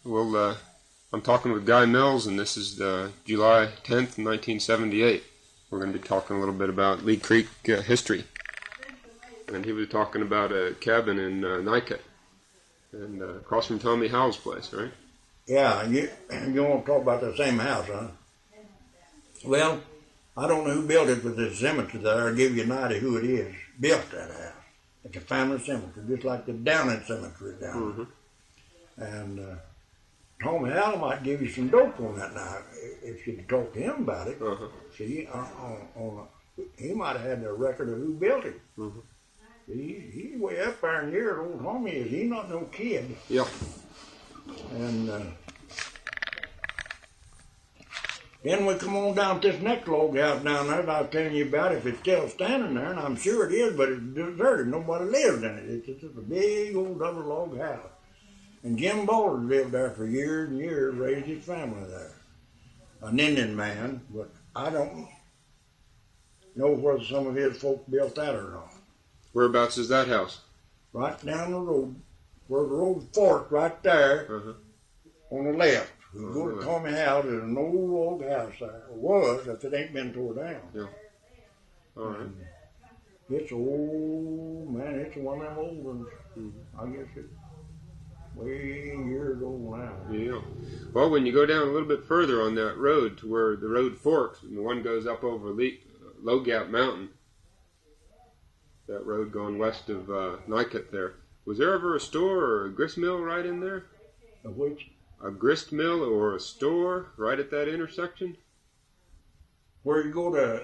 Well, I'm talking with Guy Mills, and this is July 10th, 1978. We're going to be talking a little bit about Lee Creek history. And he was talking about a cabin in Nycut, and across from Tommy Howell's place, right? Yeah, you want to talk about the same house, huh? Well, I don't know who built it, but the cemetery there, I'll give you an idea who it is, built that house. It's a family cemetery, just like the Downing Cemetery down there. And Tommy Howell might give you some dope on that now, if you talk to him about it. See, he might have had the record of who built it. He's way up there in years, old Tommy is. He's not no kid. Yeah. And then we come on down to this next log house down there that I was telling you about, if it's still standing there, and I'm sure it is, but it's deserted. Nobody lives in it. It's just a big old double log house. And Jim Bowler lived there for years and years, raised his family there. An Indian man, but I don't know whether some of his folk built that or not. Whereabouts is that house? Right down the road, where the road forks right there on the left. You go to Tommy Howell, there's an old log house there. Or was, if it ain't been tore down. Yeah. All right. And it's old, man, it's one of them old ones. I guess it's way years old now. Yeah. Well, when you go down a little bit further on that road to where the road forks, and the one goes up over Low Gap Mountain, that road going west of Nycut there, was there ever a store or a grist mill right in there? A which? A grist mill or a store right at that intersection? Where you go to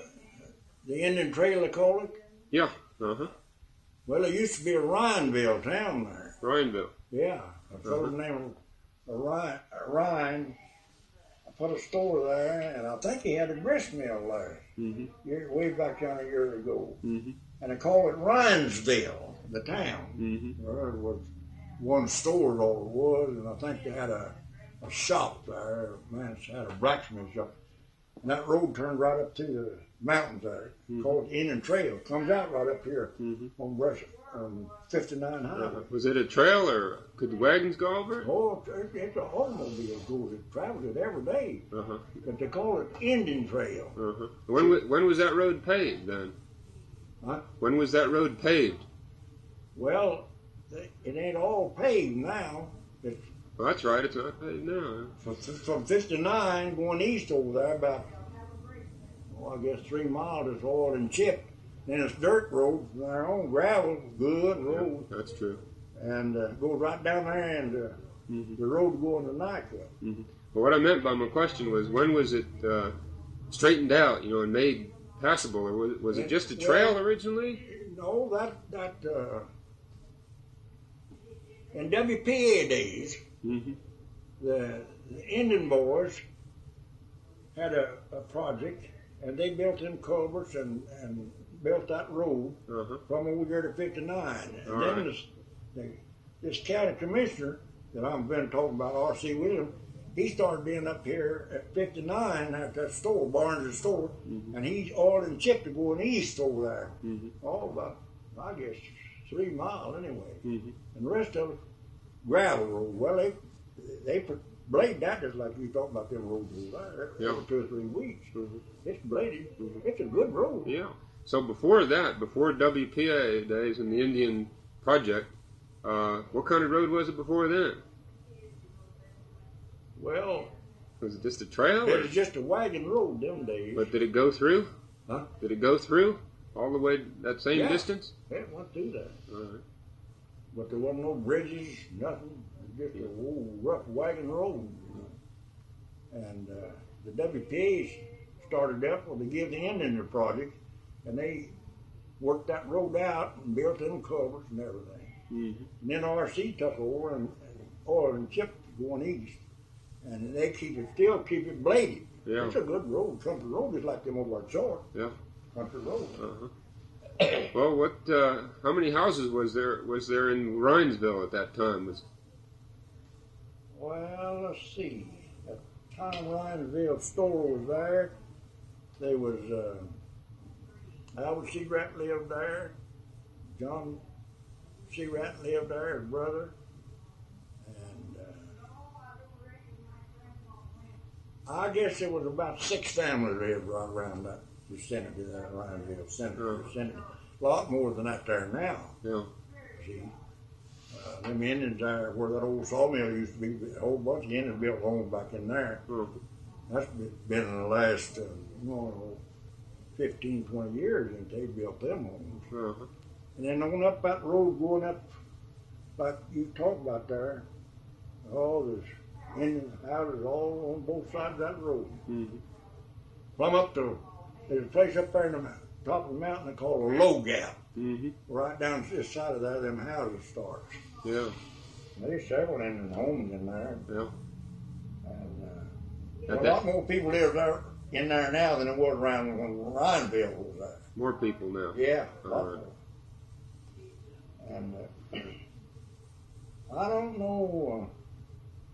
the Indian Trail, they call it? Yeah. Well, there used to be a Rhineville town there. Rhineville. Yeah. A fellow named Rhine. I put a store there, and I think he had a grist mill there. Way back down a year ago. And they call it Rhinesville, the town. Well, it was one store, all it was, and I think they had a shop there. Man, it had a blacksmith shop. And that road turned right up to the mountains there. Called the Indian Trail. Comes out right up here on 59 Highway. Was it a trail, or could the wagons go over it? Oh, it's a automobile goes. It travels it every day. But they call it Indian Trail. When was that road paved then? Huh? When was that road paved? Well, it ain't all paved now. Well, that's right, it's not paved now. From 59 going east over there, about, I guess 3 miles, it's oil and chipped. Then it's dirt road from there on, gravel, good road. Yeah, that's true. And goes right down there, and the road going to Nycut. Well, what I meant by my question was, when was it straightened out, and made passable, or was it just a trail originally? No, that in WPA days, the Indian boys had a project, and they built them culverts and built that road from over here to 59. And then this county commissioner that I've been talking about, R.C. Williams, he started being up here at 59 at that store, Barnes' store, and he's oil and chipped going east over there. All about, I guess, 3 miles anyway. And the rest of it, gravel road. Well, they blade that just like you talking about them roads over there every 2 or 3 weeks. It's bladed. It's a good road. Yeah. So before that, before WPA days and the Indian Project, what kind of road was it before then? Well, was it just a trail? It was just a wagon road them days. But did it go through? Huh? Did it go through all the way that same distance? Yeah, it went through that. All right. But there wasn't no bridges, nothing. It was just a old rough wagon road. And the WPA started up, well, they gave the Indian the project, and they worked that road out and built them culverts and everything. And then RC took over and oil and chipped going east. And they still keep it bladed. Yeah. It's a good road. Country road is like them over at Short. Yeah. Country road. Well, how many houses was there in Rhinesville at that time? Well, let's see. At the time Rhinesville store was there, there was Albert Searat lived there, John Searat lived there, his brother, and I guess there was about 6 families lived right around that vicinity there, Ryanville vicinity. A lot more than that there now. Yeah. See, them Indians there where that old sawmill used to be, a whole bunch of Indians built homes back in there. That's been in the last, 15, 20 years since they built them homes. And then on up that road going up, like you talked about there, there's Indian houses all on both sides of that road. Plumb up to, there's a place up there in the top of the mountain called a low gap. Right down this side of there, them houses starts. Yeah. There's several Indian homes in there. Yeah. And a lot more people live there in there now than there was around when Ryanville was there. More people now. Yeah, a lot more. And I don't know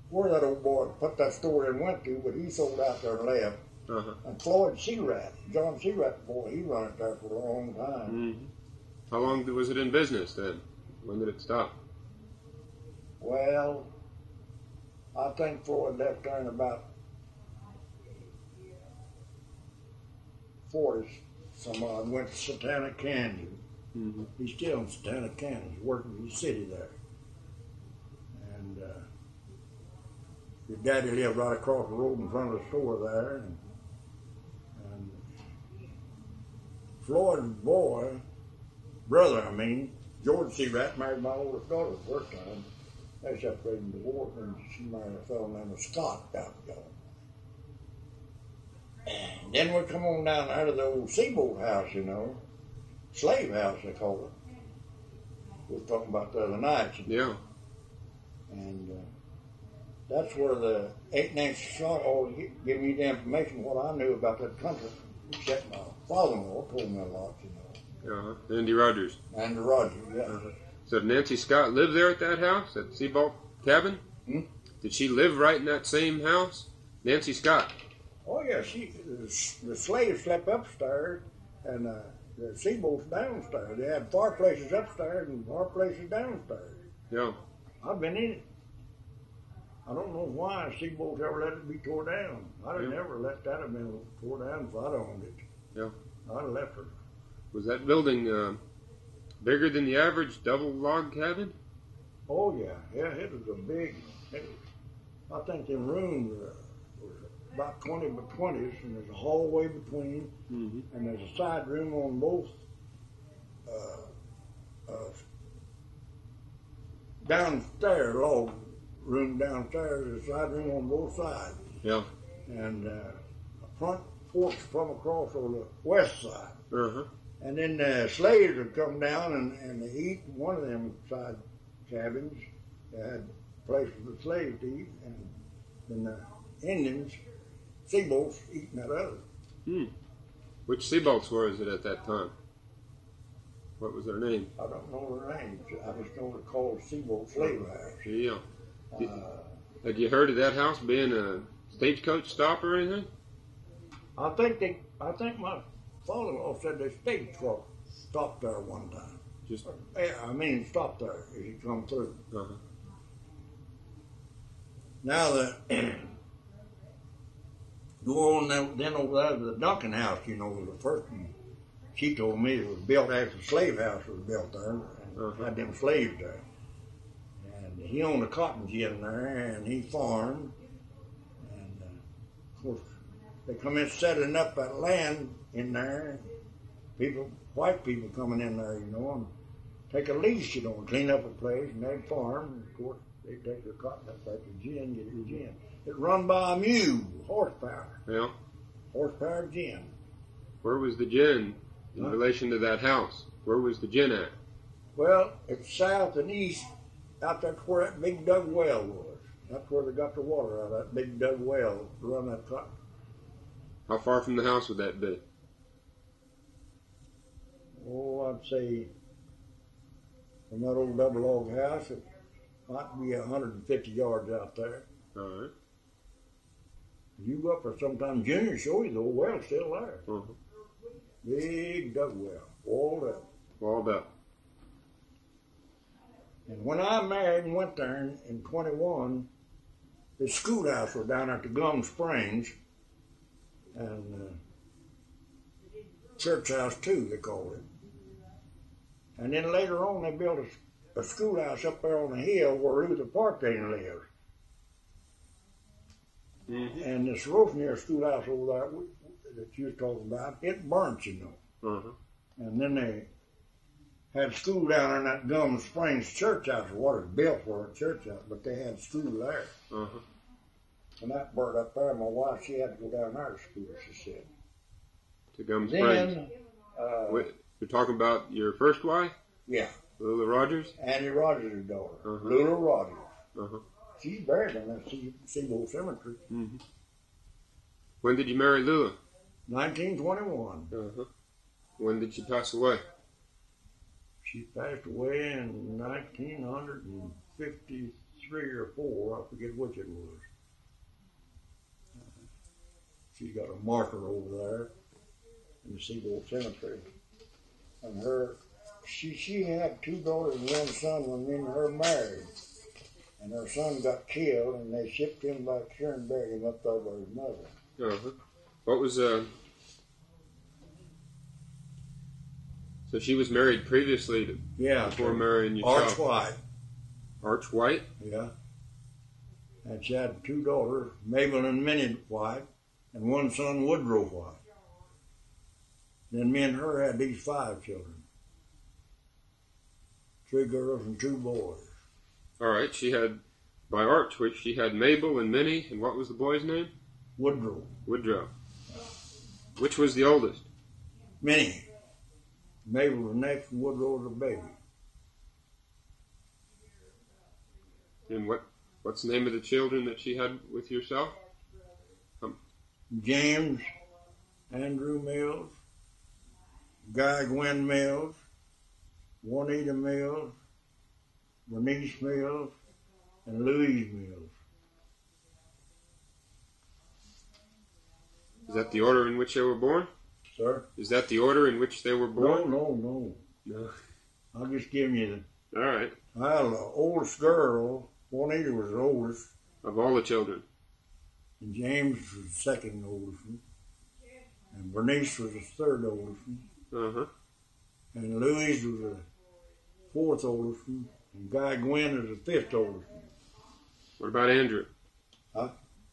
where that old boy put that store and went to, but he sold out there and left. And Floyd Searat, John Searat, boy, he run it there for a long time. How long was it in business then? When did it stop? Well, I think Floyd left there in about 40 some odd, went to Santana, Kansas. He's still in Santana, Kansas, working in the city there. And his daddy lived right across the road in front of the store there. And Floyd's brother, George Searat, married my oldest daughter the first time. They separated and divorced, and she married a fellow named Scott down there. And then we come on down out of the old Seabolt house, slave house they call it. We were talking about the other night. Yeah. And that's where the 8-inch shot give me the information what I knew about that country. Except my father-in-law told me a lot, Andy Rogers. Andy Rogers, yeah. So did Nancy Scott live there at that house, at Seabolt cabin? Did she live right in that same house? Nancy Scott. Oh yeah, the slaves slept upstairs, and the Seabolt's downstairs. They had fireplaces upstairs and fireplaces downstairs. Yeah. I've been in it. I don't know why Seabolt ever let it be tore down. I'd have never let that have been tore down if I'd owned it. Yeah. I'd have left it. Was that building bigger than the average double log cabin? Oh yeah, it was a big. I think them rooms were about 20 by 20s, and there's a hallway between, and there's a side room on both. Downstairs, log room downstairs, there's a side room on both sides. Yeah. And a front porch from across on the west side. And then the slaves would come down and they eat in one of them side cabins. They had a place for the slaves to eat, and then the Indians, Seabolts, eating that other. Which Seabolts was it at that time? What was their name? I don't know their names. I just know they're called Seabolt Slave House. Yeah. Had you heard of that house being a stagecoach stop or anything? I think my father-in-law said they stagecoach stopped there one time. Stopped there as he come through. Now go on then over there to the Duncan house, was the first one. She told me it was built after the slave house was built there, and had them slaves there. And he owned a cotton gin there, and he farmed. And of course, they come in setting up that land in there. White people coming in there, and take a lease, and clean up a place, and they'd farm. And of course, they take their cotton up there to gin, get your gin. It's run by a mule, horsepower. Yeah. Horsepower gin. Where was the gin in relation to that house? Where was the gin at? Well, it's south and east, out there where that big dug well was. That's where they got the water out of that big dug well to run that cotton. How far from the house would that be? Oh, I'd say from that old double log house, it might be 150 yards out there. All right. You go up there sometime, Junior show you the old well's still there. Big dug well, walled up. Walled up. And when I married and went there in 21, the schoolhouse was down at the Gum Springs, and church house too, they called it. And then later on, they built a schoolhouse up there on the hill where Luther Parkdale lives. Mm-hmm. And this roof near schoolhouse over there that you was talking about, it burnt, you know. Uh-huh. And then they had school down in that Gum Springs church house. What was built for a church house, but they had school there. Uh-huh. And that burnt up there. My wife, she had to go down there to school, she said. To Gum Springs. Then, you're talking about your first wife? yeah. Lula Rogers? Annie Rogers' daughter. Uh-huh. Lula Rogers. Uh-huh. She's buried in that Seaboard Cemetery. Mm-hmm. When did you marry Lula? 1921. Uh-huh. When did she pass away? She passed away in 1953 or 4. I forget which it was. She's got a marker over there in the Seaboard Cemetery. And she had 2 daughters and 1 son when me and her married. And her son got killed, and they shipped him back here and buried him up there by his mother. Uh-huh. What was, so she was married previously before marrying yourself? Arch White. Arch White? Yeah. And she had 2 daughters, Mabel and Minnie White, and 1 son, Woodrow White. Then me and her had these 5 children. 3 girls and 2 boys. All right, she had, by Arch, which she had Mabel and Minnie, and what was the boy's name? Woodrow. Woodrow. Which was the oldest? Minnie. Mabel was next, and Woodrow was a baby. And what's the name of the children that she had with yourself? James Andrew Mills, Guy Gwen Mills, Juanita Mills, Bernice Mills, and Louise Mills. Is that the order in which they were born? Sir? Is that the order in which they were born? No. I'll just give you All right. I had the oldest girl. Juanita was the oldest. Of all the children? And James was the second oldest one. And Bernice was the third oldest one. Uh-huh. And Louise was the 4th oldest one. And Guy Gwen is the 5th oldest one. What about Andrew? Huh?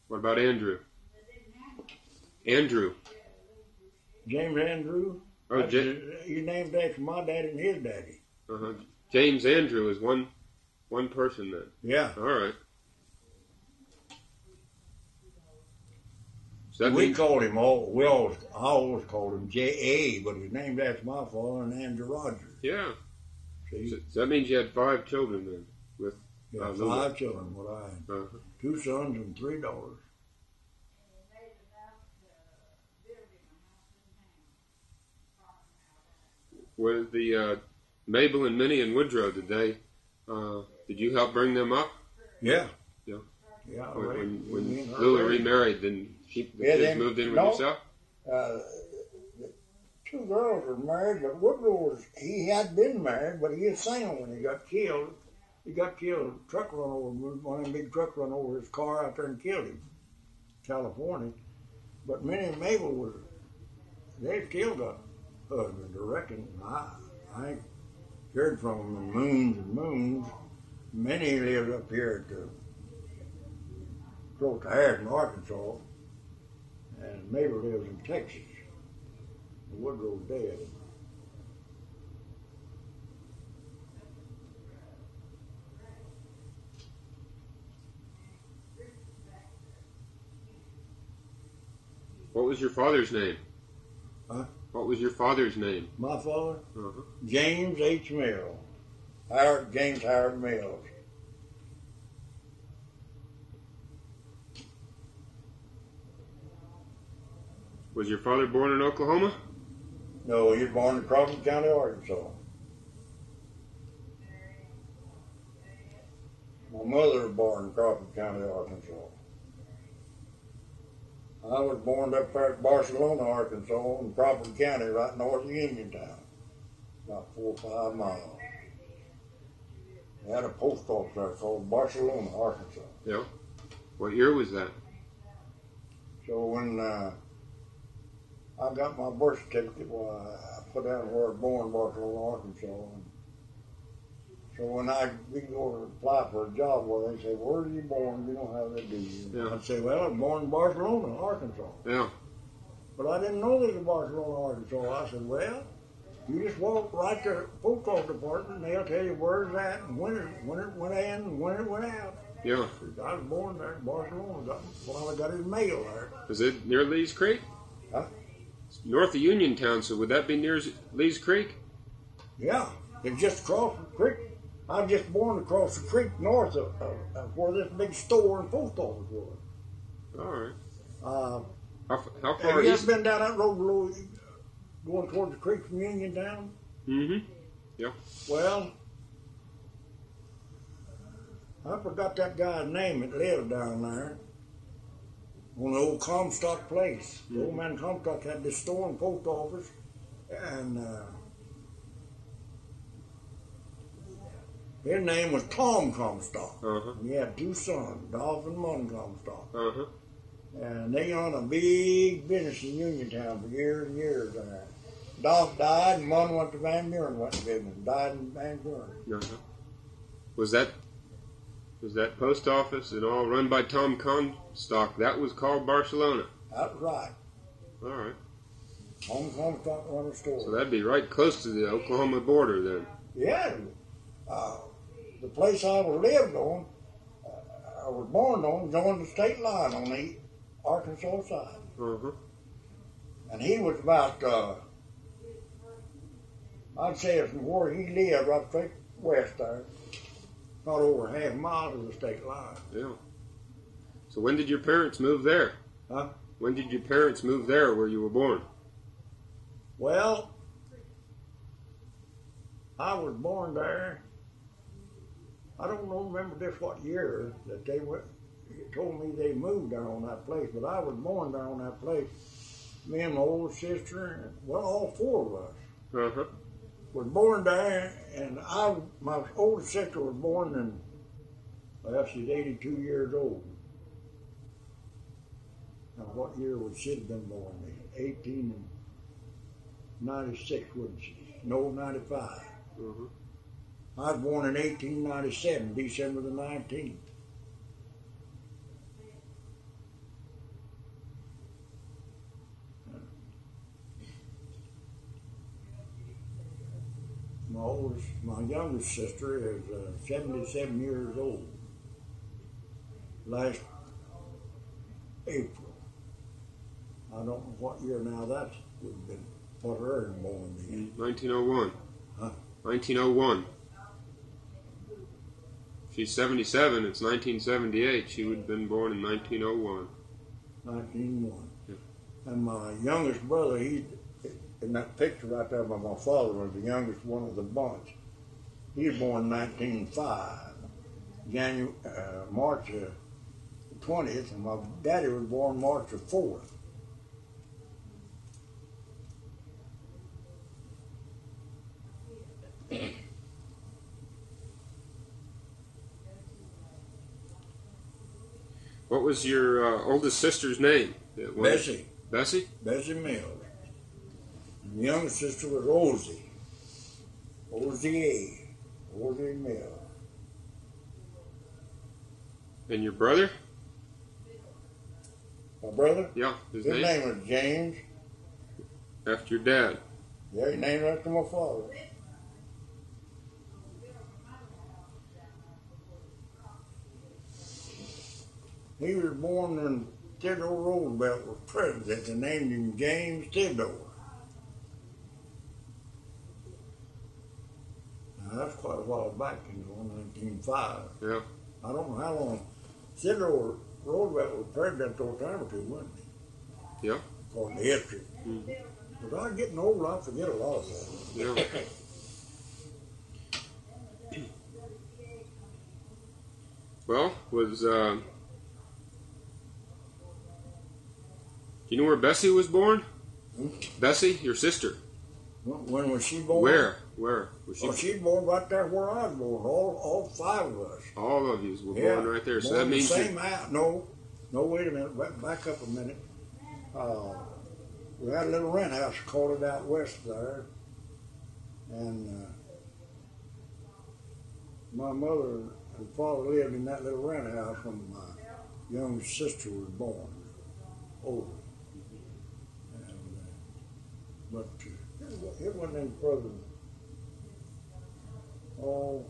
What about Andrew? Andrew. James Andrew? Oh, He named after my daddy and his daddy. Uh-huh. James Andrew is one person then. Yeah. All right. So that We means, called him I always called him J.A., but he's named after my father and Andrew Rogers. yeah. See? So that means you had 5 children then with Yeah, Lula. 5 children, what I had. Uh-huh. 2 sons and 3 daughters. Were the Mabel and Minnie and Woodrow, did you help bring them up? Yeah. Yeah. Yeah. When Lula remarried, then the kids moved in with yourself? The 2 girls were married, but Woodrow he had been married, but he was single when he got killed. He got killed, a truck run over, one of them big truck run over his car out there and killed him, California. But Minnie and Mabel they still got husbands, I reckon. I ain't heard from them in moons and moons. Minnie lives up here at close to Harrison, Arkansas, and Mabel lives in Texas. Woodrow's dead. What was your father's name? Huh? What was your father's name? My father? Uh-huh. James H. Mills. James Howard Mills. Was your father born in Oklahoma? No, he was born in Crawford County, Arkansas. My mother was born in Crawford County, Arkansas. I was born up there at Barcelona, Arkansas, in Crawford County, right north of Uniontown, about 4 or 5 miles. They had a post office there called Barcelona, Arkansas. Yeah. What year was that? So when I got my birth certificate. Well, I put down where I was born, Barcelona, Arkansas. And so when I go to apply for a job, well, they say, "Where were you born?" You know how they do. Yeah. I'd say, "Well, I was born in Barcelona, Arkansas." Yeah. But I didn't know they was Barcelona, Arkansas. I said, "Well, you just walk right to the post office department, and they'll tell you where it's at and when it went in and when it went out." Yeah. I was born there in Barcelona. I got his mail there. Is it near Lee's Creek? Huh? It's north of Uniontown, so would that be near Lee's Creek? Yeah, it's just across the creek. I was just born across the creek north of where this big store and post office was. All right. How Have far you east? ever been down that road below, going towards the creek from Uniontown? Mm-hmm. Yeah. Well, I forgot that guy's name that lived down there on the old Comstock place. The old man Comstock had this store and post office, and his name was Tom Comstock. Uh-huh. He had two sons, Dolph and Munn Comstock. Uh-huh. And they owned a big business in Uniontown for years and years there. Dolph died, and Munn went to Van Buren, went to business, died in Van Buren. Uh-huh. Was that post office and all run by Tom Comstock? That was called Barcelona. That was right. All right. Tom Comstock run a store. So that'd be right close to the Oklahoma border then. Yeah. The place I lived on, I was born on, joined the state line on the Arkansas side. Uh-huh. And he was about, I'd say from where he lived, right straight west there, not over half a mile to the state line. Yeah. So when did your parents move there? Huh? When did your parents move there where you were born? Well, I was born there. I don't remember just what year that they went. Told me they moved there on that place, but I was born there on that place. Me and my older sister, and well, all four of us Uh-huh. was born there, and my older sister was born in, well, she's 82 years old. Now, what year would she have been born in? 1896, wouldn't she? No, 95. Uh-huh. I was born in 1897, December the 19th. My youngest sister is 77 years old. Last April. I don't know what year now that would have been, what her born in. 1901. Huh? 1901. She's 77. It's 1978. She would have been born in 1901. 1901. Yeah. And my youngest brother, he, in that picture right there by my father, was the youngest one of the bunch. He was born in 1905, March 20th, and my daddy was born March the 4th. What was your oldest sister's name? Bessie. Bessie? Bessie Mills. And the youngest sister was Rosie. Rosie Mills. And your brother? My brother? Yeah, his His name? name was James. After your dad. Yeah, he named after my father. He was born when Theodore Roosevelt was president and named him James Theodore. Now, that's quite a while back, 1905. Yeah. I don't know how long. Theodore Roosevelt was president for a time or two, wasn't he? Yeah. According to history. Mm-hmm. But I'm getting old, I forget a lot of that. Yeah. Well, do you know where Bessie was born? Hmm? Bessie, your sister. When was she born? Where was she? Well, she was born right there where I was born. All five of us. All of you were Yeah, born right there. So born that means the same house. No, wait a minute. Back up a minute. we had a little rent house called it out west there, and my mother and father lived in that little rent house when my young sister was born. Older. And, but it wasn't any further than,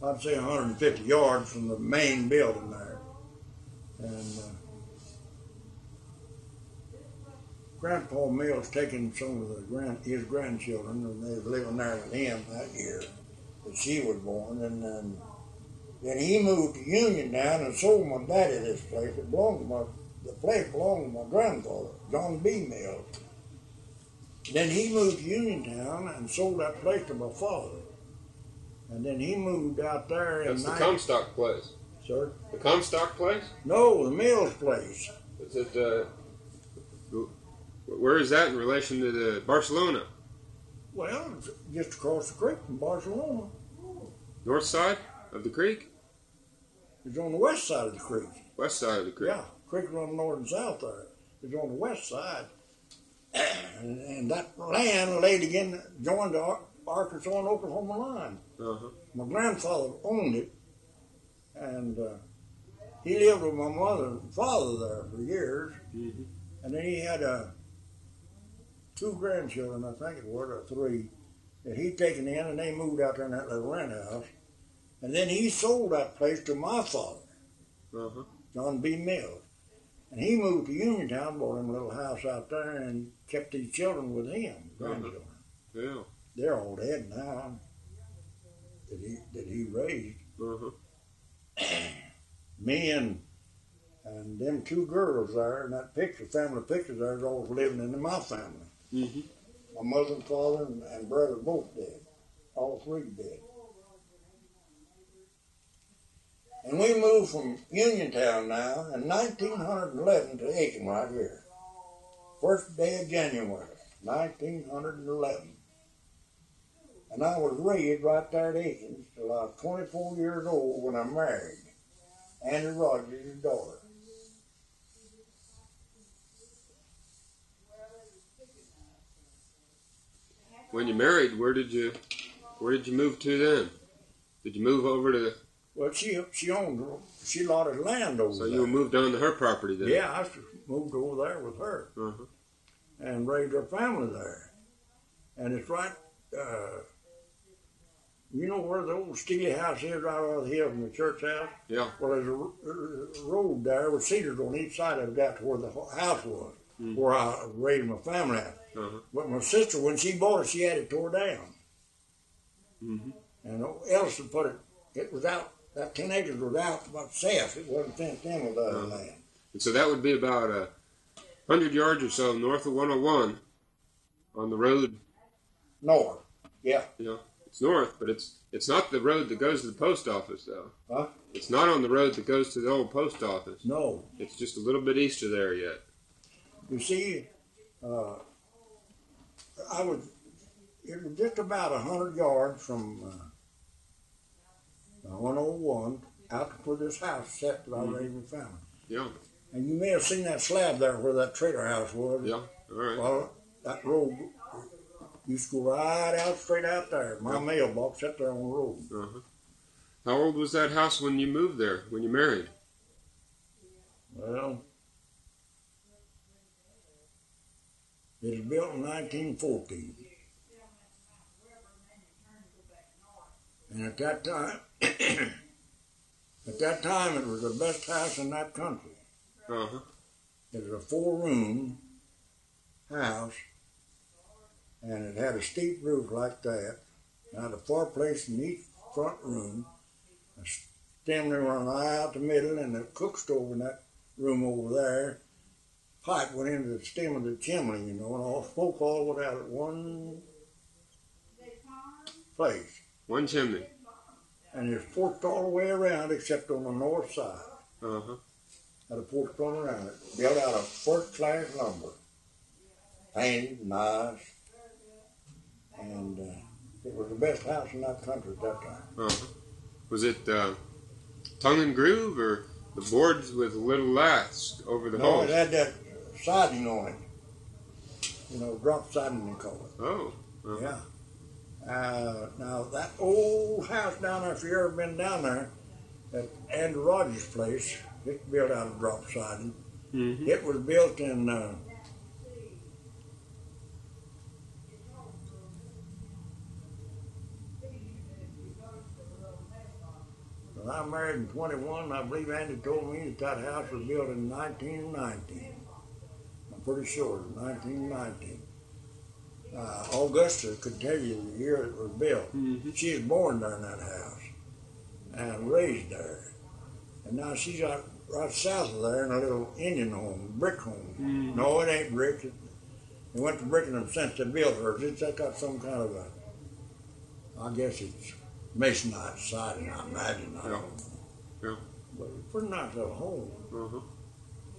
I'd say 150 yards from the main building there. And Grandpa Mills taking some of his grandchildren, and they was living there with him that year that she was born. And then he moved to Uniontown and sold my daddy this place. The place belonged to my grandfather, John B. Mills. Then he moved to Uniontown and sold that place to my father. And then he moved out there. That's the Comstock place. Sir? The Comstock place? No, the Mills place. Is it, where is that in relation to the Barcelona? Well, it's just across the creek from Barcelona. North side of the creek? It's on the west side of the creek. West side of the creek? Yeah, creek runs north and south there. It's on the west side. And that land laid again, joined the Arkansas and Oklahoma line. Uh-huh. My grandfather owned it, and he lived with my mother and father there for years. Mm-hmm. And then he had 2 grandchildren, I think it was, or 3, that he'd taken in, and they moved out there in that little rent house. And then he sold that place to my father, uh-huh. John B. Mills. And he moved to Uniontown, bought him a little house out there, and kept these children with him, grandchildren. Uh-huh. Yeah. They're all dead now that he raised. Uh-huh. Me and them 2 girls there, and that picture, family picture there, is all living in my family. Mm-hmm. My mother and father and brother both dead. All 3 dead. And we moved from Uniontown now in 1911 to Aiken right here. First day of January, 1911. And I was raised right there at Aiken till I was 24 years old when I married Andy Rogers' daughter. When you married, where did you move to then? Did you move over to? Well, she lotted land over there. So you moved on to her property then? Yeah, I moved over there with her. Uh-huh. And raised her family there. And it's right, you know where the old Steely house is, right over the hill from the church house? Yeah. Well, there's a road there with cedars on each side of it out to where the house was, where I raised my family at. Uh-huh. But my sister, when she bought it, she had it tore down. Mm-hmm. And Ellison put it was out, that 10 acres was out by itself. It wasn't fenced in with other land. And so that would be about 100 yards or so north of 101 on the road. North, yeah. You know, it's north, but it's not the road that goes to the post office, though. Huh? It's not on the road that goes to the old post office. No. It's just a little bit east of there yet. You see, it was just about 100 yards from 101 out to where this house set that I raised my family. Yeah. And you may have seen that slab there where that trailer house was. Yeah, all right. Well, that road used to go right out, straight out there. My mailbox sat there on the road. Uh-huh. How old was that house when you moved there, when you married? Well, it was built in 1914. And at that time, it was the best house in that country. Uh-huh. It was a 4-room house, and it had a steep roof like that. It had a fireplace in each front room, a stem that run right out the middle, and a cook stove in that room over there. Pipe went into the stem of the chimney, you know, and all smoke all went out at one place. One chimney. And it's porched all the way around except on the north side. Uh-huh. Had a porch going around it, built out of first-class lumber, painted nice, and it was the best house in that country at that time. Uh-huh. Was it tongue and groove, or the boards with little laths over the No, halls? it had that siding on it. drop siding they call it. Oh. Yeah. Now that old house down there, if you ever been down there, at Andrew Rogers' place, it's built out of drop siding. Mm-hmm. It was built in when I married in 21. I believe Andy told me that house was built in 1919. I'm pretty sure it was 1919. Augusta could tell you the year it was built. Mm-hmm. She was born there in that house and raised there. And now she's out right south of there in a little Indian home, brick home. Mm-hmm. No, it ain't brick. They went to bricking them since they built hers. It's got some kind of I guess it's masonite siding, I imagine. I don't know. Yeah. But it's a pretty nice little home. Uh-huh.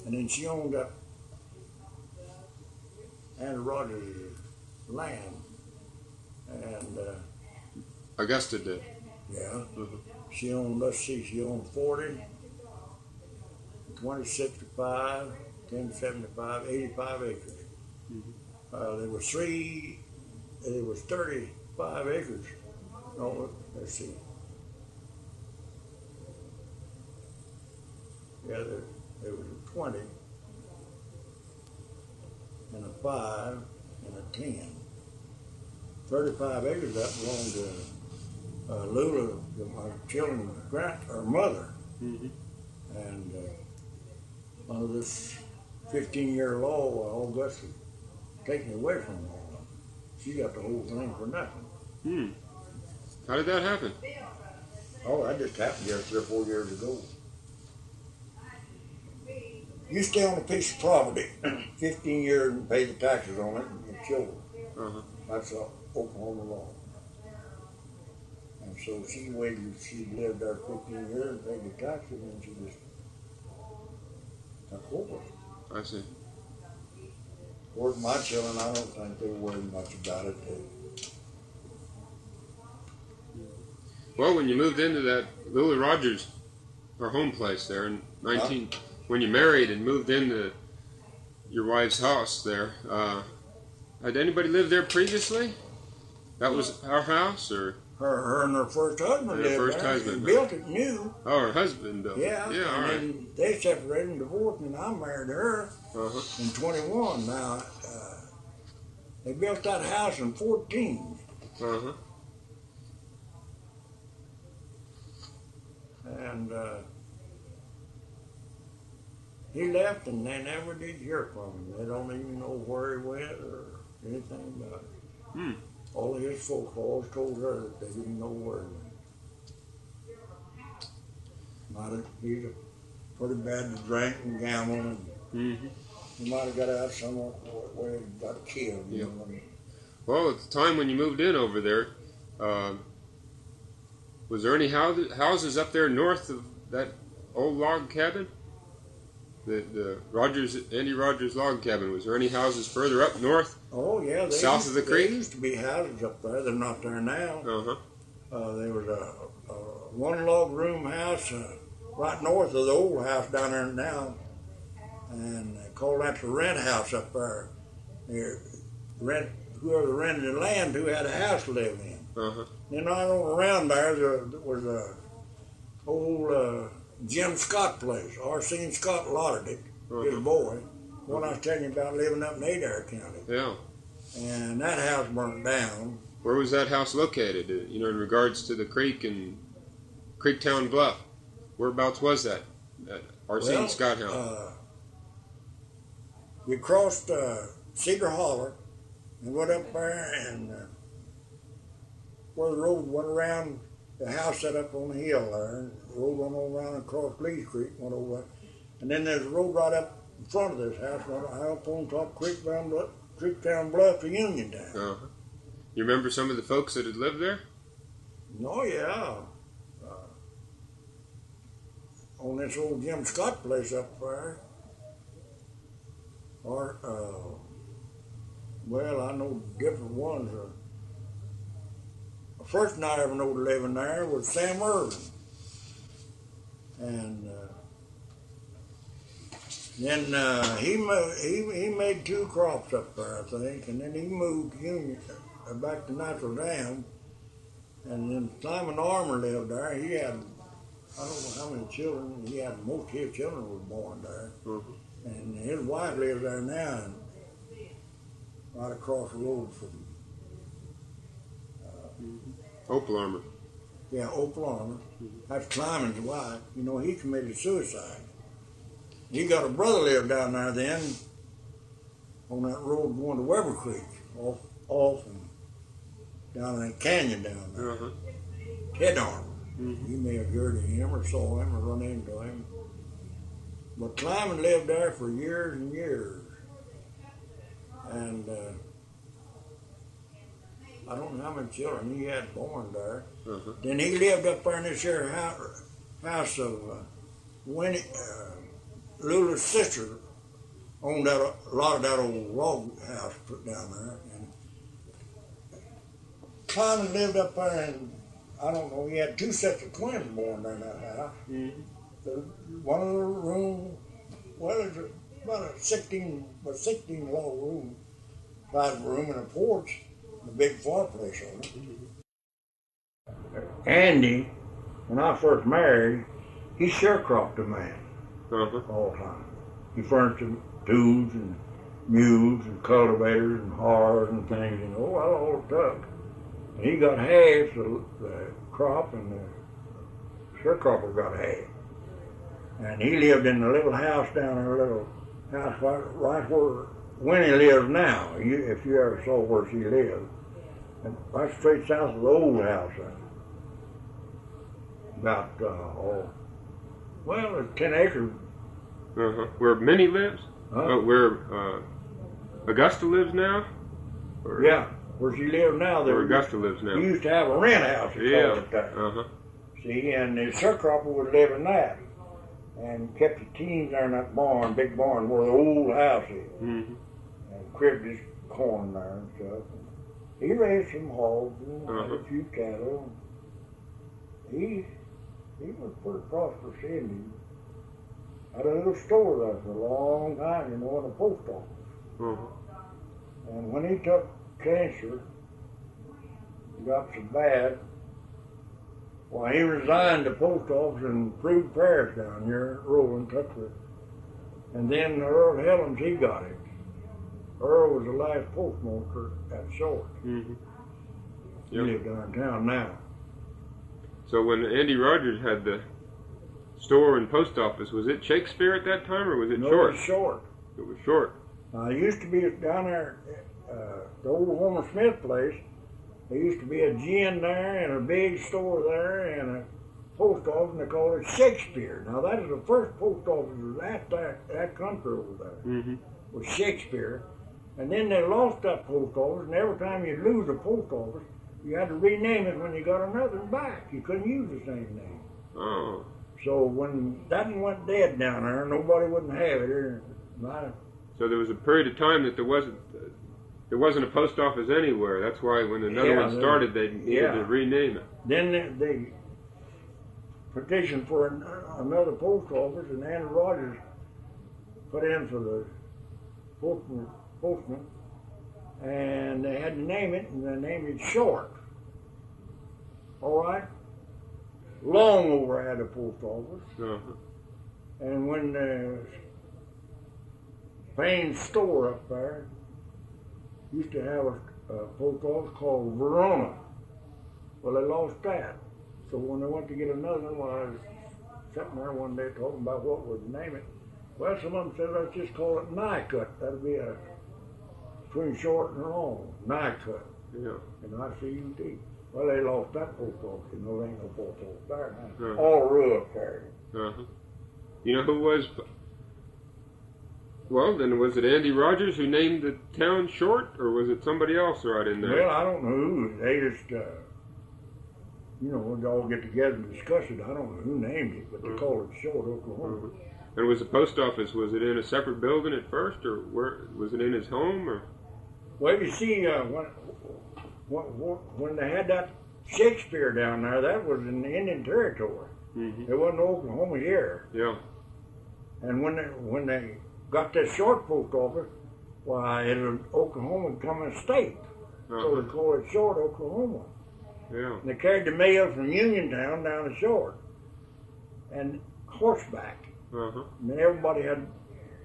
And then she owned that Andrew Rogers' land. And Augusta did. yeah, Uh-huh. she owned, she owned 40, 2065, 1075, 85 acres. Mm-hmm. There was 35 acres. No, let's see. Yeah, there was a 20 and a 5 and a 10. 35 acres that belonged to Lula, my children's mother. Mm-hmm. And under this 15-year law, Augusta taken away from her. She got the whole thing for nothing. Hmm. How did that happen? Oh, that just happened just 3 or 4 years ago. You stay on a piece of property 15 years and pay the taxes on it and get children. Uh-huh. That's Oklahoma law. And so she waited, she lived there 15 years and paid the taxes, and she just took over. I see. Of course, my children, I don't think they worried much about it. Well, when you moved into that Lula Rogers, or home place there in when you married and moved into your wife's house there, had anybody lived there previously? That was our house, or? Her and her first husband lived first there. husband. He built it new. Oh, her husband built it. Yeah, Yeah, all and right. then they separated and divorced, and I married her Uh-huh. in 21. Now, they built that house in 14. Uh-huh. And he left, and they never did hear from him. They don't even know where he went or anything about it. Hmm. All of his folks always told her that they didn't know where he went. He's pretty bad to drink and gamble, and Mm-hmm. he might have got out somewhere where he got killed. You Yeah. know what I mean? Well, at the time when you moved in over there, was there any houses up there north of that old log cabin? The Andy Rogers log cabin. Was there any houses further up north? Oh yeah, South of the creek? There used to be houses up there. They're not there now. Uh-huh. There was a one log room house right north of the old house down there now, and they called that the rent house up there. Whoever rented the land to had a house to live in. Uh-huh. Then right on around there was a old Jim Scott place. R.C. Scott allotted it, his boy. What I was telling you about living up in Adair County. Yeah. And that house burnt down. Where was that house located? In regards to the creek and Creektown Bluff. Whereabouts was that? That R.C. Well, Scott house. We crossed Cedar Holler and went up there, and where the road went around, the house set up on the hill there, and the road went all around and crossed Lee's Creek, went over, and then there's a road right up in front of this house, went up on top Creektown Bluff to Uniontown. Uh-huh. You remember some of the folks that had lived there? Oh yeah, on this old Jim Scott place up there. Or well, I know different ones. The first one I ever know living there was Sam Irvin. And Then he made 2 crops up there, I think, and then he moved to Union, back to Natural Dam. And then Simon Armour lived there. He had, I don't know how many children. He had, most of his children were born there. Mm-hmm. And his wife lives there now, and right across the road from Opal Armour. yeah, Opal Armour. That's Climbing's wife. You know, he committed suicide. He got a brother lived down there then, on that road going to Weber Creek, off and down in that canyon down there. Uh-huh. Ted Armour. Mm-hmm. You may have heard of him or saw him or run into him. But Climbing lived there for years and years. And I don't know how many children he had born there. Uh-huh. Then he lived up there in this here house of Winnie, Lula's sister owned a lot of that old log house put down there. And Climbing lived up there, and I don't know, he had 2 sets of twins born there in that house. Mm-hmm. One of the room, well, there's about a 16 log room, 5 room and a porch, and a big fireplace on it. Andy, when I first married, he sharecropped a man all the time. He furnished him tools and mules and cultivators and harrows and things, you know, all the stuff. And he got half the crop, and the sharecropper got half. And he lived in a little house down there, a little house right where Winnie lives now, if you ever saw where she lived. And right straight south of the old house there. About, well, it's 10 acres. Uh-huh. Where Minnie lives? Where Augusta lives now? Or? Yeah, where she lives now. Where Augusta lives now. He used to have a rent house, he called it there. Uh-huh. See, and the sharecropper would live in that. And kept the teams there in that barn, big barn, where the old house is. Mm-hmm. And cribbed his corn there and stuff. He raised some hogs and had a few cattle. He was pretty prosperous Indian. Had a little store there for a long time, you know, in the post office. Uh-huh. And when he took cancer, it got so bad, well, he resigned the post office and proved parish down here at Roland, Texas. And then Earl Helms, he got it. Earl was the last postmaster at Short. Mm-hmm. He lives downtown now. So when Andy Rogers had the store and post office, was it Shakespeare at that time, or was it Short? No, it was Short. It was Short. It used to be down there, the old Homer Smith place. There used to be a gin there and a big store there and a post office, and they called it Shakespeare. Now that is the first post office that country over there. Mm-hmm. Was Shakespeare. And then they lost that post office, and every time you lose a post office, you had to rename it when you got another back. You couldn't use the same name. Oh. So when that one went dead down there, nobody wouldn't have it. So there was a period of time that there wasn't a post office anywhere. That's why when another one started, they needed to rename it. Then they petitioned for another post office, and Andrew Rogers put in for the postman, and they had to name it, and they named it Short. All right? Long over had a post office. Uh-huh. And when Payne's store up there used to have a post office called Verona. Well, they lost that. So when they went to get another one, I was sitting there one day talking about what would name it. Well, some of them said, let's just call it Nycut. That'll be between Short and Long. Nycut. Yeah. N-I-C-U-T. Well, they lost that post office. You know, there ain't no post office there now. Uh-huh. All rural there. Uh-huh. You know who was... Well, then was it Andy Rogers who named the town Short, or was it somebody else right in there? Well, I don't know who. They just, you know, they all get together and discuss it. I don't know who named it, but they call it Short, Oklahoma. And was the post office, was it in a separate building at first, or where was it in his home, or? Well, you see, when they had that Shakespeare down there, that was in the Indian Territory. Mm-hmm. It wasn't Oklahoma here. Yeah. And when they got this short post office, why, Oklahoma come a state. So they call it Short, Oklahoma. Yeah. And they carried the mail from Uniontown down to Short. And horseback. And then everybody had to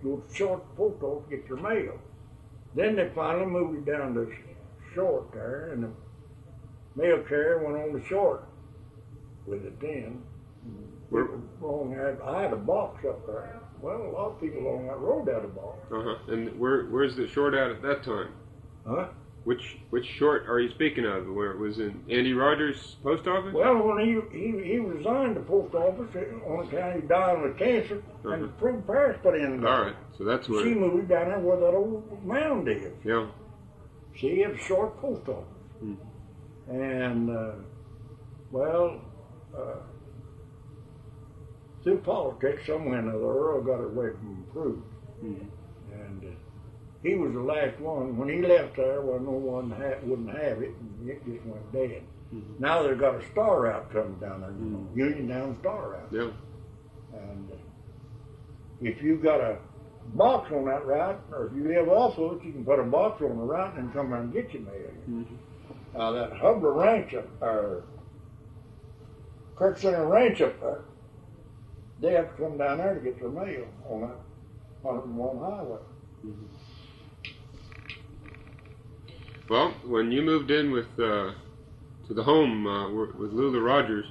go to Short post office to get their mail. Then they finally moved it down to Short there, and the mail carrier went on to Short with it then. I had a box up there. Well, a lot of people along that road had a box. And where's the Short at that time? Huh? Which Short are you speaking of? Where it was in Andy Rogers' post office? Well, when he resigned the post office on account he died with cancer, and Fred Parrish put in there. All right, so that's where she moved down there where that old mound is. Yeah. She had a Short post office, and through politics, somewhere or another, Earl got away from Prue, and he was the last one. When he left there, well, no one wouldn't have it, and it just went dead. Now they've got a star route coming down there, Uniontown Star Route. Yeah. And if you got a box on that route, or if you live off of it, you can put a box on the route and then come around and get your mail. Now that Hubbard Ranch or Kirk Center Ranch up there, they have to come down there to get their mail on that 101 highway. Well, when you moved in with to the home with Lula Rogers,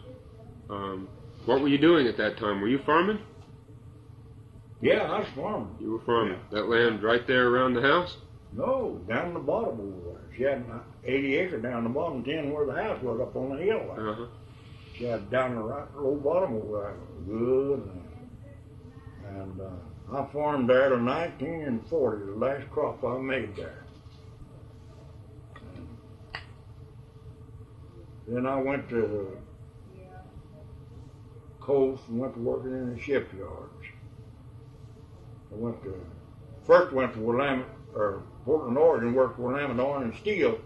what were you doing at that time? Were you farming? Yeah, I was farming. You were farming. Yeah. That land right there around the house? No, down the bottom over there. She had 80 acres down the bottom, 10 where the house was up on the hill there. She had down the right low bottom over there. Good. And I farmed there to 1940, the last crop I made there. And then I went to the coast and went to working in the shipyards. First went to Willamette, or Portland, Oregon, worked for Willamette Iron and Steel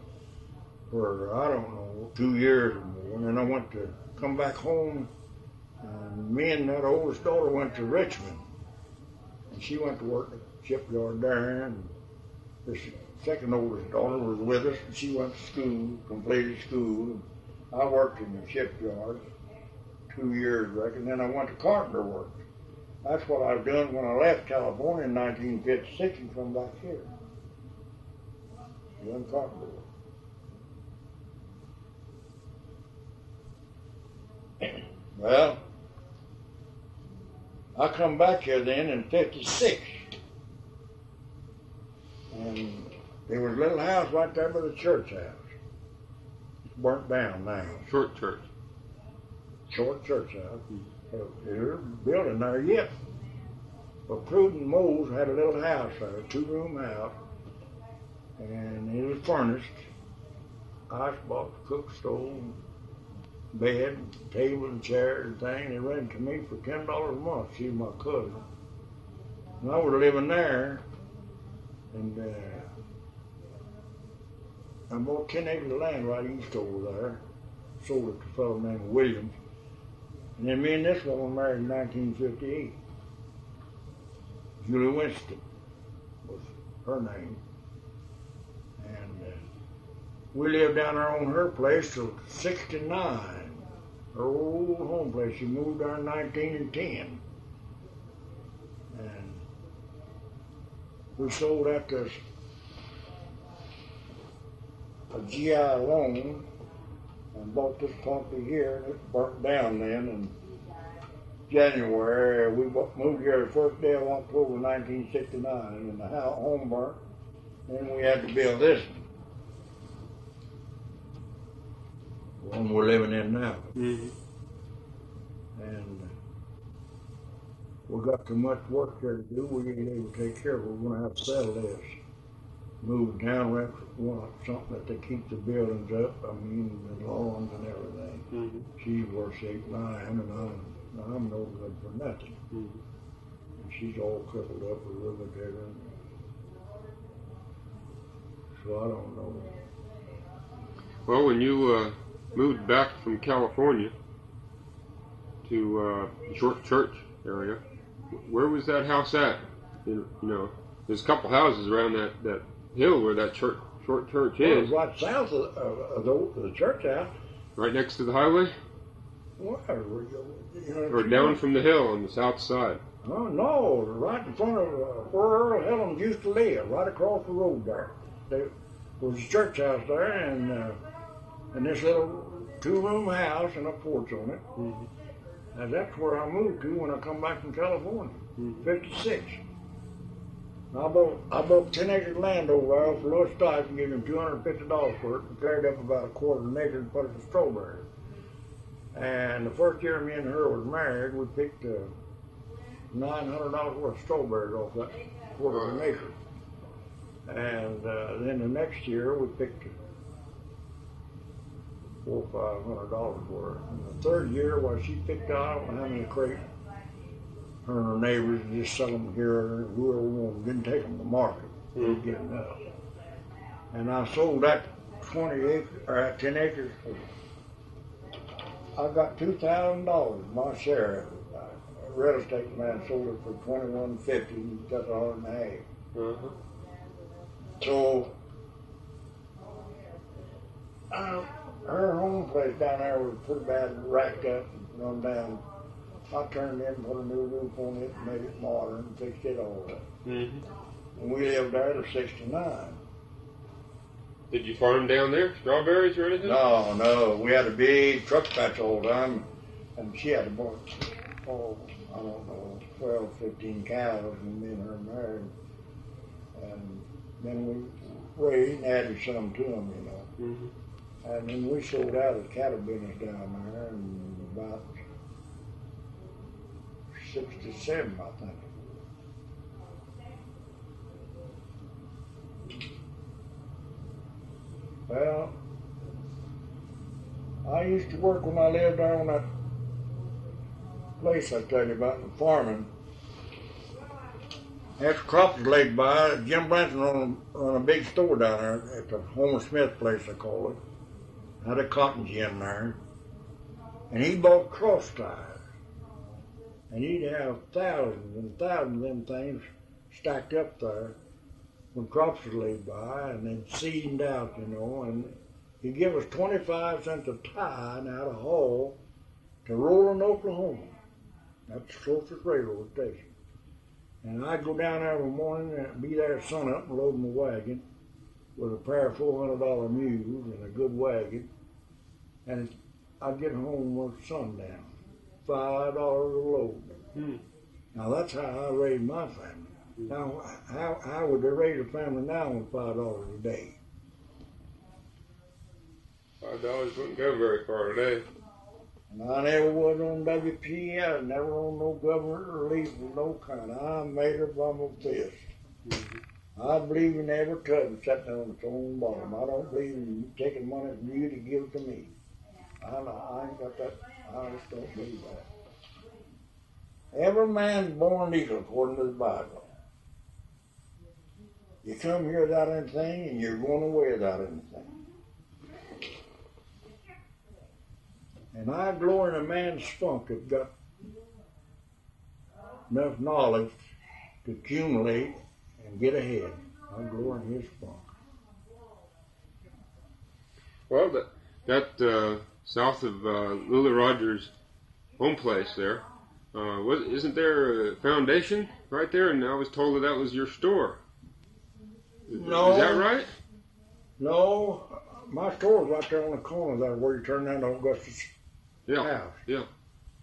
for, I don't know, 2 years or more. And then I went to come back home, and me and that oldest daughter went to Richmond. And she went to work at the shipyard there, and this second oldest daughter was with us, and she went to school, completed school. I worked in the shipyard 2 years, I reckon. Then I went to carpenter work. That's what I was doing when I left California in 1956 and come back here. Doing carpenter work. Well, I come back here then in 56. And there was a little house right there by the church house. It's burnt down now. Short church. Short church house. There's a building there yet. But Pruden Moles had a little house there, a 2-room house. And it was furnished. Icebox, cook stove, bed, table and chair and thing. They rented to me for $10 a month. She was my cousin. And I was living there, and I bought 10 acres of land right east over there. Sold it to a fellow named Williams. And then me and this woman married in 1958. Julie Winston was her name. And we lived down there on her place till 69. Her old home place. She moved there in 1910. And we sold that to a GI loan and bought this property here, and it burnt down then in January. We moved here the first day of October 1969, and the home burnt. Then we had to build this one we're living in now. And we got too much work there to do. We ain't able to take care of it. We're going to have to settle this. Move down, we want something that they keep the buildings up. I mean, the lawns and everything. She's worth 8-9, and I'm no good for nothing. And she's all crippled up with rheumatism. So I don't know. Well, when you moved back from California to the Short Church area, Where was that house at? You know, there's a couple houses around that hill where that short church is. Right south of the church house. Right next to the highway? Or down from the hill on the south side? Oh, no, right in front of where Earl Helms used to live, right across the road there. There was a church house there, and this little 2-room house and a porch on it. Mm-hmm. And that's where I moved to when I come back from California, 56. I bought 10 acres of land over there for Louis Stipe and gave him $250 for it and cleared up about a quarter of an acre and put it to strawberries. And the first year me and her was married, we picked $900 worth of strawberries off that quarter of an acre. And then the next year we picked $400 or $500 worth. And the third year, well, she picked out, I don't know how many crates. Her and her neighbors just sell them here, whoever wanted, didn't take them to market. They were getting up. And I sold that 20 acres, or 10 acres. I got $2,000, my share of it. A real estate man sold it for $21.50 and got $1.50. So, her home place down there was pretty bad, racked up and run down. I turned in, put a new roof on it, made it modern, and fixed it all up. And we lived there till 69. Did you farm down there, strawberries or anything? No. We had a big truck patch all the time, and she had about, I don't know, 12, 15 cows, and me and her married. And then we raised and added some to them, you know. And then we sold out of the cattle business down there in about 67, I think. Well, I used to work when I lived there on that place I tell you about, the farming. After crops was laid by, Jim Branson run a big store down there at the Homer Smith place, I call it. Had a cotton gin there. And he bought cross ties. And he'd have thousands and thousands of them things stacked up there when crops was laid by and then seeded out, you know. And he'd give us 25 cents a tie out of Hall to Roland, Oklahoma. That's the closest railroad station. And I'd go down there every morning and be there at sunup and load my wagon with a pair of $400 mules and a good wagon. And I'd get home with sundown, $5 a load. Now that's how I raised my family. Now, how would they raise a family now with $5 a day? $5 wouldn't go very far today. And I never was on WP. I was never on no government relief of no kind. I made it by my fist. I believe in every tub sitting on its own bottom. I don't believe in taking money from you to give it to me. I ain't got that. I just don't believe that. Every man's born equal according to the Bible. You come here without anything and you're going away without anything. And I glory in a man's spunk that's got enough knowledge to accumulate and get ahead. I glory in his spunk. Well, that south of Lula Rogers' home place there, isn't there a foundation right there? And I was told that was your store. No. Is that right? No. My store's right there on the corner there where you turn down to Augustus' house. Yeah.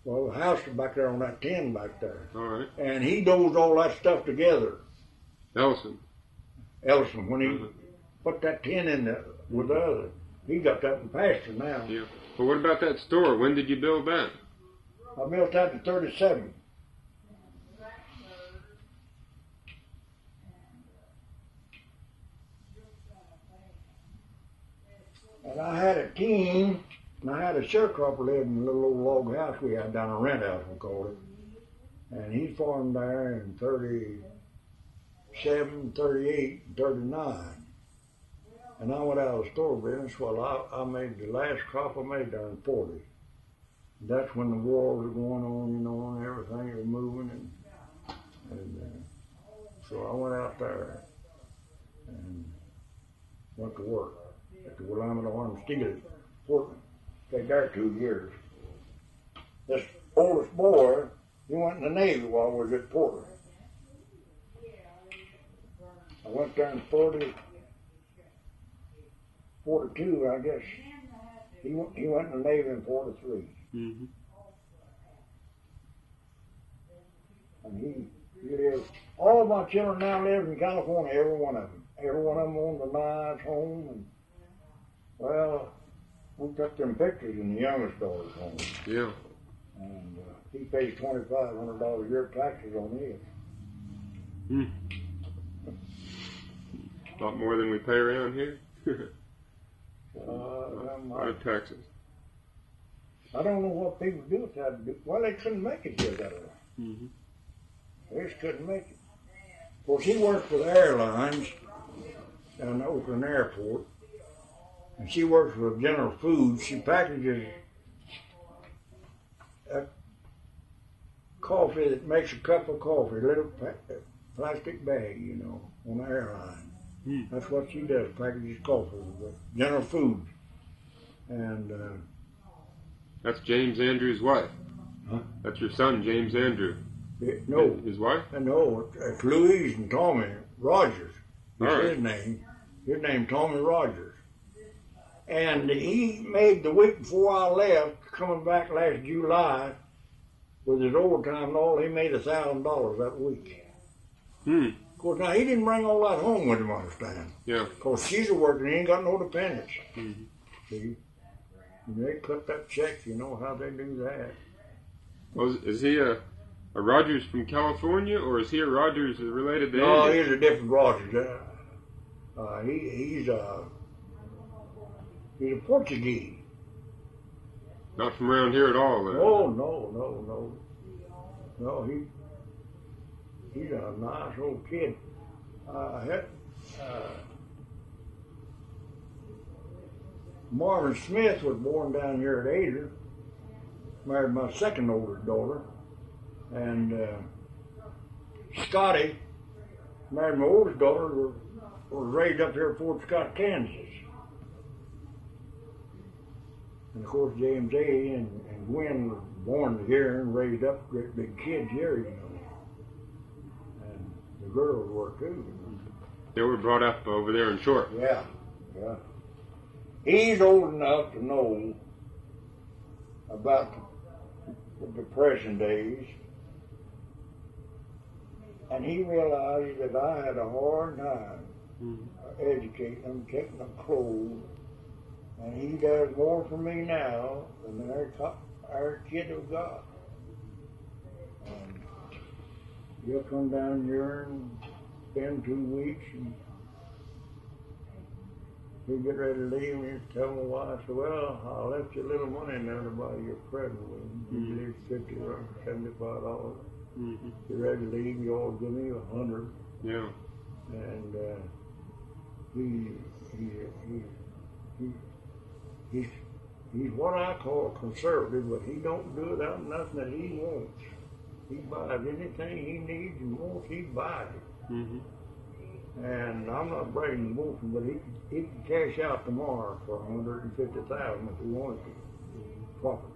Well, the house is back there on that 10 back there. All right. And he dozed all that stuff together. Ellison, when he put that 10 in there with the other, he got that in pasture now. Yeah. Well, what about that store? When did you build that? I built that in 37. And I had a team, and I had a sharecropper living in a little old log house we had down a rent house, we called it. And he farmed there in 37, 38, 39. And I went out of the store business. Well, I made the last crop I made there in 40. That's when the war was going on, you know, and everything was moving. And And so I went out there and went to work at the Willamette Arm Steel, Portland. Stayed there 2 years. This oldest boy, he went in the Navy while I was at Portland. I went there in 42, I guess. He went in the Navy in 43. Mm-hmm. And he lives, all my children now live in California, every one of them. Every one of them owned a nice home. And, well, we took them pictures in the youngest daughter's home. Yeah. And he pays $2,500 a year taxes on his. Hmm. A lot more than we pay around here. A lot of taxes. I don't know what people do with that. Well, they couldn't make it here that way. Mm-hmm. They just couldn't make it. Of course, he worked for the airlines down at Oakland Airport. And she works for General Foods. She packages a coffee that makes a cup of coffee, a little plastic bag, you know, on the airline. Mm. That's what she does, packages coffee with General Foods. And that's James Andrew's wife. Huh? That's your son, James Andrew. No. His wife? No, it's Louise and Tommy Rogers. That's All right. his name. His name, Tommy Rogers. And he made the week before I left, coming back last July, with his overtime and all, he made $1,000 that week. Hmm. Of course, now he didn't bring all that home with him, understand? Yeah. Of course, she's a worker, he ain't got no dependents. Mm-hmm. See? And they cut that check, you know how they do that. Well, is he a Rogers from California, or is he a Rogers related to No, Andy? he's a different Rogers. He's a Portuguese. Not from around here at all, then. Oh, no. No, he's a nice old kid. Marvin Smith was born down here at Azer. Married my second oldest daughter. And Scotty married my oldest daughter, was raised up here at Fort Scott, Kansas. And of course, James A. and Gwen were born here and raised up great big kids here, you know. And the girls were too. You know. They were brought up over there in Short. Yeah. He's old enough to know about the Depression days. And he realized that I had a hard time educating them, taking them clothes. And he does more for me now than our kid have got. And he'll come down here and spend 2 weeks, and he'll get ready to leave, and he'll tell my wife, well, I left you a little money in there to buy your present with. He leaves $50 or $75. Mm-hmm. You're ready to leave, you all give me $100. Yeah. And he's what I call a conservative, but he don't do it out of nothing that he wants. He buys anything he needs and wants, he buys it. Mm-hmm. And I'm not bragging and boasting, but he can cash out tomorrow for $150,000 if he wanted to. Property.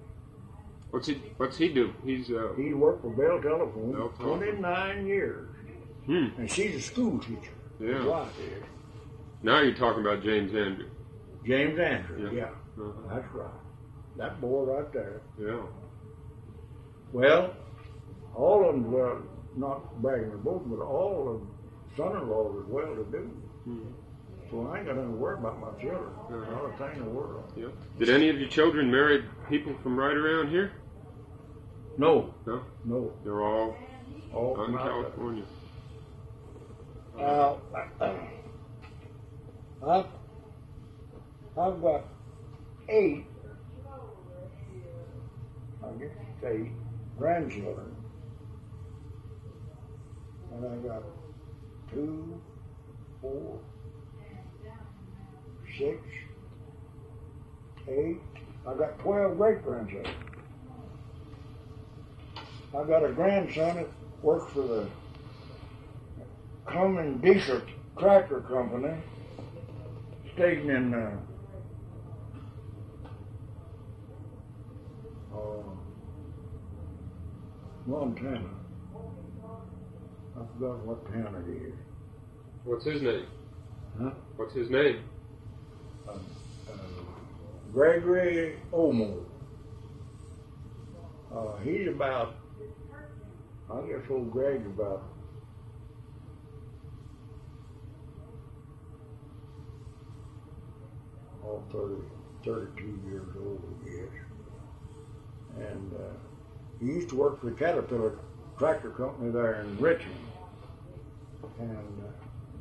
What's he do? He's worked for Bell Telephone Bell Telephone. 29 years. And she's a school teacher. Yeah. His wife is. Now you're talking about James Andrew. James Andrew, yeah. Uh-huh. That's right. That boy right there. Yeah. Well, all of them, well, not bragging or boasting, but all of son-in-laws is well to do. Mm-hmm. So I ain't got nothing to worry about my children. Not a thing in the world. Yeah. Did any of your children marry people from right around here? No. No? They're all out in from out California. I've got 8, I guess it's 8 grandchildren. And I got 2, 4, 6, 8. I got 12 great grandchildren. I got a grandson that works for the Cumming Diesel Tractor Company, staying in Montana. I forgot what town it is. What's his name? Huh? What's his name? Gregory Omo. He's about, I guess old Greg's about 32 years old, I guess. And he used to work for the Caterpillar Tractor Company there in Richmond. And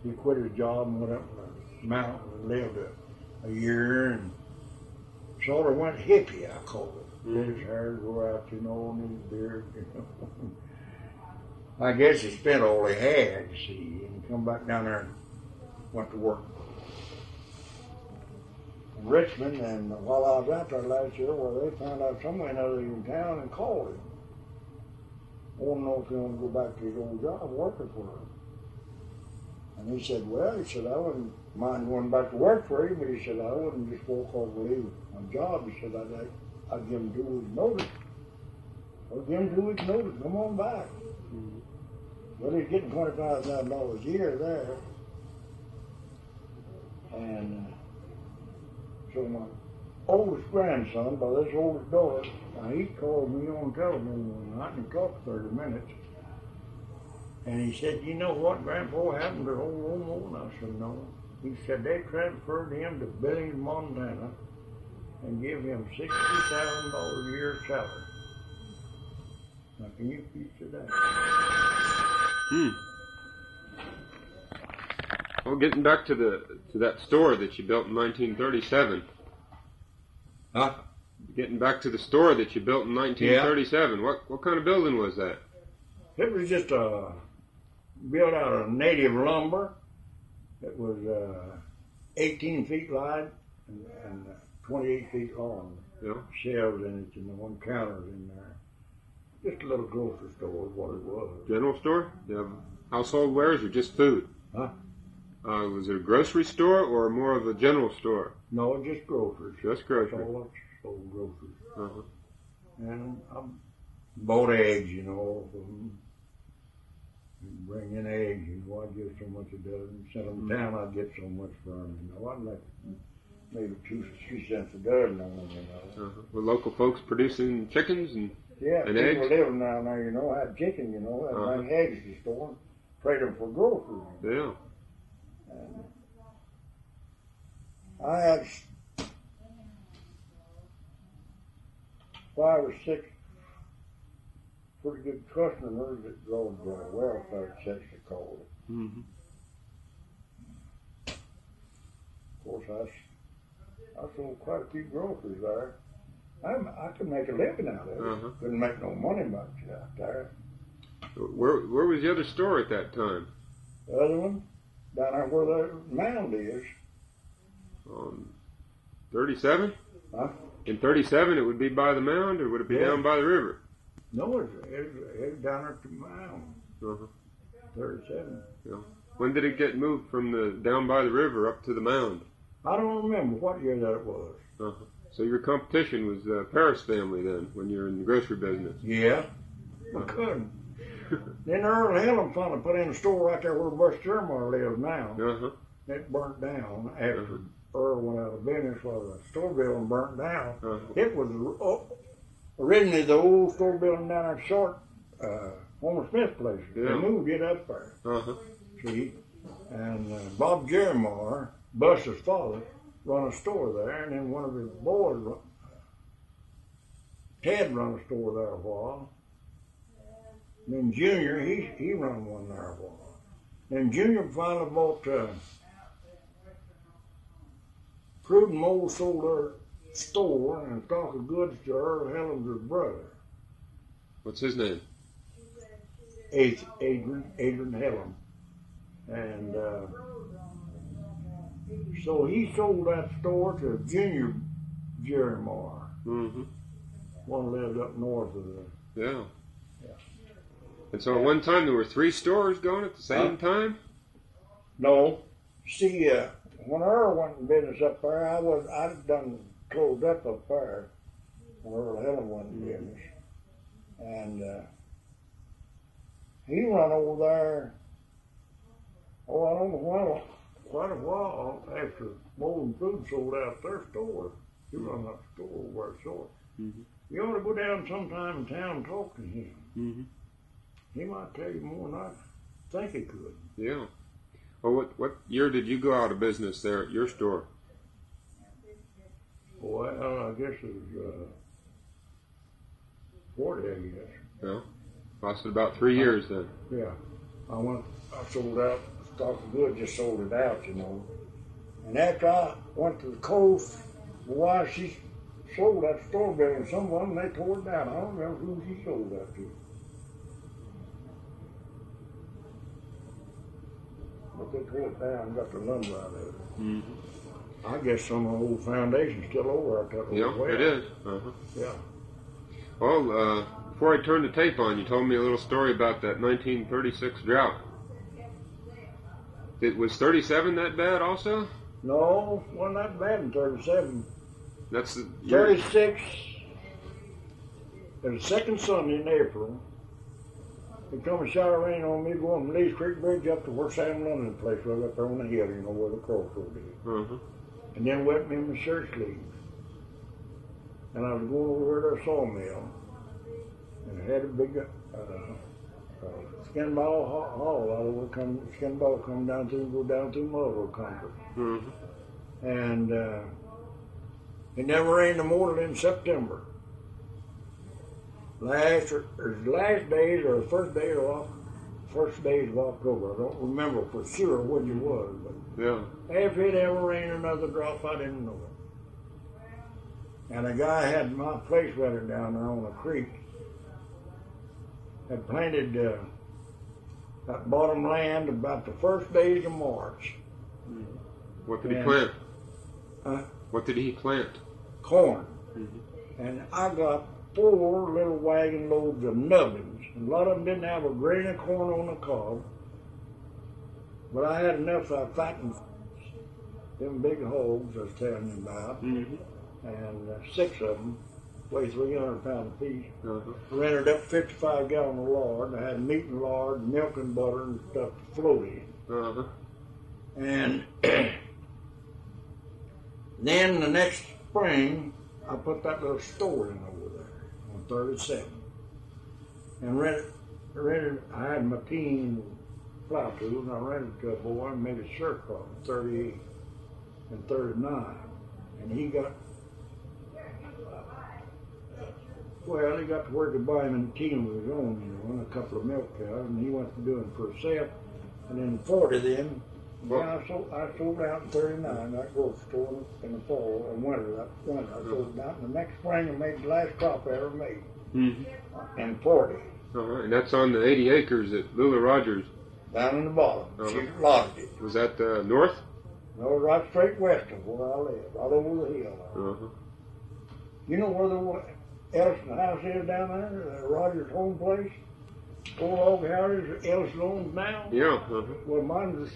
he quit his job and went up the mountain and lived a year and sort of went hippie, I call it. His hair go out, you know, and his beard, you know. I guess he spent all he had, you see, and come back down there and went to work in Richmond. And while I was out there last year, well, they found out somewhere other in town and called him. I want to know if he wanted to go back to his old job working for him. And he said, well, he said, I wouldn't mind going back to work for him, but he said, I wouldn't just walk off and leave my job. He said, I'd give him 2 weeks' notice. I'll give him 2 weeks' notice, come on back. Mm-hmm. Well, he's getting $25,000 a year there. And so my oldest grandson, by this oldest daughter, he called me on telephone one night and talked 30 minutes. And he said, you know what, Grandpa, what happened to old Omo? And I said, no. He said they transferred him to Billings, Montana, and give him $60,000 a year salary. Now, can you picture that? Well, getting back to that store that you built in 1937. Huh? Getting back to the store that you built in 1937. Yeah. What kind of building was that? It was just built out of native lumber. It was 18 feet wide and 28 feet long. Yeah. Shelves in it and the one counters in there. Just a little grocery store is what it was. General store? You have household wares or just food? Huh? Was it a grocery store or more of a general store? No, just groceries. Just groceries. That's all I sold, groceries. Uh-huh. And I bought eggs, you know, from bring in eggs, you know, I'd get so much a dozen. Send them down, I'd get so much for them, you know. I'd like maybe 2 cents a dozen on them, you know. Uh-huh. Were local folks producing chickens and yeah, and people eggs? living down there, you know, had chicken, you know, had bring eggs to the store, trade them for groceries. Yeah. And I had 5 or 6 pretty good customers that drove the welfare checks, they called it. Mm-hmm. Of course, I sold quite a few groceries there. I could make a living out of it. Uh-huh. Couldn't make no money much out there. Where was the other store at that time? The other one, down there where the mound is. 37? Huh? In 37 it would be by the mound, or would it be down by the river? No, it was down at the mound. Uh-huh. 37. Yeah. When did it get moved from the down by the river up to the mound? I don't remember what year that it was. Uh-huh. So your competition was the Paris family then, when you were in the grocery business? Yeah. I couldn't. Then Earl Helen finally put in a store right there where Bush Jeremiah lives now. Uh-huh. It burnt down after Earl went out of business while the store building burnt down. Uh-huh. It was originally the old store building down there short Homer Smith place. Yeah. They moved it up there. Uh-huh. See? And Bob Jeremiah, Buster's father, run a store there, and then one of his boys, Ted, run a store there a while. And then Junior, he run one there a while. Then Junior finally bought Crude and Mold sold their store and stock of goods to Earl Hellen's brother. What's his name? Adrian Helen. And so he sold that store to Junior Jeremiah. Mm-hmm. One lived up north of Yeah. And so at one time there were 3 stores going at the same time? No. See, when Earl went in business up there, I'd done closed up there when Earl Helen went in business. And he run over there, I don't know, quite a while after Moulton Food sold out their store. He run that store over there, so you ought to go down sometime in town and talk to him. He might tell you more than I think he could. Yeah. Well, what year did you go out of business there at your store? Well, I guess it was 40, I guess. Yeah. Lasted about 3 years then. Yeah. I sold out, stock of goods, just sold it out, you know. And after I went to the coast, my wife, she sold that store building. Some of them, they tore it down. I don't remember who she sold that to. But they tore it down and got the lumber out of it. I guess some of the old foundation's still over out that Yeah, way. it is. Yeah. Well, before I turned the tape on, you told me a little story about that 1936 drought. Was 37 that bad also? No, wasn't that bad in 37. That's the year. 36, the second Sunday in April, it come a shower of rain on me going from Lee's Creek Bridge up to where Sam London place was up there on the hill, you know, where the crossroad is. And then wet me in my shirt sleeves. And I was going over to their sawmill, and it had a big skin ball haul out of it, skin ball come down through and go down through Muzzle Country. And it never rained no more than in September. Last days or the first days of October. I don't remember for sure which it was, but if it ever rained another drop, I didn't know it. And a guy had my place rented down there on a creek. Had planted that bottom land about the first days of March. What did he plant? What did he plant? Corn. And I got 4 little wagon loads of nubbins. And a lot of them didn't have a grain of corn on the cob. But I had enough so I fattened them big hogs I was telling you about. And 6 of them weigh 300 pounds a piece. Rented up 55 gallons of lard. I had meat and lard, milk and butter and stuff floating. And then the next spring, I put that little store in over there on 37. And I had my team plow tools, and I rented it to a boy and made a shirt crop in 38 and 39. And he got, he got to work to buy him in a team of his own, you know, and a couple of milk cows, and he went to do it for himself. And then 40 of them, I sold out in 39, that grocery store in the fall and winter. That winter I sold it out. And the next spring I made the last crop I ever made. And 40. And that's on the 80 acres at Lula Rogers. Down in the bottom. She logged it. Was that north? No, right straight west of where I live, right over the hill. You know where the Ellison house is down there? Rogers' home place? 4 log houses Ellison owns now? Yeah. Well, mine's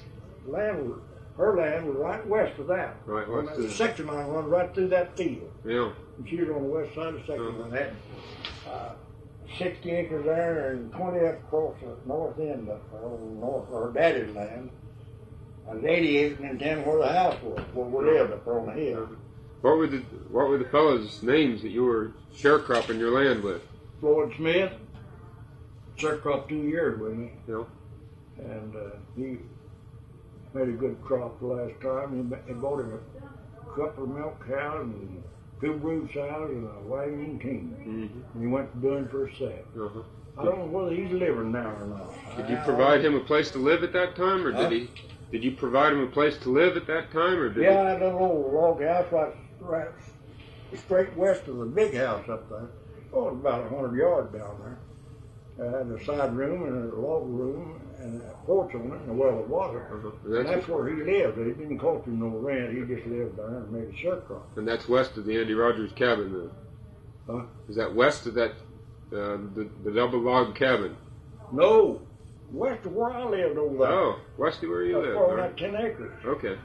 land, her land was right west of that. Right west of that. The section line runs right through that field. Yeah. And she was on the west side of the section line. Had 60 acres there and 20 up across the north end of her daddy's land. And 80 acres and 10 where the house was, where we lived up there on the hill. What were the fellows' names that you were sharecropping your land with? Floyd Smith, sharecropped 2 years with me. Yeah. And he made a good crop the last time. He bought him a couple of milk cows and 2 brood sows and a wagon and team. And he went to doing for himself. I don't know whether he's living now or not. Did you provide him a place to live at that time, or did you provide him a place to live at that time, or did I had a little old log house right straight west of the big house up there. Oh, it's about 100 yards down there. I had a side room and a log room and a porch on it and a well of water. And that's where he lived. He didn't cost him no rent. He just lived there and made a shirt crop. And that's west of the Andy Rogers cabin then? Is that west of that, the double log cabin? No. west of where I lived over there. Oh, west of where you live. Over that 10 acres. Okay.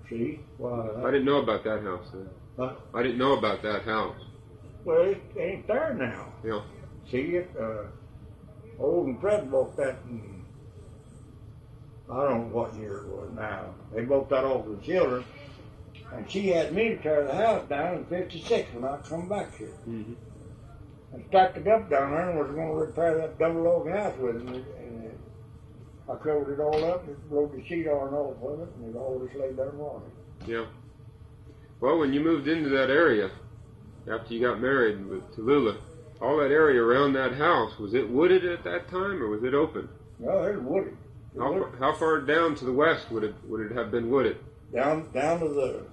See? Well, I didn't know about that house then. Huh? I didn't know about that house. Well, it ain't there now. Yeah. See it? Old and Fred bought that in, I don't know what year it was now. They bought that off the children. And she had me to tear the house down in 56 when I come back here. Mm-hmm. I stacked it up down there and was going to repair that double log house with it. And I covered it all up and rolled the sheet iron off of it, and it all just laid there and rotted. Yeah. Well, when you moved into that area, after you got married with Tallulah, all that area around that house, was it wooded at that time, or was it open? No, it was wooded. How far down to the west would it have been wooded? Down to the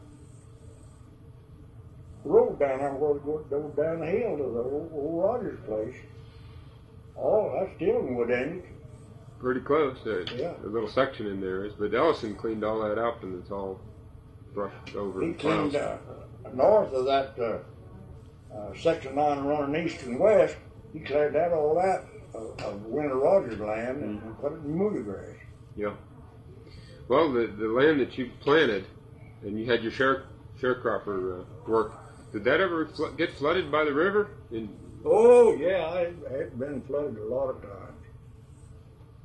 road down there where it goes down the hill to the old Rogers place. Oh, that's still wood, ain't it? Pretty close. Yeah. A little section in there is, but Ellison cleaned all that up and it's all brushed over. He cleaned north of that section line running east and west. He cleared that all out of Winter Rogers land and put it in moody grass. Yeah. Well, the land that you planted, and you had your sharecropper work, did that ever get flooded by the river? Oh, yeah, it had been flooded a lot of times.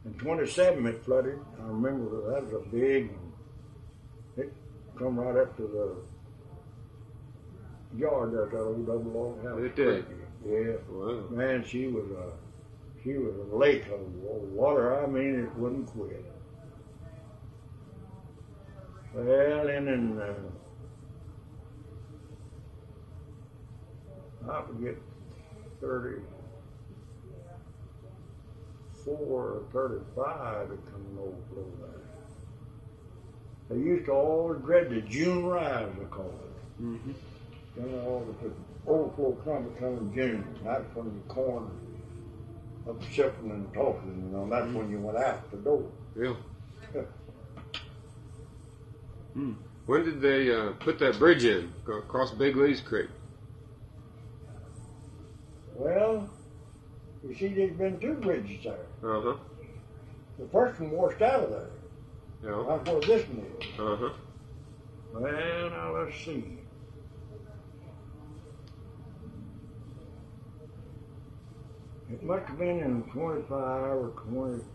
In 27 it flooded. I remember that was a big, it come right up to the yard there, that old double log house. It did? Yeah. Wow. Man, she was a lake of water. I mean, it wouldn't quit. Well, and I forget, 34 or 35 had come overflow there. They used to always dread the June rise, they call it. Mm-hmm. You know, the overflow come in June. That's when the corn up shipping and tossing, you know, that's when you went out the door. Yeah. When did they put that bridge in across Big Lee's Creek? Well, you see, there's been two bridges there. Uh-huh. The first one washed out of there. Yeah. That's where this one is. Uh-huh. Well, now let's see. It must have been in 25 or 24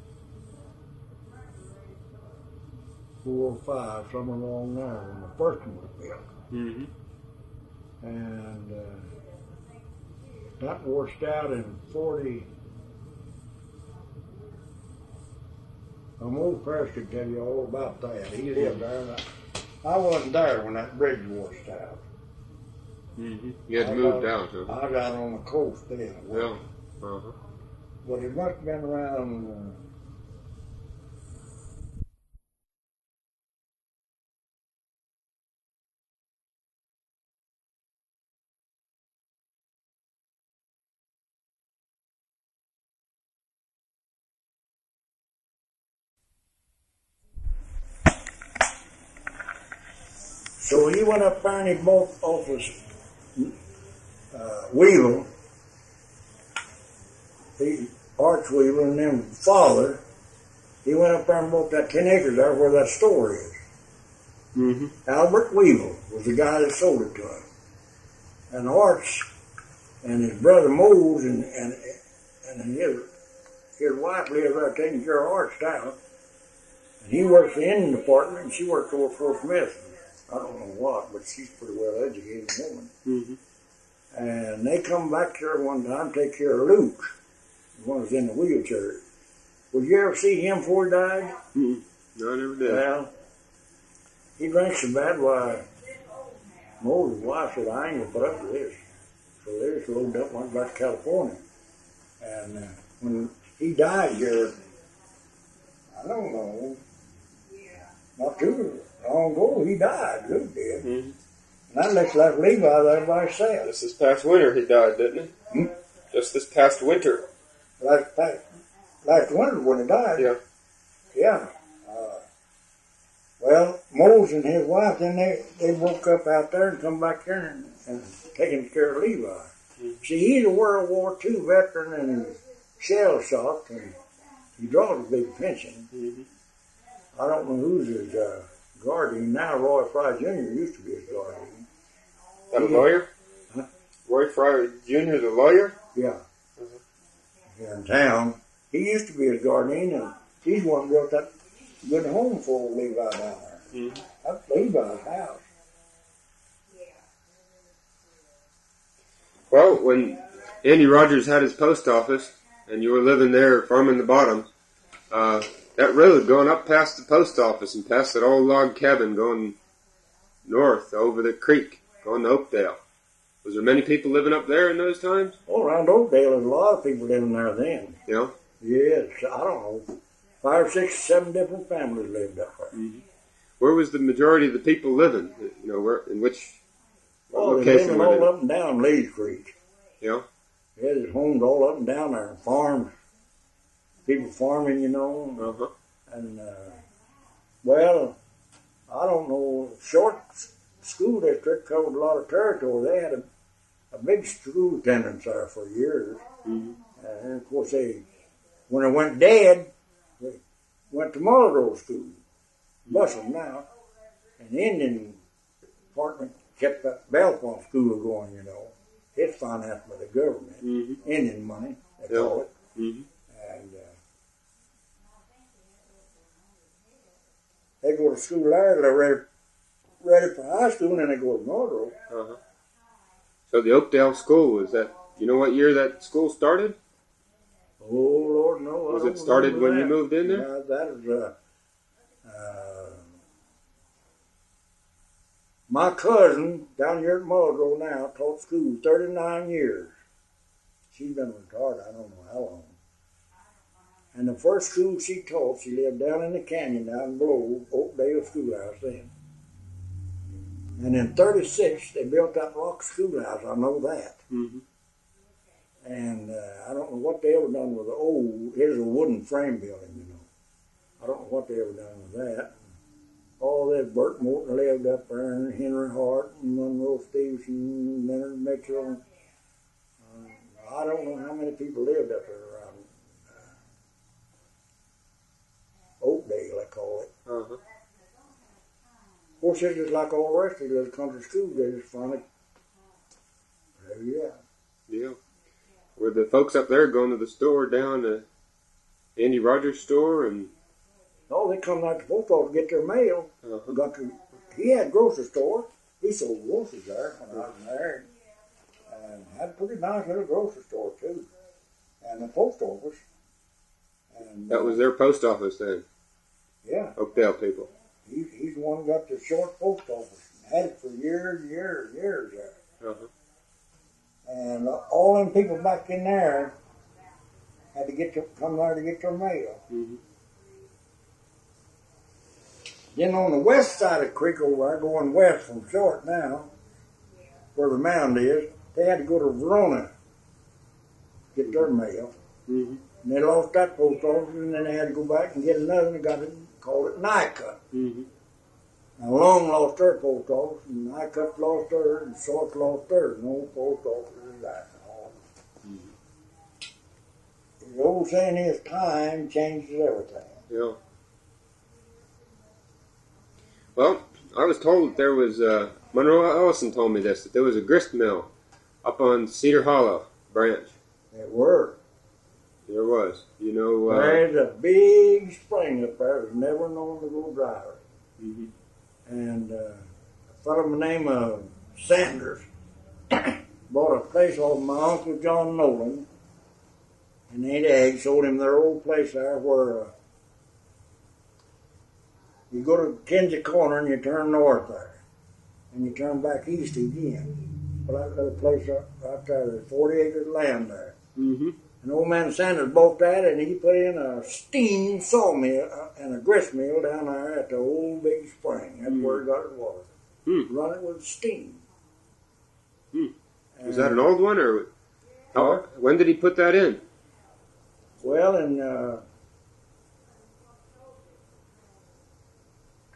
or 5, somewhere along there when the first one was built. Mm-hmm. And that washed out in 40. Old Press could tell you all about that. He lived there, and I wasn't there when that bridge washed out. Mm-hmm. You had moved out, huh? I was out on the coast then. Yeah. Uh-huh. But it must have been around. So he went up there and he bought off his Wheeler, Arch Wheeler, and then father. He went up there and bought that 10 acres there where that store is. Mm-hmm. Albert Wheeler was the guy that sold it to him. And Arch and his brother Mose and his wife lived there taking care of Arch down. And he works in the Indian department and she works over Fort Smith. I don't know what, but she's a pretty well educated woman. Mm-hmm. And they come back here one time to take care of Luke, the one who's in the wheelchair. Would you ever see him before he died? Mm-hmm. No, I never did. Well, he drank so bad, why, Moses' wife said, I ain't gonna put up with this. So they just loaded up and went back to California. And when he died here, I don't know, not too long ago, he died. Luke did. Mm-hmm. And that looks like Levi there by himself. Just this past winter he died, didn't he? Hmm? Just this past winter. Last winter when he died. Yeah. Yeah. Well, Mose and his wife, then they woke up out there and come back here and taking care of Levi. Mm-hmm. See, he's a World War II veteran and he's shell shocked, and he draws a big pension. Mm-hmm. I don't know who's his guardian now. Roy Fry Jr. used to be his guardian. Is that a lawyer? Huh? Roy Fry Jr. is a lawyer? Yeah. Here in town. He used to be his guardian, and he's one built that good home for old Levi down there. Mm-hmm. That's Levi's house. Well, when Andy Rogers had his post office, and you were living there farming the bottom, that road going up past the post office and past that old log cabin going north over the creek, going to Oakdale. Was there many people living up there in those times? All around Oakdale, there's a lot of people living there then. Yeah. Yes, I don't know, 5, 6, 7 different families lived up there. Mm-hmm. Where was the majority of the people living? You know, where in which They're location living were all they? up and down Lee's Creek. Yeah. Yeah, there's homes all up and down there, farms, people farming, you know. Uh-huh. And, well, I don't know, Short School District covered a lot of territory. They had a big school attendance there for years. Mm-hmm. And of course, when it went dead, they went to Mullerdale School, Bussell now. And the Indian department kept that Belfont School going, you know. It's financed by the government, Mm-hmm. Indian money, they Yeah. call it. Mm-hmm. And they go to school there, they're ready for high school, and then they go to Mullerdale. Uh-huh. So the Oakdale School, is that, you know what year that school started? Oh, Lord, no. Was it started when you moved in there? Yeah, that is, my cousin down here at Mullerdale now taught school 39 years. She's been retired, I don't know how long. And the first school she taught, she lived down in the canyon down below Oakdale Schoolhouse then. And in 36, they built that rock schoolhouse, I know that. Mm-hmm. And I don't know what they ever done with the old, here's a wooden frame building, you know. I don't know what they ever done with that. All that Bert Morton lived up there, and Henry Hart, and Monroe Stevenson, and Leonard Mitchell. I don't know how many people lived up there around Oakdale, they call it. Uh-huh. Of course, it's just like all the rest of the country schools, they just finally, yeah. Yeah. Were the folks up there going to the store down to Andy Rogers' store and Oh, they come out to the post office to get their mail. uh-huh. He had a grocery store. He sold groceries there when I was there. And had a pretty nice little grocery store, too. And the post office. And That was their post office then, yeah, Oakdale people. he's the one who got the Short post office. Had it for years and years and years there. Uh-huh. And all them people back in there had to come there to get their mail. Mm-hmm. Then on the west side of the creek over there, going west from Short now, where the mound is, they had to go to Verona to get their mail. Mm-hmm. And they lost that post office, and then they had to go back and get another, and they got it, called it Nycut. Mm-hmm. Now Long lost their post office, and Nycut lost theirs, and Short lost theirs. No post office is that. The old saying is, time changes everything. Yeah. Well, I was told that there was, Monroe Ellison told me this, that there was a grist mill up on Cedar Hollow branch. It were. There was. You know, There's a big spring up there that's never known to go dry. mm-hmm. And a fellow by the name of Sanders bought a place off my Uncle John Nolan, and they sold him their old place there where you go to Kinsey Corner and you turn north there, and you turn back east again. Well, that little place right there, there's 40 acres of land there. Mm-hmm. And old man Sanders bought that, and he put in a steam sawmill and a grist mill down there at the old big spring. That's where he got his water. Run it with steam. Was that an old one, or when did he put that in? Well, in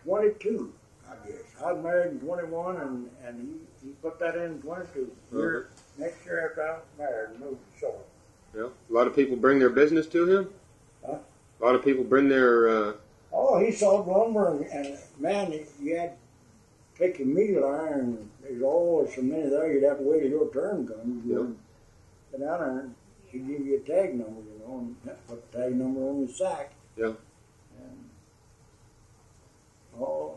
22, I guess. I was married in 21, and he put that in 22. Next year after I was married, moved to Short. Yeah. A lot of people bring their business to him? Huh? A lot of people bring their... Oh, he sold lumber, and man, you had to take your meal iron. There's always so many there, you'd have to wait till your turn comes. Yep. Get out there, and he'd give you a tag number, you know, and put the tag number on your sack. Yeah. And, oh,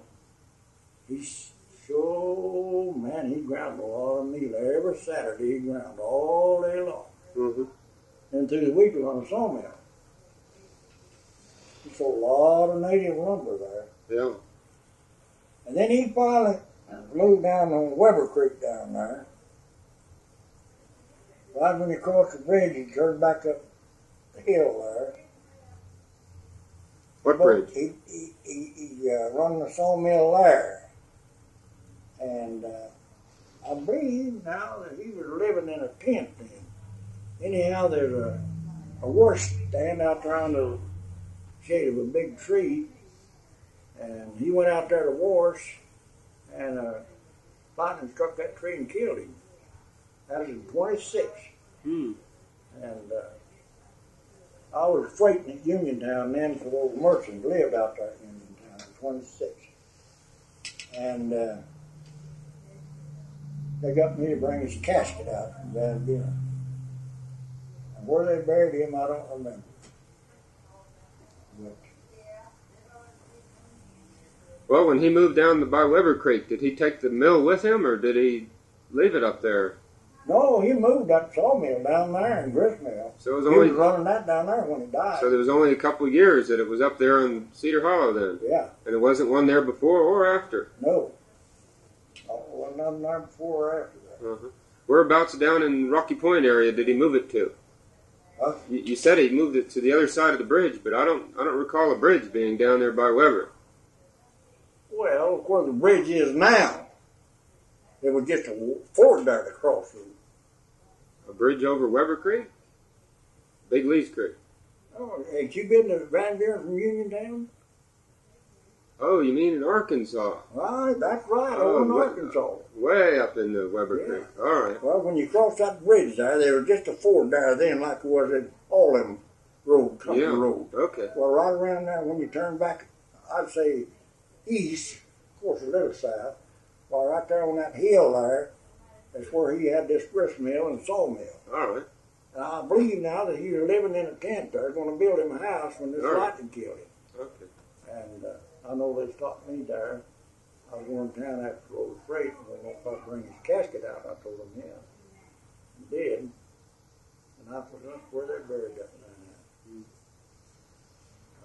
he's so, man, he ground a lot of meal. Every Saturday he ground all day long. Mm-hmm. And through the week we run a sawmill. He sold a lot of native lumber there. Yeah. And then he finally moved down on Weber Creek down there. Right when he crossed the bridge, he turned back up the hill there. What bridge? He run the sawmill there. And I believe now that he was living in a tent then. Anyhow, there's a wash stand out there on the shade of a big tree. And he went out there to wash, and lightning struck that tree and killed him. That was in 26. Hmm. And I was freighting at Uniontown then, for those merchants lived out there at Uniontown in 26. And they got me to bring his casket out from Van Buren. And where they buried him, I don't remember. But, Well, when he moved down by Weber Creek, did he take the mill with him, or did he leave it up there? no, he moved that sawmill down there in Gristmill. So it was He only was running that down there when he died. so there was only a couple of years that it was up there in Cedar Hollow then, Yeah, and it wasn't one there before or after. no. Wasn't nothing there before or after that. Uh-huh. Whereabouts down in Rocky Point area did he move it to? Huh? You said he moved it to the other side of the bridge, but I don't recall a bridge being down there by Weber. Well, where the bridge is now, there was just a ford there to cross through. A bridge over Weber Creek? Big Lee's Creek. Oh, ain't you been to Van Buren from Uniontown? Oh, you mean in Arkansas? Right, that's right, Oh, over in wa- Arkansas. Way up in the Weber Yeah. Creek. All right. Well, when you cross that bridge there was just a ford there then, like it was in all them road, country Yeah. road. Okay. Well, right around there, when you turn back, I'd say east, of course a little south, well, right there on that hill there, that's where he had this grist mill and sawmill. All right. And I believe now that he was living in a tent there, going to build him a house when this All right. lightning killed him. Okay. And I know they stopped me there. I was going to town after load of freight, and they won't about to bring his casket out. I told them, yeah. He did. And I thought, that's where they buried that man at.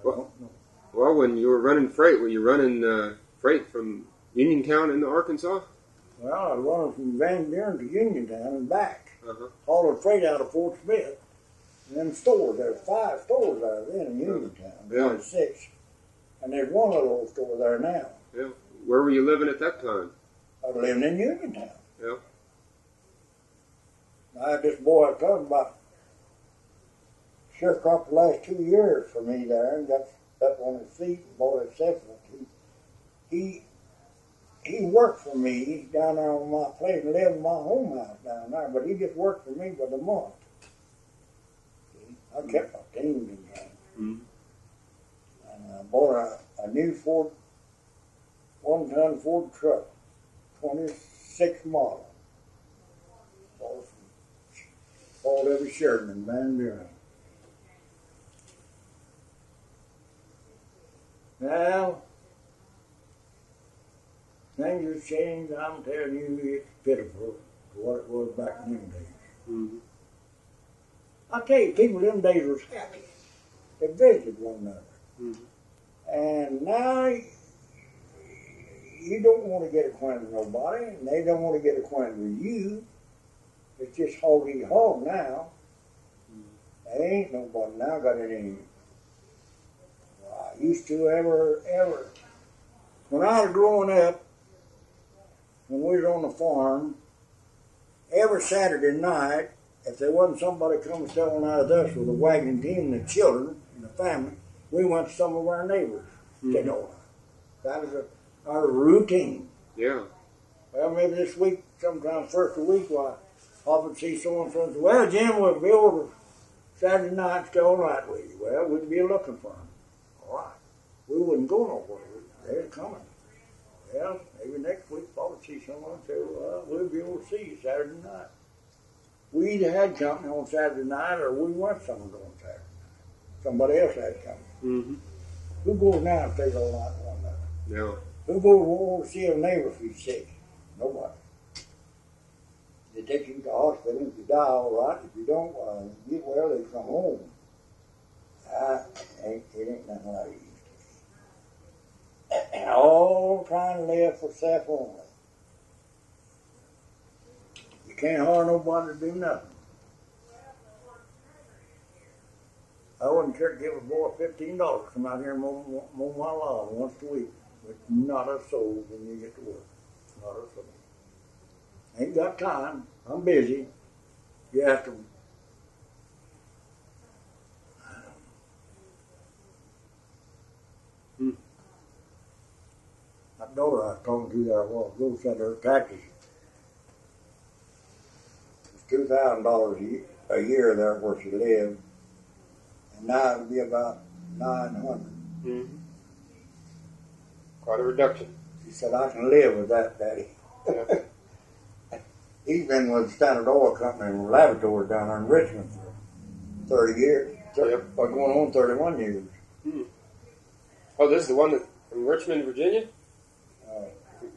I don't know. Well, when you were running freight, were you running freight from Uniontown into Arkansas? Well, I was running from Van Buren to Uniontown and back. Uh-huh. Hauling freight out of Fort Smith. And them stores, there's 5 stores there then in Uniontown, Yeah. 26. And there's one little old store there now. Yeah. Where were you living at that time? I was living in Uniontown. Yeah. I had this boy talking about sharecropped the last 2 years for me there and got up on his feet and bought a settlement. He worked for me down there on my place and lived in my home house down there, but he just worked for me by the month. I kept my teams in there. Mm-hmm. And I bought a new Ford, 1-ton Ford truck, 26 model. Bought every Sheridan in Van Buren. Now, things have changed. I'm telling you, it's pitiful to what it was back in them days. Mm-hmm. I tell you, people in them days was happy. They visited one another. Mm-hmm. And now, you don't want to get acquainted with nobody, and they don't want to get acquainted with you. It's just hog-eat-hog now. There ain't nobody now got any. I used to ever. When I was growing up, when we was on the farm, every Saturday night, if there wasn't somebody coming selling out of us with a wagon team and the children and the family, we went to some of our neighbors. Mm-hmm. That was our routine. Yeah. Well, maybe this week, sometime first of the week, why, I would see someone from, well, Jim, we'll be over Saturday night, stay all night with you. Well, we'd be looking for him. we wouldn't go nowhere. They're coming. Well, maybe next week I'll see someone and say, well, we'll be able to see you Saturday night. We either had company on Saturday night or we weren't someone going Saturday night. Somebody else had company. Mm-hmm. Who goes now and stays all night one night? Yeah. Who goes to see a neighbor if he's sick? Nobody. They take you to the hospital. If you die, all right. If you don't, you get well, they come home. It ain't nothing like it used to be. And all trying to live for self only. You can't hire nobody to do nothing. I wouldn't care to give a boy $15 to come out here and mow my lawn once a week. But not a soul when you get to work. Not a soul. Ain't got time. I'm busy. You have to. My daughter I was talking to there a while ago said her taxes was $2,000 a year there where she lived, and now it'll be about $900. Mm-hmm. Quite a reduction. She said, I can live with that, Daddy. Yeah. He's been with Standard Oil Company in laboratories down there in Richmond for 30 years. Yep. Going on 31 years. Hmm. Oh, this is the one that from Richmond, Virginia?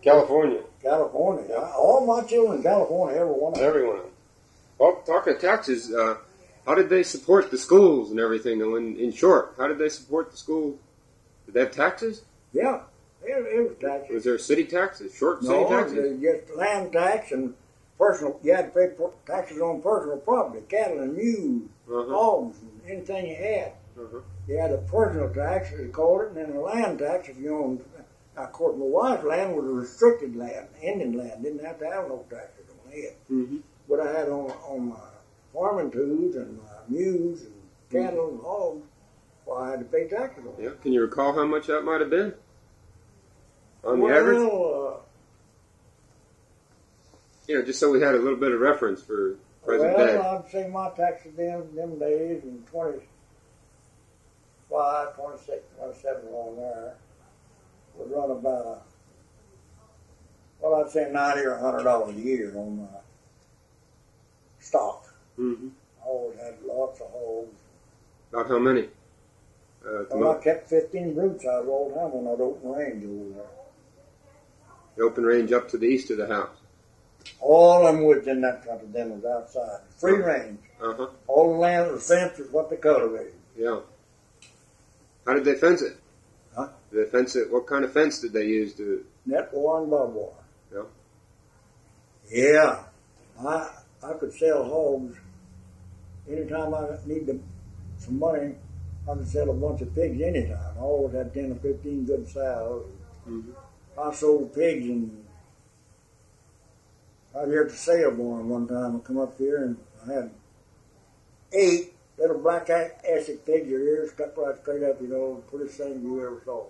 California. California. All my children in California, every one of them. Everyone. Well, talking of taxes, how did they support the schools and everything? In short, how did they support the school? Did they have taxes? Yeah, it was taxes. Was there city taxes? City taxes? No, just land tax and personal. You had to pay taxes on personal property, cattle and mules, hogs, and anything you had. You had a personal tax, as they called it, and then a land tax if you owned. Of course, my wife's land was a restricted land, Indian land. Didn't have to have no taxes on it. Mm-hmm. But I had on my farming tools and my mules and cattle and hogs, well, I had to pay taxes on it. Yeah. Can you recall how much that might have been? On the average? Just so we had a little bit of reference for present day. Well, I'd say my taxes them days in 25, 26, 27 along there would run about, I'd say $90 or $100 a year on my stock. Mm-hmm. I always had lots of hogs. About how many? I kept 15 brutes out all the time on that open range over there. The open range up to the east of the house? All them woods in that country then was outside. Free range. Uh-huh. All the land that was fenced is what they cultivated. Yeah. How did they fence it? Huh? Did they fence it? What kind of fence did they use to? Net wire and barbed wire. Yeah. Yeah. I could sell hogs anytime I needed some money. I could sell a bunch of pigs anytime. I always had 10 or 15 good sows. Mm-hmm. I sold pigs out here at the sale barn one time. I come up here and I had 8 little black Essex pigs, your ears cut right straight up, the prettiest thing you ever saw.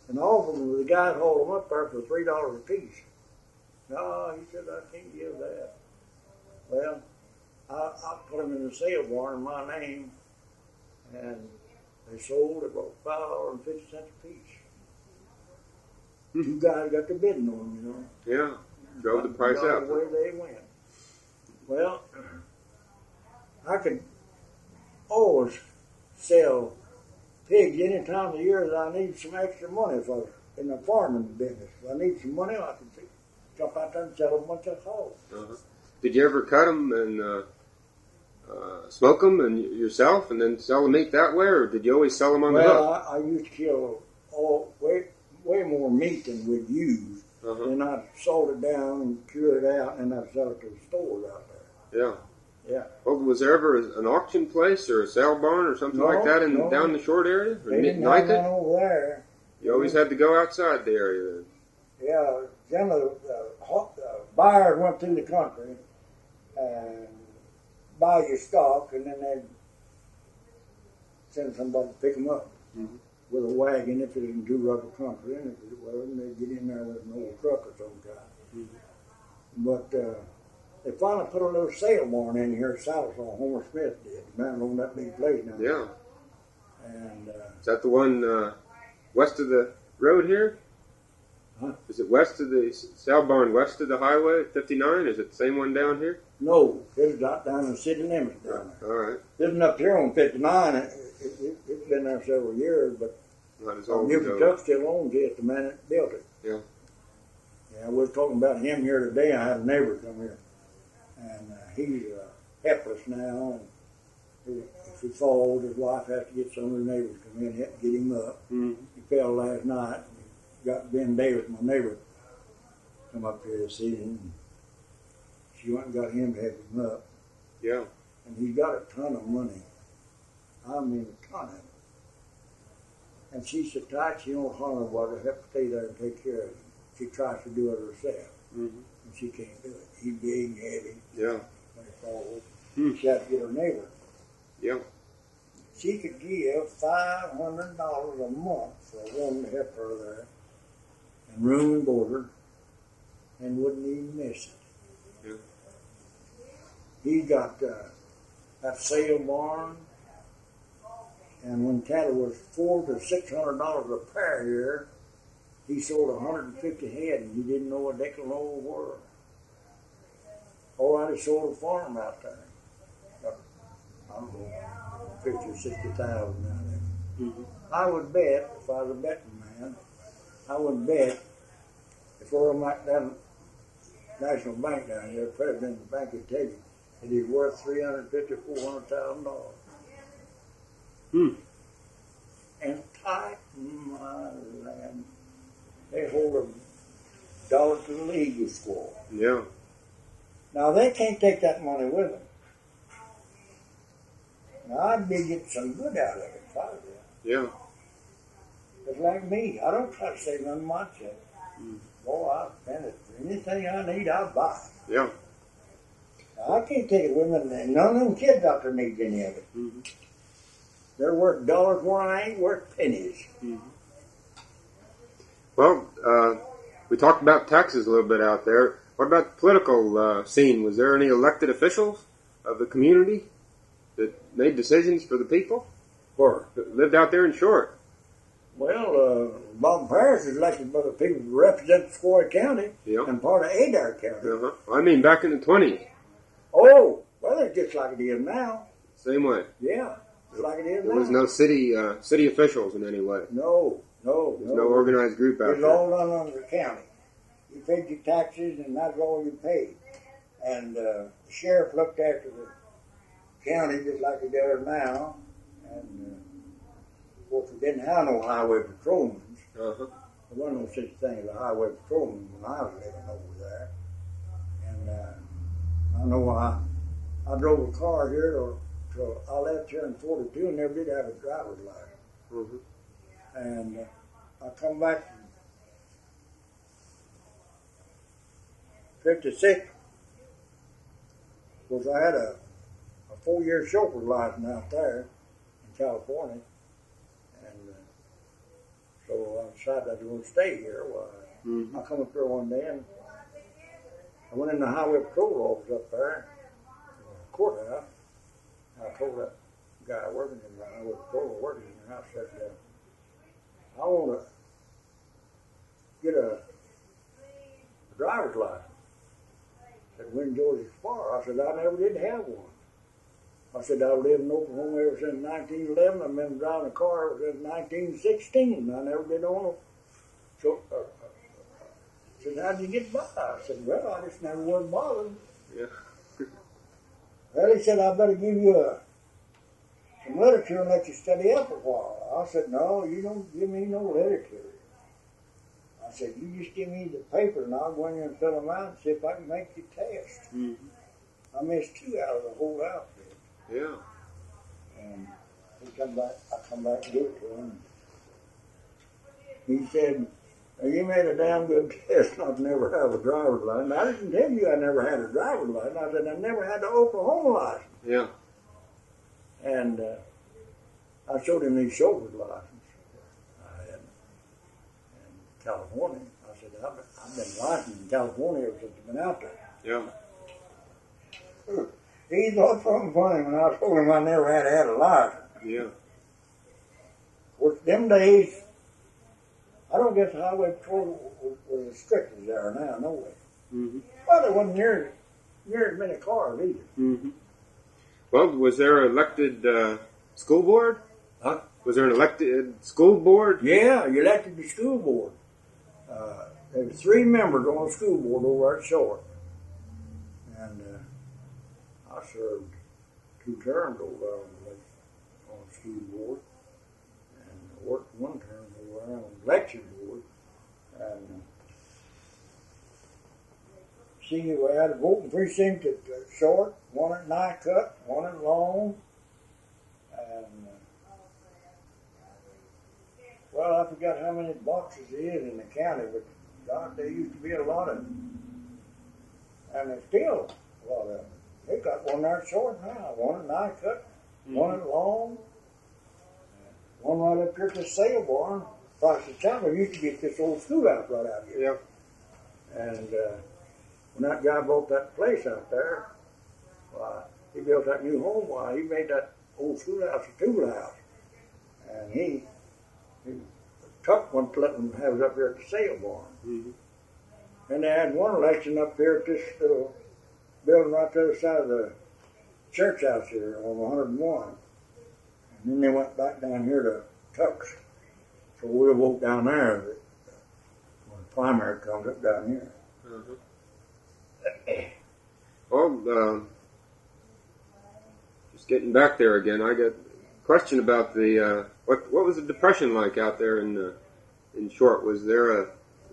And all of them, the guy hauled them up there for $3 a piece. No, he said, I can't give that. Well, I put them in the sale barn in my name, and they sold about $5.50 a piece. You guys got the bidding on them, Yeah, drove the price up. The way they went. Well, I could always sell pigs any time of the year that I need some extra money if I was in the farming business. If I need some money, I could jump out there and sell a bunch of hogs. Uh-huh. Did you ever cut them and smoke them and yourself and then sell the meat that way, or did you always sell them on the hook? Well, I used to kill way more meat than we'd use. Uh-huh. And I'd salt it down and cure it out, and I'd sell it to the stores out there. Yeah. Yeah. Well, was there ever an auction place or a sale barn or something like that down the short area? They didn't have none over there. You always had to go outside the area then? Yeah. Generally, buyers went through the country and buy your stock, and then they'd send somebody to pick them up with a wagon if it was in too rough a country, and if it wasn't, they'd get in there with an old truck or some kind. But they finally put a little sale barn in here at Southall. Homer Smith did. Man, on that big place now. Yeah. And is that the one west of the road here? Huh? Is it west of the sow barn, west of the highway, 59? Is it the same one down here? No, it's not down in the city limits down there. All right. It's up here on 59. It's been there several years, but Not as old Gilbert Tuck still owns it, the man that built it. Yeah. Yeah, we were talking about him here today. I had a neighbor come here, and he's helpless now. And if he falls, his wife has to get some of the neighbors to come in and help get him up. Mm-hmm. He fell last night. Got Ben Davis, my neighbor, come up here this evening. And she went and got him to help him up. Yeah. And he's got a ton of money. I mean, a ton of it. And she's so tight, she don't hardly want to help stay there and take care of him. She tries to do it herself, and she can't do it. He's big, heavy. Yeah. When he falls, she has to get her neighbor. Yeah. She could give $500 a month for a woman to help her there, and room and board her, and wouldn't even miss it. Yeah. He got that sale barn, and when cattle was $400 to $600 a pair here, he sold 150 head, and he didn't know what they could know were. All right, he sold a farm out there. I don't know, 50 or 60,000 out there. I would bet, if I was a betting man, I would bet if Earl Mike down National Bank down here, the president of the bank would tell you that he's worth $350,000 to $400,000. And tight, my land, they hold $1 to the legal score. Yeah. Now they can't take that money with them. Now I'd be getting some good out of it if I was there. Yeah. It's like me. I don't try to save none of my check. Boy, I spend it for anything I need, I buy. Yeah. Now, I can't take it with me, and none of them kids out there need any of it. They're worth dollars where I ain't worth pennies. Well, we talked about Texas a little bit out there. What about the political scene? Was there any elected officials of the community that made decisions for the people? Where? That lived out there in Short? Well, Bob Parrish is elected by the people who represent Squaw County and part of Adair County. I mean, back in the 20s. Oh, well, it's just like it is now. Same way. Yeah, just like it is now. There was no city officials in any way. No. There's no organized group out there. It's all done under the county. You paid your taxes, and that's all you paid. And the sheriff looked after the county just like he does now. And, of course, we didn't have no highway patrolmen. There wasn't no such thing as a highway patrolman when I was living over there. And I know I drove a car here till I left here in 42 and never did have a driver's license. And I come back from 56. Of course, I had a 4-year chauffeur's license out there in California. And so I decided I was going to stay here. Well, I come up there one day and I went in the highway patrol office up there, the courthouse. I told that guy working in the highway patrol, working in the house, I said, I want to get a driver's license. I said, when Georgia Spar? I said, I never did have one. I said, I've lived in Oklahoma ever since 1911. I've been driving a car ever since 1916. I never did own a. So, I said, how'd you get by? I said, well, I just never was bothered. Yeah. Well, he said, I better give you some literature and let you study up a while. I said, no, you don't give me no literature. I said, you just give me the paper and I'll go in there and fill them out and see if I can make the test. I missed 2 out of the whole outfit. Yeah. And I come back and gave it to him. He said, you made a damn good test not to never have a driver's license. I didn't tell you I never had a driver's license. I said, I never had the Oklahoma license. Yeah. And I showed him these chauffeur's license I had in California. I said, I've been licensed in California ever since I've been out there. Yeah. He thought something funny when I told him I never had a license. Yeah. Of course, them days, I don't guess the highway patrol was as strict as they are now, no way. Mm-hmm. Well, there wasn't near as many cars either. Mm-hmm. Well, was there an elected school board? Huh? Was there an elected school board? Yeah, you elected the school board. There were 3 members on the school board over at Short. And I served 2 terms over there on the school board. And worked 1 term over there on the election board. And see, we had a voting precinct at Short, 1 at Nycut, 1 at Long. And well, I forgot how many boxes there is in the county, but God, there used to be a lot of them. And there's still a lot of them. They got 1 there at Short now, 1 at Nycut, 1 at Long, 1 right up here at the sale barn. Across the town, there used to be this old schoolhouse right out here. Yep. And when that guy bought that place out there, he built that new home. He made that old schoolhouse a tool house. And he Tuck wouldn't let them have it up here at the sale barn. Mm-hmm. And they had 1 election up here at this little building right to the other side of the church house here on 101. And then they went back down here to Tuck's. So we'll vote down there when the primary comes up down here. Mm-hmm. Well, just getting back there again, I got a question about the what was the Depression like out there in Short? Was there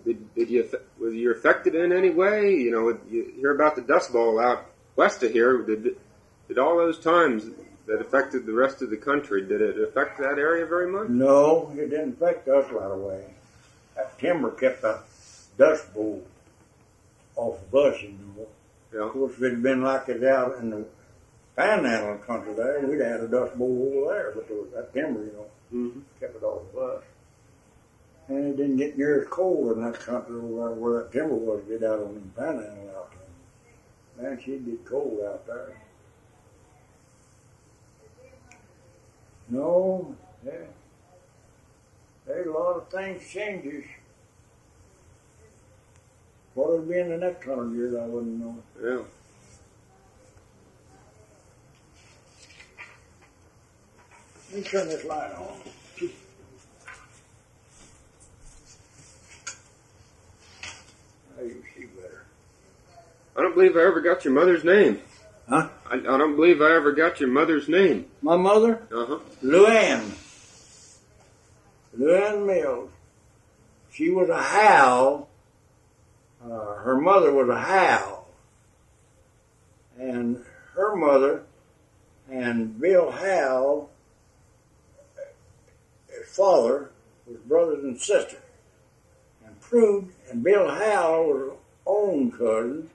was you affected in any way? You know, you hear about the Dust Bowl out west of here. Did all those times that affected the rest of the country, did it affect that area very much? No, it didn't affect us right away. That timber kept that Dust Bowl off of us, you know. Yeah. Of course, if it had been like it out in the panhandle country there, we'd have had a Dust Bowl over there, but there was that timber, you know, kept it off of us. And it didn't get near as cold in that country over there where that timber was to get out on the panhandle out there. Man, she'd get cold out there. No, yeah. There's a lot of things changes. What it'll be in the next 100 years, I wouldn't know. Yeah. Let me turn this light on. Now you see better. I don't believe I ever got your mother's name. Huh? I don't believe I ever got your mother's name. My mother? Uh-huh. Luann Mills. She was a Howell. Her mother was a Howell. And her mother and Bill Howell, his father, was brothers and sisters. And Prude and Bill Howell were own cousins.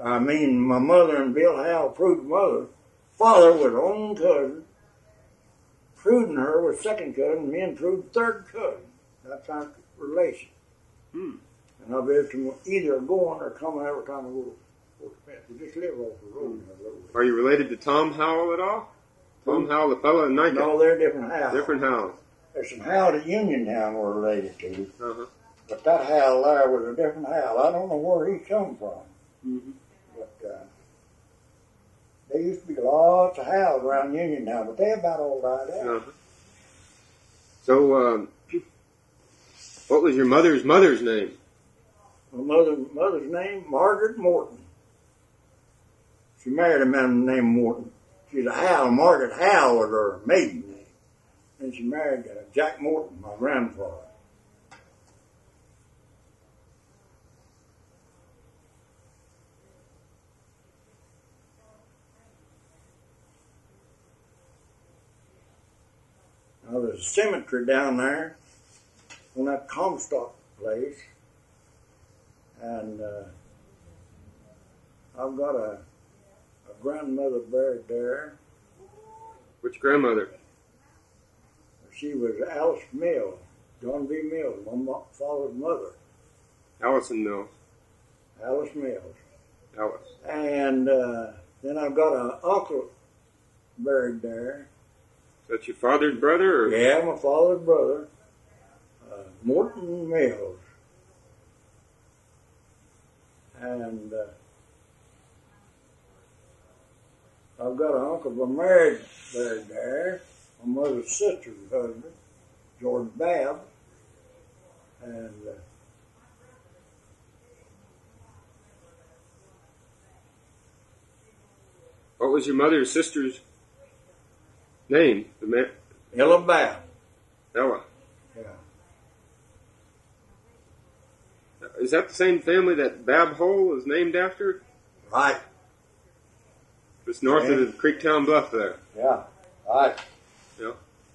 I mean, my mother and Bill Howell, Prude's mother, father was own cousin. Prude and her was second cousin, me and Prude third cousin. That's our relation. And I'll be able to either going or coming every time I go to Smith. We just live off the road. Are you related to Tom Howell at all? Tom Howell, the fellow in Nike? No, they're different Howells. Different Howells. There's some Howell at Uniontown we're related to. But that Howell there was a different Howell. I don't know where he come from. But there used to be lots of Howells around Uniontown, but they about all died out. So, what was your mother's name? My mother's name, Margaret Morton. She married a man named Morton. She's a Howell. Margaret Howell was her maiden name. And she married Jack Morton, my grandfather. Now, there's a cemetery down there on that Comstock place. And I've got a grandmother buried there. Which grandmother? She was Alice Mills, John B. Mills, my father's mother. Allison Mills. Alice Mills. Alice. And then I've got an uncle buried there. Is that your father's brother? Or? Yeah, my father's brother. Morton Mills. And I've got an uncle buried there. My mother's sister's husband, George Babb. And what was your mother's sister's name? Ella Babb. Ella. Yeah. Is that the same family that Babb Hole is named after? Right. It's north of the Creektown Bluff there. Yeah. Right. Yeah.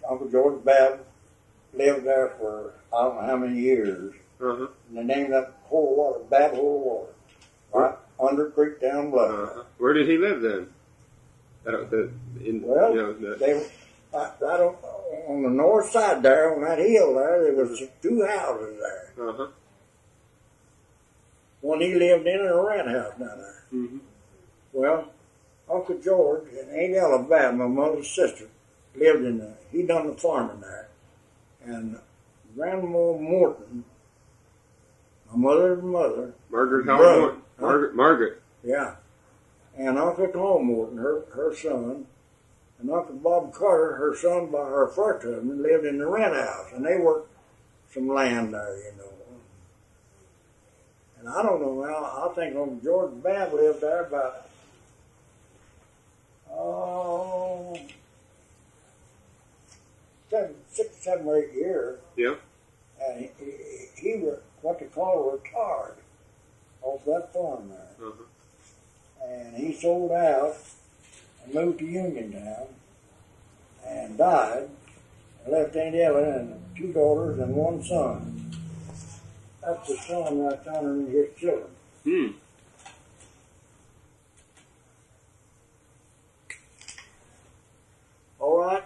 Uncle George Babb lived there for I don't know how many years. Uh-huh. And they named that hole of water Babb Hole of Water. Right under Creektown Bluff. Uh-huh. Where did he live then? Right on the north side there, on that hill there was 2 houses there. Uh-huh. One he lived in and a rent house down there. Mm-hmm. Well, Uncle George and Aunt Ella Babb, my mother's sister, lived he done the farming there. And Grandma Morton, my mother's mother. Margaret Howard Morton. Margaret. Yeah. And Uncle Tom Morton, her son, and Uncle Bob Carter, her son by her first husband, lived in the rent house. And they worked some land there, you know. And I don't know now, I think Uncle George Babb lived there about, 6, 7, or 8 years. Yeah. And he was what they call retired off that farm there. Uh-huh. And he sold out and moved to Uniontown and died and left Aunt Ella and 2 daughters and 1 son. That's the son right down in his children. Hmm. All right.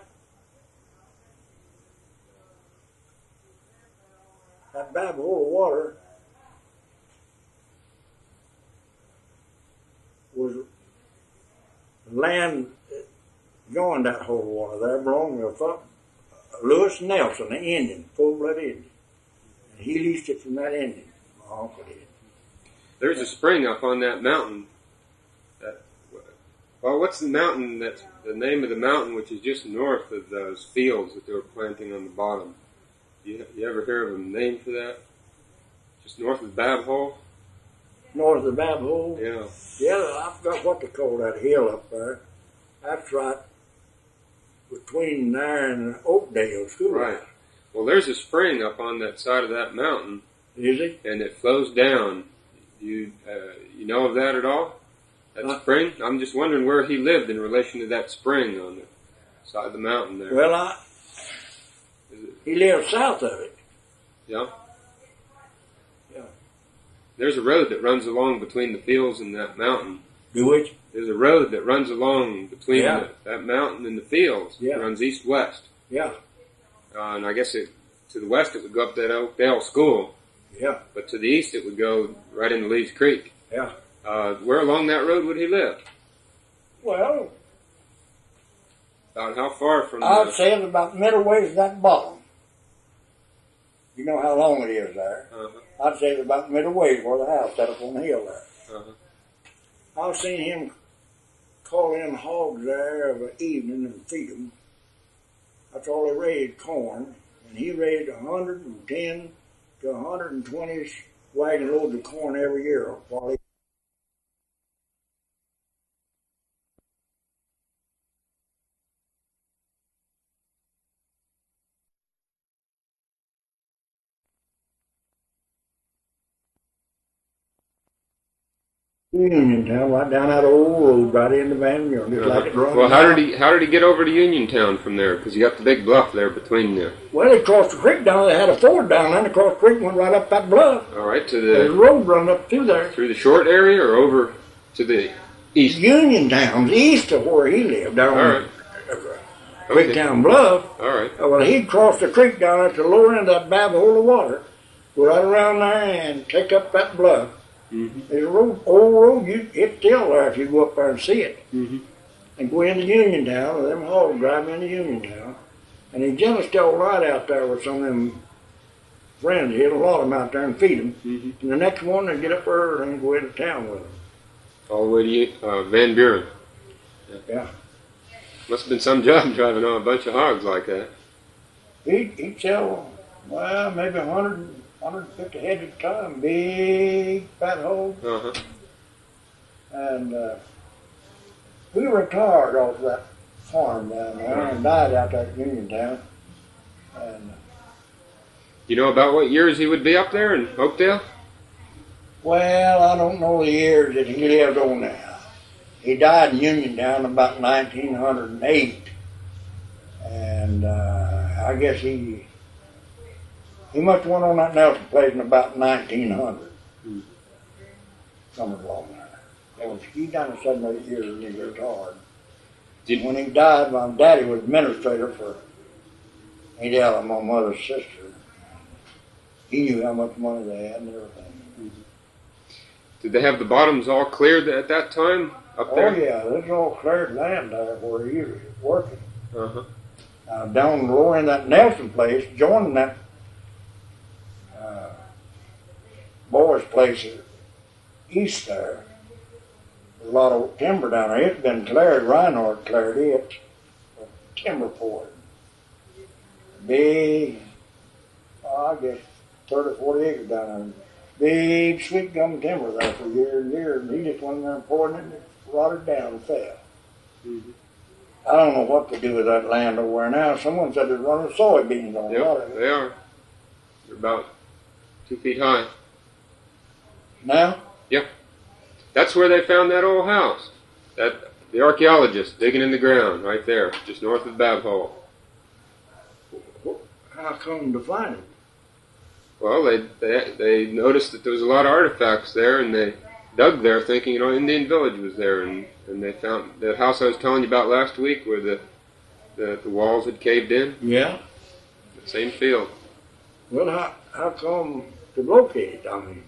That Babb Hole of Water was land joined that hole of water there, belonged to Lewis Nelson, an Indian, full-blood Indian. And he leased it from that Indian, my uncle did. There's a spring up on that mountain. Well, what's the mountain that's the name of the mountain which is just north of those fields that they were planting on the bottom? You ever hear of a name for that? Just north of Babb Hole? North of the Babb Hole? Yeah. Yeah, I forgot what they call that hill up there. That's right between there and Oakdale School. Right. Well, there's a spring up on that side of that mountain. Is it? And it flows down. You know of that at all? That spring? I'm just wondering where he lived in relation to that spring on the side of the mountain there. Well, he lived south of it. Yeah? Yeah. There's a road that runs along between the fields and that mountain. Do it? There's a road that runs along between that mountain and the fields. Yeah. It runs east-west. Yeah. And I guess to the west it would go up that Oakdale School. Yeah. But to the east it would go right into Lee's Creek. Yeah. Where along that road would he live? Well, about how far from I'd say it's about middle ways to that bottom. You know how long it is there. Uh-huh. I'd say it's about middle ways where the house set up on the hill there. Uh-huh. I've seen him call in hogs there of an evening and feed them. That's all they raised, corn. And he raised 110 to 120 wagon loads of corn every year while he Uniontown, right down that old road, right into Van Buren, just like it runs. Well, how did he get over to Uniontown from there? Because you got the big bluff there between there. Well, they crossed the creek down. They had a ford down there, and across the creek went right up that bluff. All right, There's a road running up through there. Through the short area or over to the east? Uniontown's east of where he lived, down on Creektown Bluff. All right. Well, he'd cross the creek down at the lower end of that Babb Hole of Water, go right around there and take up that bluff. Mm-hmm. There's a road, old road, it's still there if you go up there and see it. Mm-hmm. And go into Uniontown, or them hogs drive into Uniontown. And he just stole right out there with some of them friends. He'd lot them out there and feed them. And the next one, they'd get up early and go into town with them. All the way to Van Buren. Yeah. Must have been some job driving on a bunch of hogs like that. He'd sell, well, maybe 100, 150 head at a time. Big, fat hogs. Uh-huh. And we retired off that farm down there and died out there at Uniontown. And You know about what years he would be up there in Oakdale? well, I don't know the years that he lived on there. He died in Uniontown about 1908, and I guess he must have went on that Nelson place in about 1900, somewhere along there. He done 7 or 8 years and he retired. When he died, my daddy was administrator for Aunt Ella, my mother's sister. He knew how much money they had and everything. Did they have the bottoms all cleared at that time up there? Oh yeah, there's all cleared land there where he was working. Uh-huh. Down low in that Nelson place, joining that boys' place east there. There's a lot of timber down there. It's been cleared. Reinhardt cleared it. Timber for it. Big, I guess 30, 40 acres down there. Big sweet gum timber there for years and years. And he just went in there and poured it and it rotted down and fell. I don't know what to do with that land over there now. Someone said they're running soybeans on a lot of it. They are. They're about 2 feet high. Now? Yep. That's where they found that old house. The archaeologists digging in the ground right there, just north of Bab Hole. How come to find it? Well, they noticed that there was a lot of artifacts there, and they dug there thinking, Indian village was there, and they found the house I was telling you about last week where the walls had caved in. Yeah. The same field. Well, how come to locate it? I mean,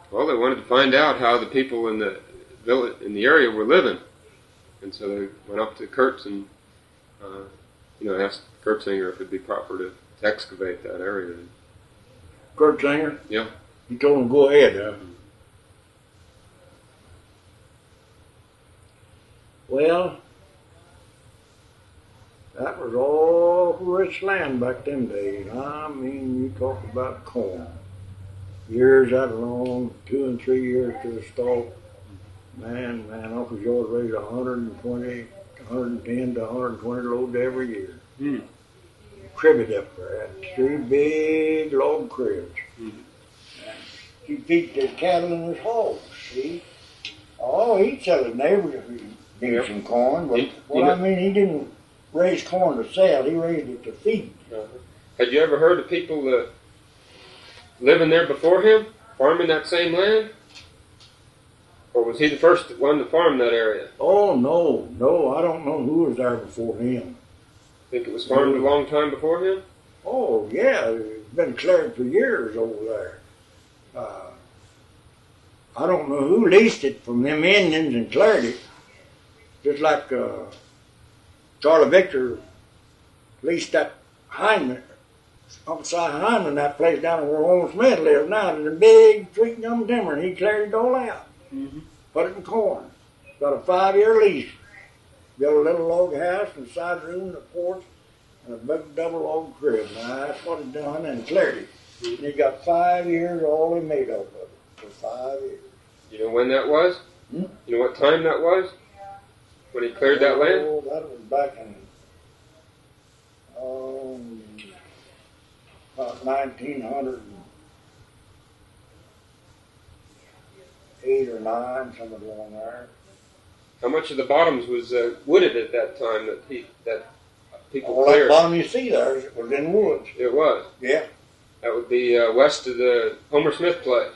well, they wanted to find out how the people in the village in the area were living, and so they went up to Kurtz and asked Kurtzinger if it'd be proper to excavate that area. Kurtzinger? Yeah. He told him go ahead. Huh? Well, that was all rich land back them days. I mean, you talk about corn. Years that long, 2 and 3 years to the stalk. Man, Uncle George raised 120, 110 to 120 loads every year. Cribbed up there. Had 3 big log cribs. He feed the cattle in his hogs, see? Oh, he'd tell his neighbors if he gave some corn, but I mean, he didn't raise corn to sell, he raised it to feed. Had you ever heard of people living there before him, farming that same land? Or was he the first one to farm that area? Oh, no, I don't know who was there before him. Think it was farmed a long time before him? Oh, yeah, it's been cleared for years over there. I don't know who leased it from them Indians and cleared it. Just like Charlie Victor leased that Hyman, upside Hyman, that place down where Homer Smith lives now, in a big sweet gum timber, and he cleared it all out. Put it in corn. Got a 5-year lease. Built a little log house and a side room and a porch and a big double log crib. Now that's what he done and cleared it. And he got 5 years all he made off of it for 5 years. You know when that was? You know what time that was? When he cleared that land? Oh, that was back in about 1908 or 9, somewhere along there. How much of the bottoms was wooded at that time that people All cleared? that bottom you see there was in woods. It was. Yeah. That would be west of the Homer Smith place.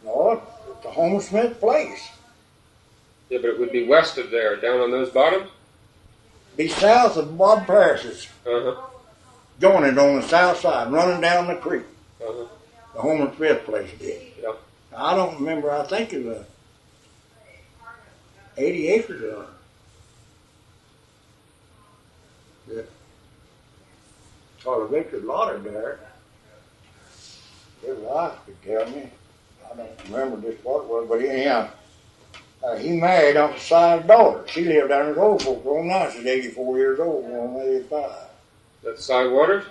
No, it's the Homer Smith place. Yeah, but it would be west of there, down on those bottoms? Be south of Bob Parrish's. Joining on the south side, running down the creek. The Homer Smith place did. Yeah. I don't remember, I think it was 80 acres of it. Charlie Victor lotted there. his wife could tell me. I don't remember just what it was, but anyhow, he married Uncle Si's daughter. She lived down in old folks home now. She's 84 years old, going 85. That's Cy Waters?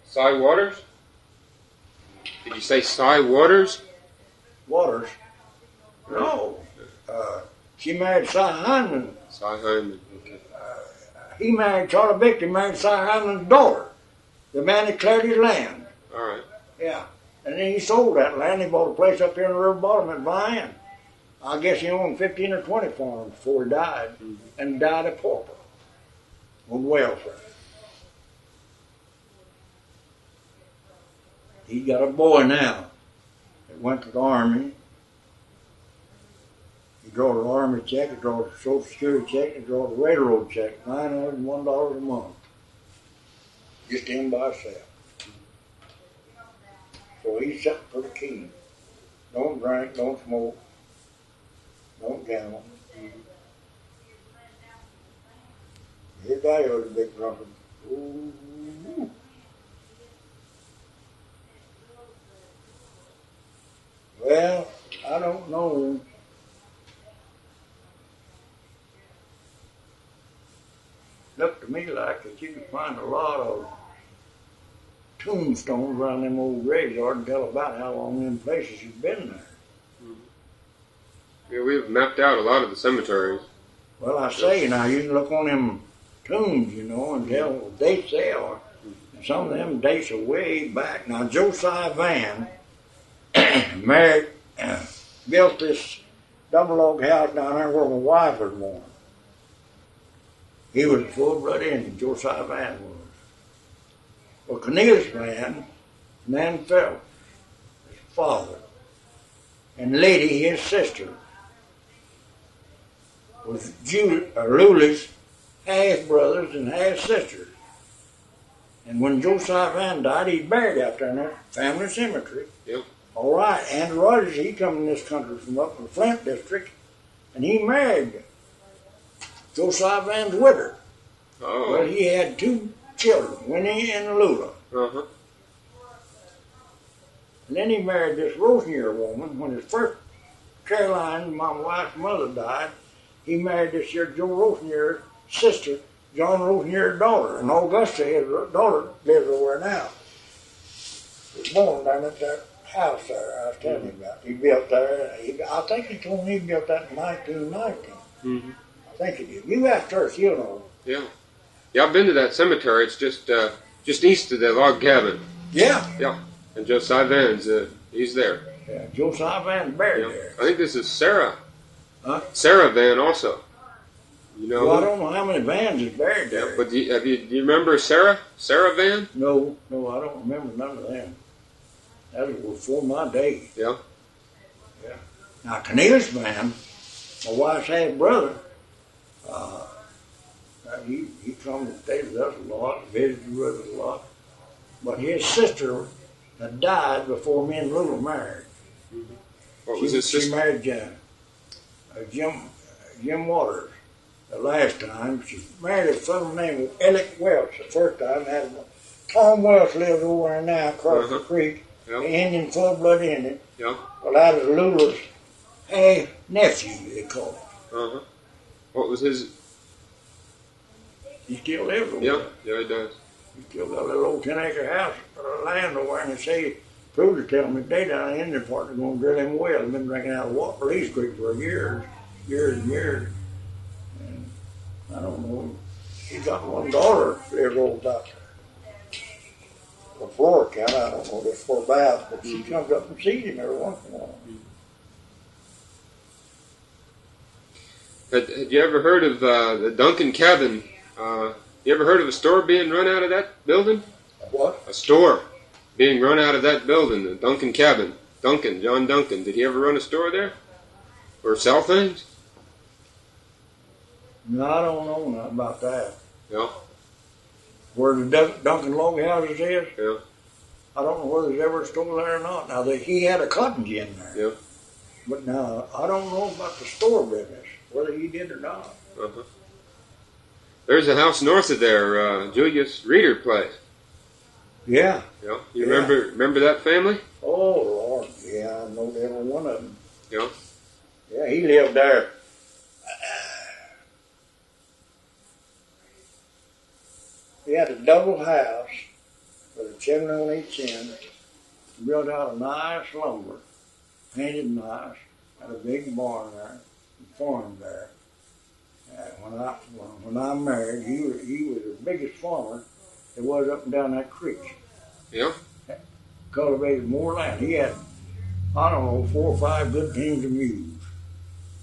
Cy Waters? Did you say Cy Waters? Waters? No. She married Cy Hyman. Cy Hyman, okay. He married, Charlie Victor married Cy Hyman's daughter, the man that cleared his land. All right. Yeah. And then he sold that land. He bought a place up here in the river bottom at Vine. I guess he owned 15 or 20 farms before he died, and died a pauper on welfare. He got a boy now that went to the Army. He draws an Army check, he draws a Social Security check, he draws a railroad check, $901 a month. Just him by himself. So he's set for the key. Don't drink, don't smoke, don't gamble. His daddy was a big drunkard. Ooh. Well, I don't know. Looked to me like that you could find a lot of tombstones around them old graveyards and tell about how long them places have been there. Yeah, we've mapped out a lot of the cemeteries. Well, I say now, you can look on them tombs, you know, and tell what dates they are. And some of them dates are way back. Now, Josiah Van married, built this double log house down there where my wife was born. He was a full-blood Indian, Josiah Van was. Well, Cornelius Van, Nan Phelps, his father, and Lady, his sister, was Lula's half-brothers and half-sisters. And when Josiah Van died, he buried out there in that family cemetery. Yep. All right, Andrew Rogers, he come in this country from up in the Flint district, and he married Josiah Van's widow. Oh. Well, he had two children, Winnie and Lula. Uh-huh. And then he married this Rosenier woman. When his first Caroline, my wife's mother, died, he married this here Joe Rosenier's sister, John Rosenier's daughter. And Augusta, his daughter, lives over there now. He was born down at that house there I was telling you about. He built there. I think he told me he built that in 1919. Mm-hmm. I think he did. You asked her, she'll know. Yeah. Yeah, I've been to that cemetery. It's just east of the log cabin. Yeah. Yeah. And Josiah Van's, he's there. Yeah, Josiah Van's buried there. I think this is Sarah. Huh? Sarah Van also. You know? Well, I don't know how many Vans is buried there. Yeah, but do you remember Sarah? Sarah Van? No, I don't remember none of them. That was before my day. Yeah. Yeah. Now, Cornelius Van, my wife's half-brother, he come and stayed with us a lot, visited with us a lot. But his sister had died before me and Lula married. Mm-hmm. What was his sister? She married Jim Waters the last time. She married a fellow named Alec Welch the first time. Tom Welch lives over there now across the creek. Yep. Indian, full-blood Indian. Yeah. Well, that is Lula's nephew, they call it. Uh-huh. What was his? He still lives over Yeah, there. yeah, he does. He still got a little old 10-acre house or land over there, and they say, Pruder tell me they down in the Indian part, they're going to drill him well. They've been drinking out of water for East Creek for years and years. And I don't know, he's got one daughter lives over out there. From Florida County, I don't know this for about, but she comes up and sees him every once in a while. Had you ever heard of the Duncan Cabin? You ever heard of a store being run out of that building? What? A store being run out of that building, the Duncan Cabin. Duncan, John Duncan. Did he ever run a store there? Or sell things? No, I don't know nothing about that. Yeah. Where the Duncan log houses is? Yeah. I don't know whether there's ever a store there or not. Now, he had a cotton gin there. Yeah. But now, I don't know about the store business, whether he did or not. Uh-huh. There's a house north of there, Julius Reeder place. Yeah. Yeah. You remember that family? Oh, Lord. Yeah, I know every one of them. Yeah. Yeah, he lived there. He had a double house with a chimney on each end, built out of nice lumber, painted nice, had a big barn there, a farm there. When I married, he was the biggest farmer that was up and down that creek. Yeah. Cultivated more land. He had, I don't know, 4 or 5 good teams of mules.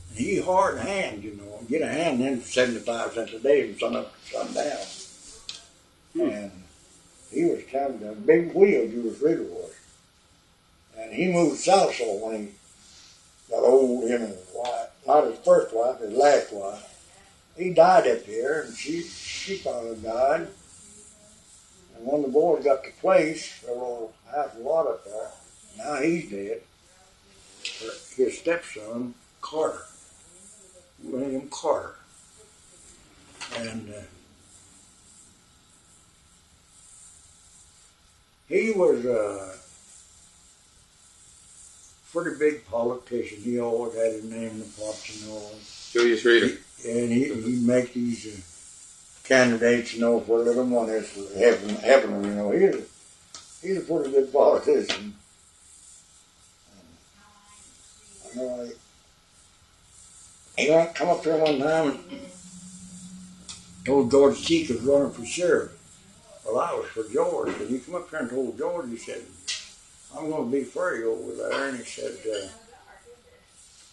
And he hard hand, you know. Get a hand in for 75 cents a day from sun up to sundown. And he was kind of a big wheel, Julius Reeder was. And he moved south so when he got old, him and his wife, not his first wife, his last wife. He died up here, and she finally died. And one of the boys got the place, a little house and lot up there. Now he's dead. His stepson, Carter, William Carter. And he was a pretty big politician. He always had his name in the pots and all. Julius Reeder. And he'd make these candidates, you know, for a little money for helping them, you know. He's a pretty good politician. I know he come up there one time and told George Cheek was running for sheriff. Well, I was for George, and he come up there and told George, he said, I'm going to be for you over there. And he said,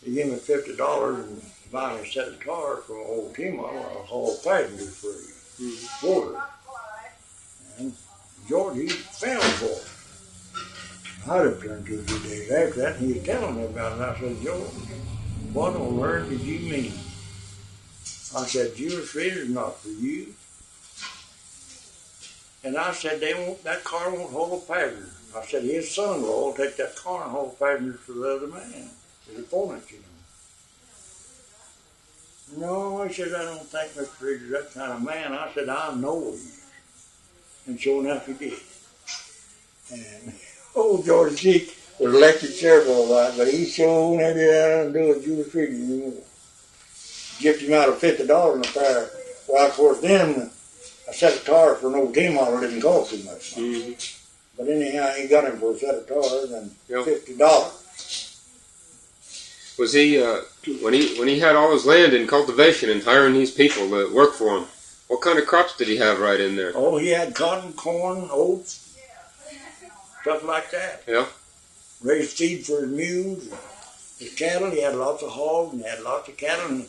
he gave me $50 and finally set a car from an old T-model and a haul passengers for you. For it. And George, he fell for it. I'd have turned 2 or 3 days after that, and he was telling me about it. And I said, George, what on earth did you mean? I said, Julius Reeder's not for you. And I said, that car won't hold a passenger. I said, his son-in-law will take that car and haul passengers for the other man, his opponent, you know. No, he said, I don't think Mr. Reeder's that kind of man. I said, I know he is. And sure enough, he did. And old George Cheek was elected sheriff all right, but he sure never had to do with Julius Reeder anymore. Gift him out of $50 in a pair. Well, of course, then a set of tires for an old T-model didn't cost too much. Mm-hmm. But anyhow, he got him for a set of tires and $50. Was he when he had all his land in cultivation and hiring these people to work for him? What kind of crops did he have right in there? Oh, he had cotton, corn, oats, stuff like that. Yeah. Raised feed for his mules, his cattle. He had lots of hogs and he had lots of cattle. And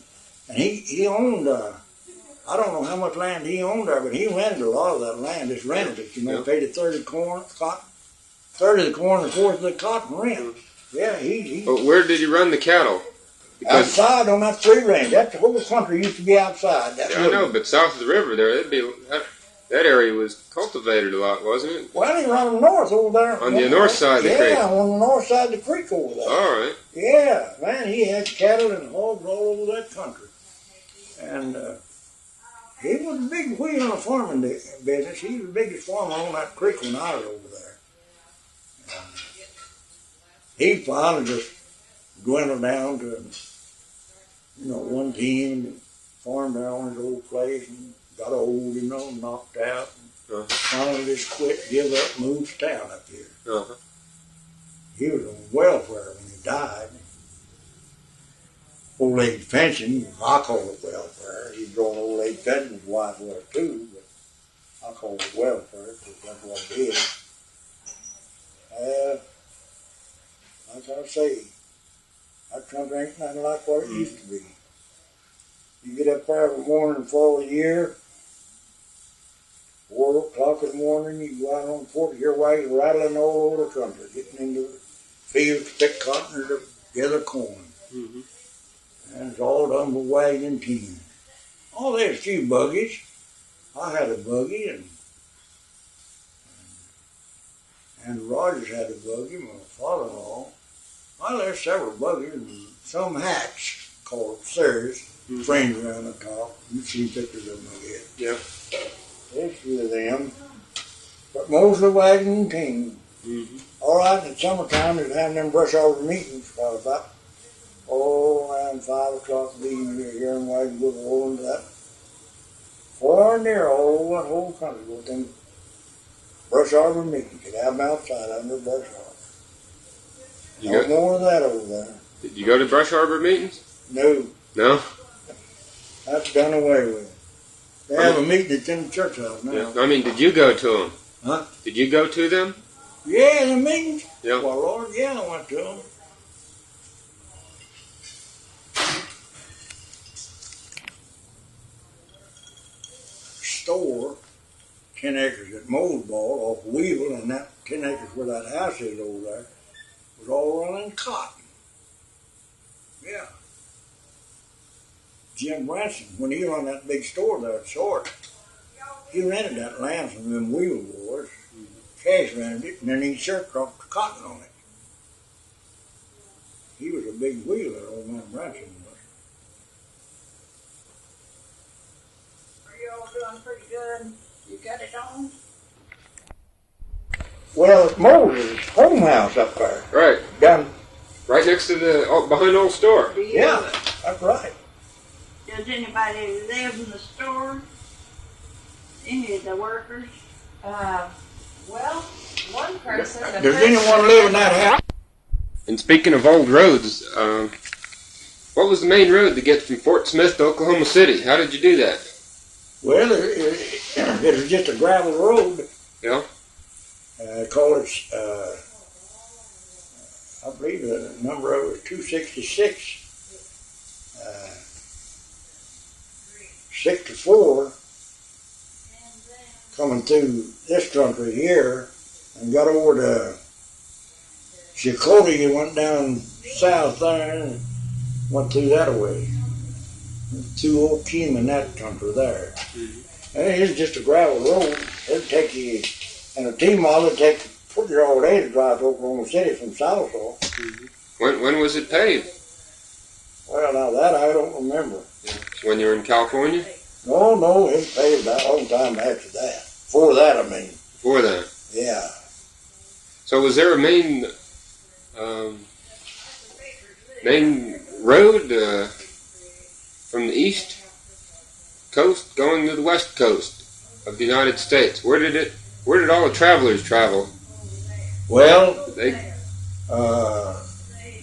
he owned, I don't know how much land he owned there, but he rented a lot of that land, just rented it. You know, paid a third of the corn, and a fourth of the cotton rent. Yeah, But where did he run the cattle? Because outside on that free range. That whole country used to be outside. I know, but south of the river there, that area was cultivated a lot, wasn't it? Well, he ran north over there. On the north side of the creek? Yeah, on the north side of the creek over there. All right. Yeah, man, he had cattle and hogs all over that country. And he was a big wheel in the farming business. He was the biggest farmer on that creek when I was over there. He finally just dwindled down to, one team and farmed down on his old place and got old, knocked out. And finally just quit, give up, moved to town up here. Uh-huh. He was on welfare when he died. Old age pension, I call it welfare. He was on old age pension, his wife was too, but I call it welfare because that's what it is. Like I say, that country ain't nothing like what it used to be. You get up there every morning and fall a year, 4 o'clock in the morning, you go out on the porch, your wagon rattling all over the country, getting into the fields to pick cotton or to gather corn. Mm-hmm. And it's all done with wagon and team. Oh, there's a few buggies. I had a buggy, and Rogers had a buggy, my father-in-law. Well, there's several buggies and some hacks called Sears, frames around the top. You see pictures of them, I guess. Yeah. There's a few of them. but mostly wagon and team. Mm-hmm. All right, in the summertime, they'd have them brush arbor meetings about, around 5 o'clock in the evening, here in wagon would roll into that. Far and near all that whole country with them brush arbor meetings. You'd have them outside under brush arbor. No more of that over there. Did you go to brush arbor meetings? No. No? That's done away with. They have a meeting that's in the church house now. Yeah. I mean, did you go to them? Huh? Did you go to them? Yeah, the meetings? Yeah. Well, Lord, yeah, I went to them. Store, 10 acres at Moseball off Weevil, and that 10 acres where that house is over there was all run in cotton. Yeah. Jim Branson, when he run that big store there at Short, he rented that land from them Weevil boys. Cash rented it, and then he sharecropped the cotton on it. He was a big wheeler, old man Branson was. Are you all doing pretty good? You got it on? Well, it's Moses' home house up there. Right. Down. Right next to behind the old store. Yeah, that's right. Does anybody live in the store? Any of the workers? Well, one person. Does anyone live in that house? And speaking of old roads, what was the main road to get from Fort Smith to Oklahoma City? How did you do that? Well, it was just a gravel road. Yeah. Call it, I believe the number of it was 266. 64 coming through this country here and got over to Chakotay. You went down south there and went through that way. Through Old Keem in that country there. Mm-hmm. And it's just a gravel road. It'd take you, and a T-model would take pretty all day to drive to Oklahoma City from Southall. Mm-hmm. When was it paved? Well, now that I don't remember. Yeah. When you were in California? No, it was paved a long time after that. Before that, I mean. Before that? Yeah. So was there a main road from the east coast going to the west coast of the United States? Where did all the travelers travel? Well, the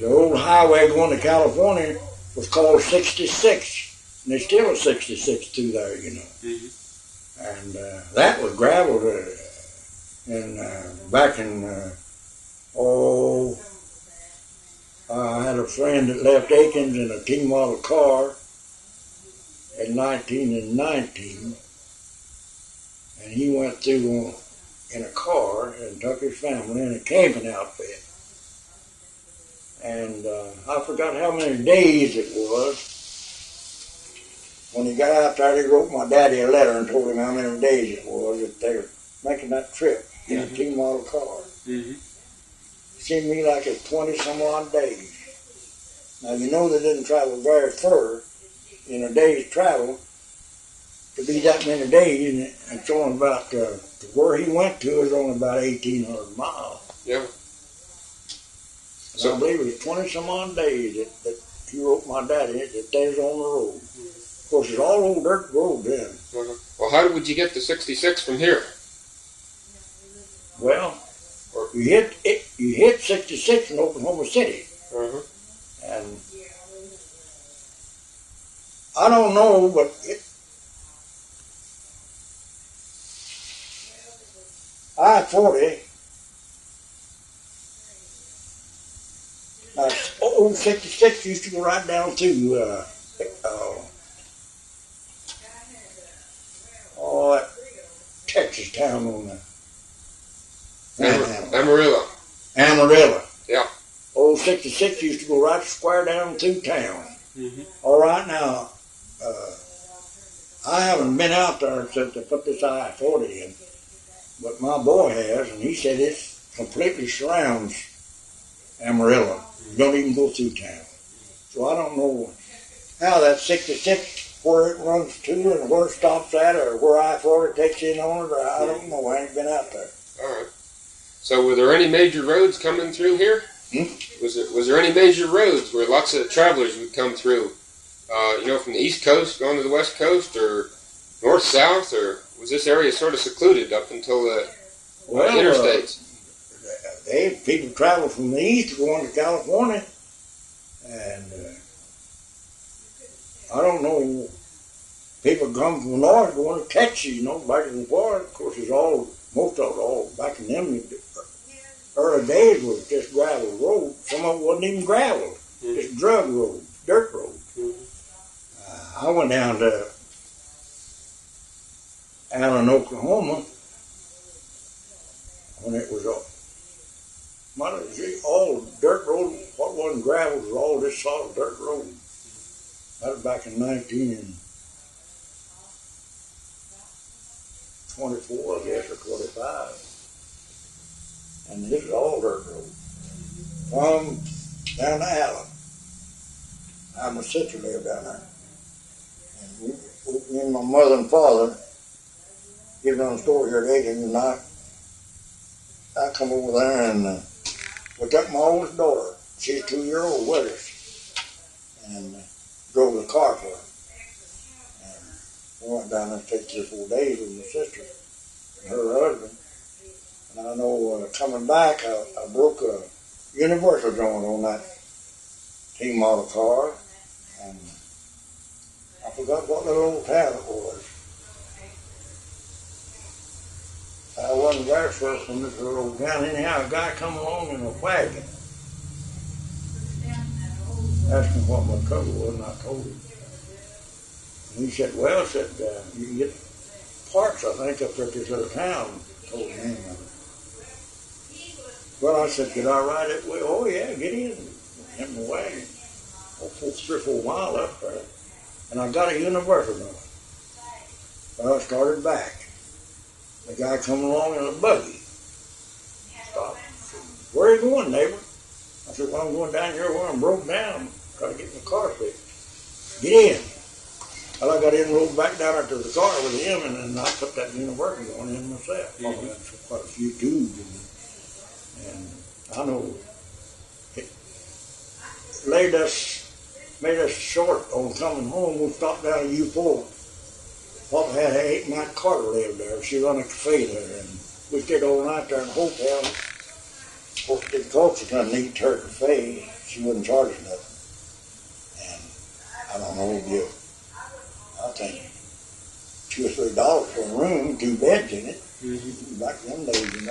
old highway going to California was called 66. And there's still a 66 through there, you know. Mm-hmm. And that was gravelled back in, I had a friend that left Aikens in a T-model car in 1919. And he went through in a car and took his family in a camping outfit. And I forgot how many days it was. When he got out there, he wrote my daddy a letter and told him how many days it was that they were making that trip in a T-model car. Mm-hmm. It seemed to me like it was 20-some-odd days. Now, you know they didn't travel very far in a day's travel to be that many days, and it's only about, to where he went to is only about 1,800 miles. Yeah. So I believe it was 20-some-odd days that he wrote my daddy that they was on the road. Of course, it's all old dirt road then. Well, how would you get to 66 from here? Well, you hit 66 in Oklahoma City. Uh-huh. And I don't know, but I-40, old 66 used to go right down to that Texas town on the Amarillo. Amarillo. Yeah. Old 66 used to go right square down through town. Mm-hmm. All right, now, I haven't been out there since they put this I-40 in, but my boy has, and he said it completely surrounds Amarillo. You don't even go through town. So I don't know how that 66, where it runs to and where it stops at, or where I-40 takes in on it, or I don't know. I ain't been out there. All right. So were there any major roads coming through here? Was there any major roads where lots of travelers would come through? From the East Coast going to the West Coast, or north south, or was this area sort of secluded up until the interstates? People travel from the east going to California, and I don't know. People come from the north going to Texas, back in the Florida. Of course, most of it all back in them early days was just gravel road. Some of it wasn't even gravel, just drug road, dirt road. I went down to Allen, Oklahoma, when it was all dirt road. What wasn't gravel was all this solid dirt road. That was back in 1924, I guess, or 25. And this is all dirt road. From down to Allen. My sister lived down there. And me and my mother and father lived on a store here at 18, and I come over there and we took my oldest daughter. She's 2-year-old with us. And drove the car for her. And we went down there to take 3 or 4 days with my sister and her husband. And I know coming back, I broke a universal joint on that T model car, and I forgot what little old town it was. I wasn't very far from this little old town. Anyhow, a guy come along in a wagon, asked me what my trouble was, and I told him. And he said, well, you can get parts, I think, up there at this other town. I told him the name of it. Well, I said, could I ride it? Well, oh, yeah, get in the wagon. 3 or 4 miles up there. And I got a universal on it. Well, I started back. The guy come along in a buggy. Stopped. Said, where are you going, neighbor? I said, well, I'm going down here where I'm broke down. Trying to get my car fixed. Get in. Well, I got in and rolled back down into the car with him, and then I put that universal on in myself. I got quite a few tubes in it. And I know it made us short on coming home. We stopped down at U4. Papa had Aunt Mike Carter lived there. She run a cafe there, and we stayed all night there in the hotel. Of course, the culture kind of neat her cafe. She wouldn't charge us nothing. And I don't know, I think $2 or $3 for a room, 2 beds in it. Back in them days,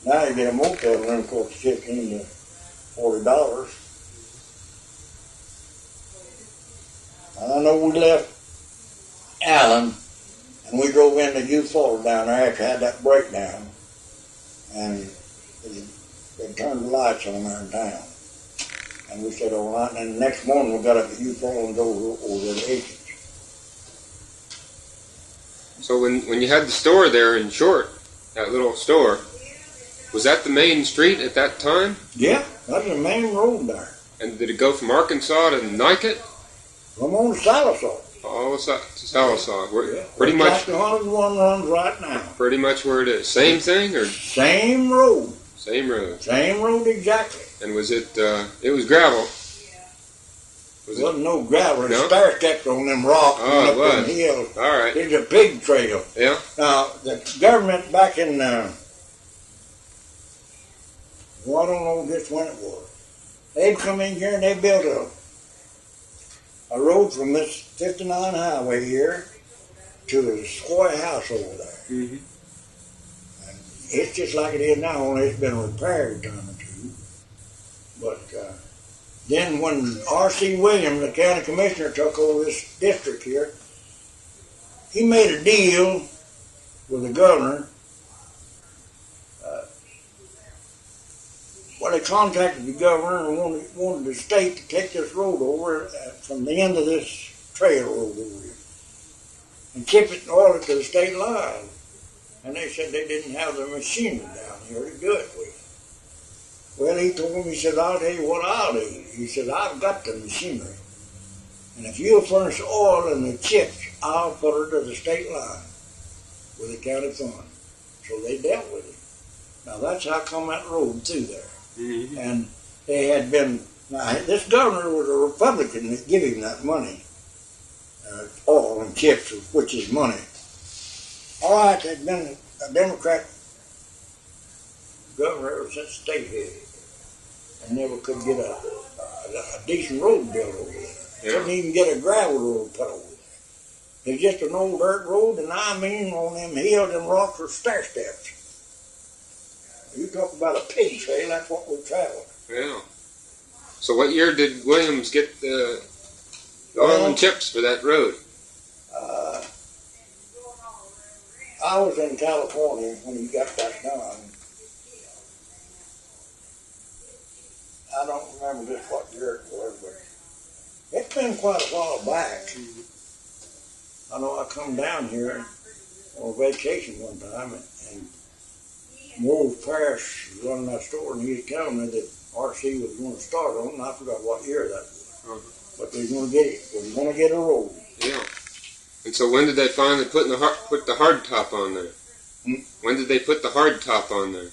Now you get a motel room, of course, $15 to $40. And I know we left Allen, and we drove into U4 down there after I had that breakdown. And they turned the lights on there in town. And we stayed all night, and then the next morning we got up at U4 and drove over to the agents. So when you had the store there in Short, that little store, was that the main street at that time? Yeah, that was the main road there. And did it go from Arkansas to Nikot? From on to Sallisaw. Oh, to Sallisaw. Yeah. Pretty much. Tractor 101 runs right now. Pretty much where it is. Same thing, or? Same road. Same road. Same road exactly. And was it? It was gravel. Wasn't no gravel. No? Stair steps on them rocks and up them hills. All right. It's a pig trail. Yeah. Now the government back in I don't know just when it was. They'd come in here and they built a road from this 59 highway here to the Square House over there. Mm-hmm. And it's just like it is now, only it's been repaired a time or two. But then when R.C. Williams, the county commissioner, took over this district here, he made a deal with the governor. Well, they contacted the governor and wanted the state to take this road over from the end of this trail road over here and chip it and oil it to the state line. And they said they didn't have the machinery down here to do it with. Well, he told me, he said, I'll tell you what I'll do. He said, I've got the machinery. And if you'll furnish oil and the chips, I'll put her to the state line with the county fund. So they dealt with it. Now that's how come that road through there. Mm-hmm. And they had been, now this governor was a Republican that gave him that money, oil and chips, which is money. All right, there'd been a Democrat governor ever since state head, and never could get a decent road built over there. Yeah. Couldn't even get a gravel road put over there. It's just an old dirt road, and I mean, on them hills and rocks are stair steps. You talk about a pig trail, that's what we traveled. Yeah. So what year did Williams get the oil and chips for that road? I was in California when he got that done. I don't remember just what year it was, but it's been quite a while back. Mm-hmm. I know I come down here on vacation one time, and Wolf Parrish was running that store, and he was telling me that RC was going to start on, and I forgot what year that was. Uh-huh. But they were going to get it. They were going to get a road. Yeah. And so when did they finally put the hard top on there? Hmm? When did they put the hard top on there?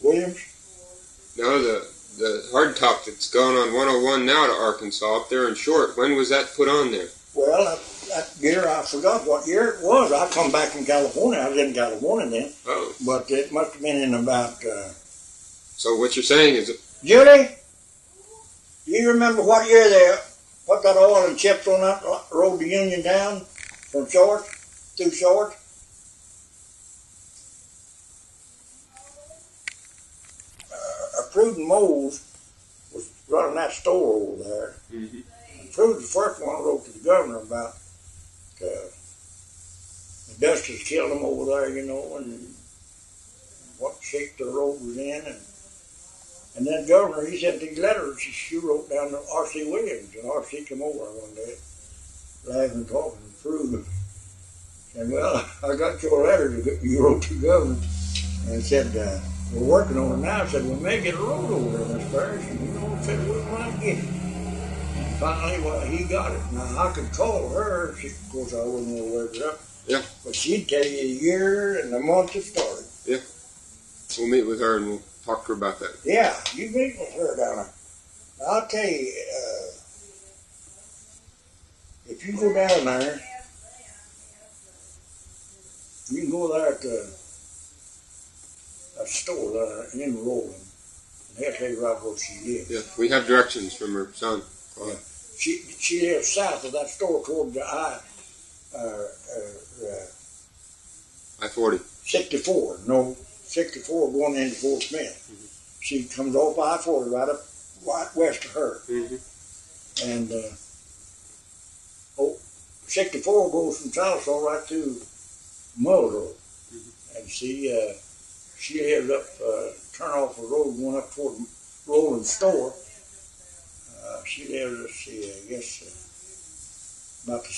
Williams? No, the hard top that's going on 101 now to Arkansas up there in Short. When was that put on there? Well, that year, I forgot what year it was. I come back from California. I was in California then. Oh. But it must have been in about... So what you're saying is... Julie, do you remember what year they put that oil and chips on that road to Union down from Short, through Short? Pruden Moles was running that store over there. Mm-hmm. And Pruden's the first one wrote to the governor about the dust has killed him over there, you know, and what shape the road was in. And then the governor, he sent these letters she wrote down to R.C. Williams, and R.C. came over one day, laughing and talking to Pruden. And well, I got your letter you wrote to the governor, and said, we're working on it now. I said, we may get a road over there, Miss Parrish. And you know, said, we might get it. And finally, well, he got it. Now, I could call her. Of course, I wouldn't know where it up. Yeah. But she'd tell you the year and the month it started. Yeah. We'll meet with her and we'll talk to her about that. Yeah, you meet with her down there. Now, I'll tell you, if you go down there, you can go there at the store there in Roland, and they'll tell you right where she lives. Yeah, we have directions from her son. Yeah. She lives south of that store toward the I-40. 64. No, 64 going into Fort Smith. Mm-hmm. She comes off I-40 right west of her. Mm-hmm. And 64 goes from Sallisaw right through Mull Road. Mm-hmm. And she lives up, turn off the road going up toward Roland Store. She lives, let's see, I guess about the